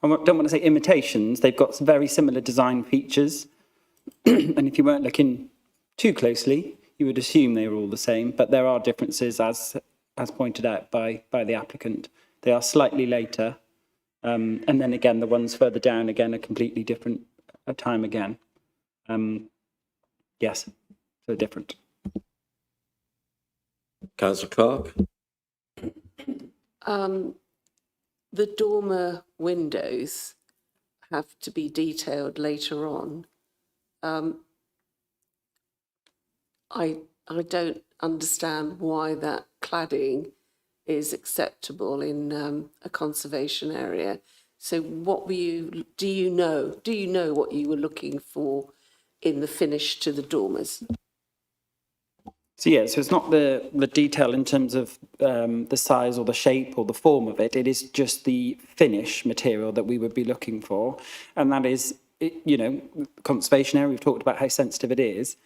S3: don't want to say imitations, they've got some very similar design features. And if you weren't looking too closely, you would assume they were all the same, but there are differences as pointed out by the applicant. They are slightly later. And then again, the ones further down again are completely different time again. Yes, so different.
S1: Councillor Clark.
S12: The dormer windows have to be detailed later on. I don't understand why that cladding is acceptable in a conservation area. So what were you, do you know what you were looking for in the finish to the dormers?
S3: So yeah, so it's not the detail in terms of the size or the shape or the form of it. It is just the finish material that we would be looking for. And that is, you know, conservation area, we've talked about how sensitive it is.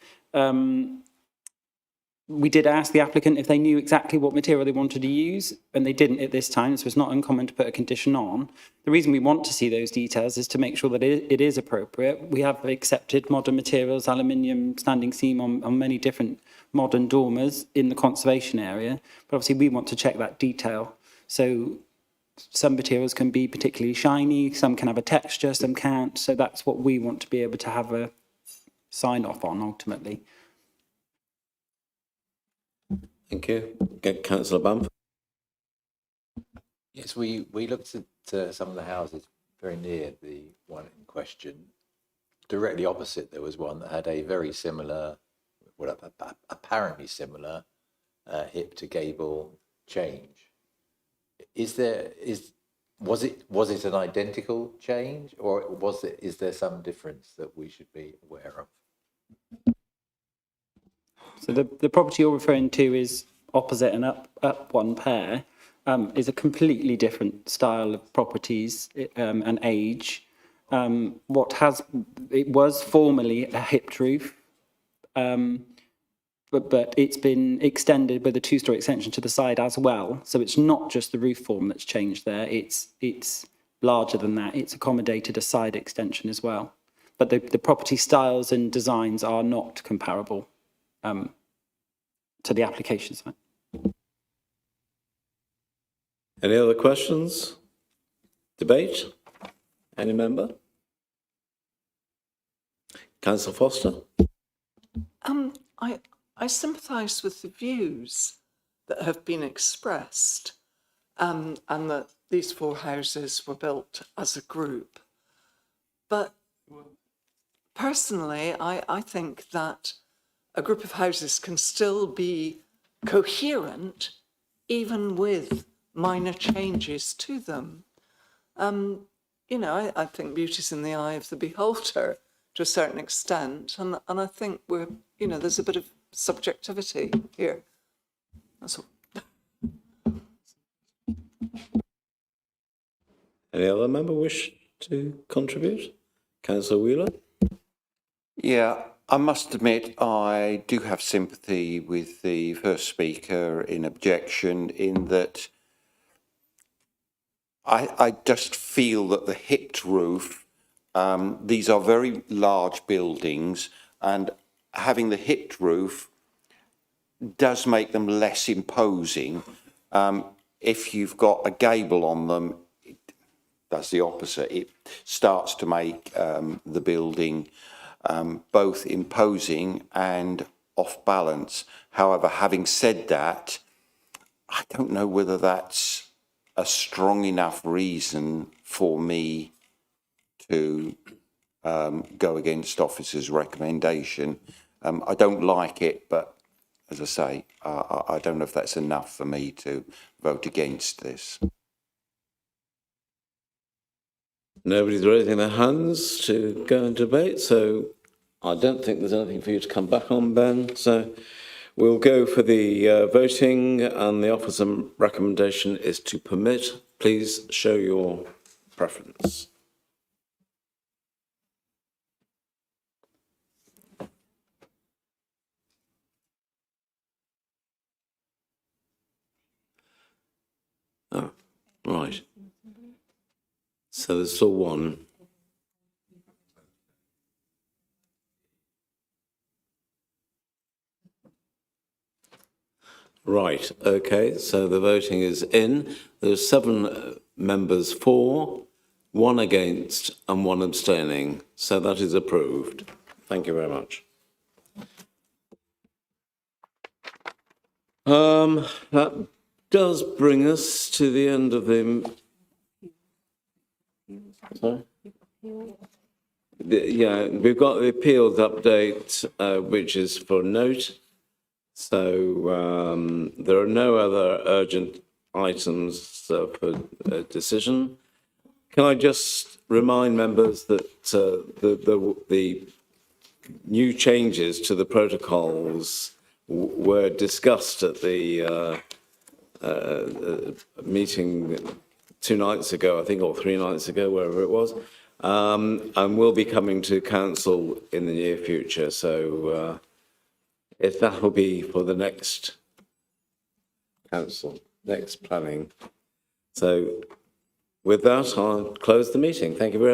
S3: We did ask the applicant if they knew exactly what material they wanted to use, and they didn't at this time, so it's not uncommon to put a condition on. The reason we want to see those details is to make sure that it is appropriate. We have accepted modern materials, aluminium, standing seam on many different
S20: modern dormers in the conservation area, but obviously we want to check that detail. So some materials can be particularly shiny, some can have a texture, some can't. So that's what we want to be able to have a sign off on ultimately.
S1: Thank you. Councillor Bamford.
S16: Yes, we looked at some of the houses very near the one in question. Directly opposite, there was one that had a very similar, well, apparently similar hip to gable change. Was it an identical change, or is there some difference that we should be aware of?
S20: So the property you're referring to is opposite and up one pair, is a completely different style of properties and age. It was formerly a hipped roof, but it's been extended with a two-story extension to the side as well. So it's not just the roof form that's changed there. It's larger than that. It's accommodated a side extension as well. But the property styles and designs are not comparable to the application site.
S1: Any other questions? Debate? Any member? Councillor Foster?
S11: I sympathise with the views that have been expressed, and that these 4 houses were built as a group. But personally, I think that a group of houses can still be coherent even with minor changes to them. You know, I think beauty's in the eye of the beholder to a certain extent, and I think there's a bit of subjectivity here. That's all.
S1: Any other member wish to contribute? Councillor Wheeler?
S2: Yeah, I must admit I do have sympathy with the first speaker in objection, in that I just feel that the hipped roof, these are very large buildings, and having the hipped roof does make them less imposing. If you've got a gable on them, it does the opposite. It starts to make the building both imposing and off balance. However, having said that, I don't know whether that's a strong enough reason for me to go against officer's recommendation. I don't like it, but as I say, I don't know if that's enough for me to vote against this.
S1: Nobody's raising their hands to go and debate, so I don't think there's anything for you to come back on, Ben. So we'll go for the voting, and the officer recommendation is to permit. Please show your preference. Oh, right. So there's still one. Right, okay, so the voting is in. There's 7 members for, 1 against and 1 abstaining. So that is approved. Thank you very much. That does bring us to the end of the... Sorry? Yeah, we've got the appeals update, which is for note. So there are no other urgent items for decision. Can I just remind members that the new changes to the protocols were discussed at the meeting 2 nights ago, I think, or 3 nights ago, wherever it was, and will be coming to council in the near future. So if that will be for the next council, next planning. So with that, I'll close the meeting. Thank you very much.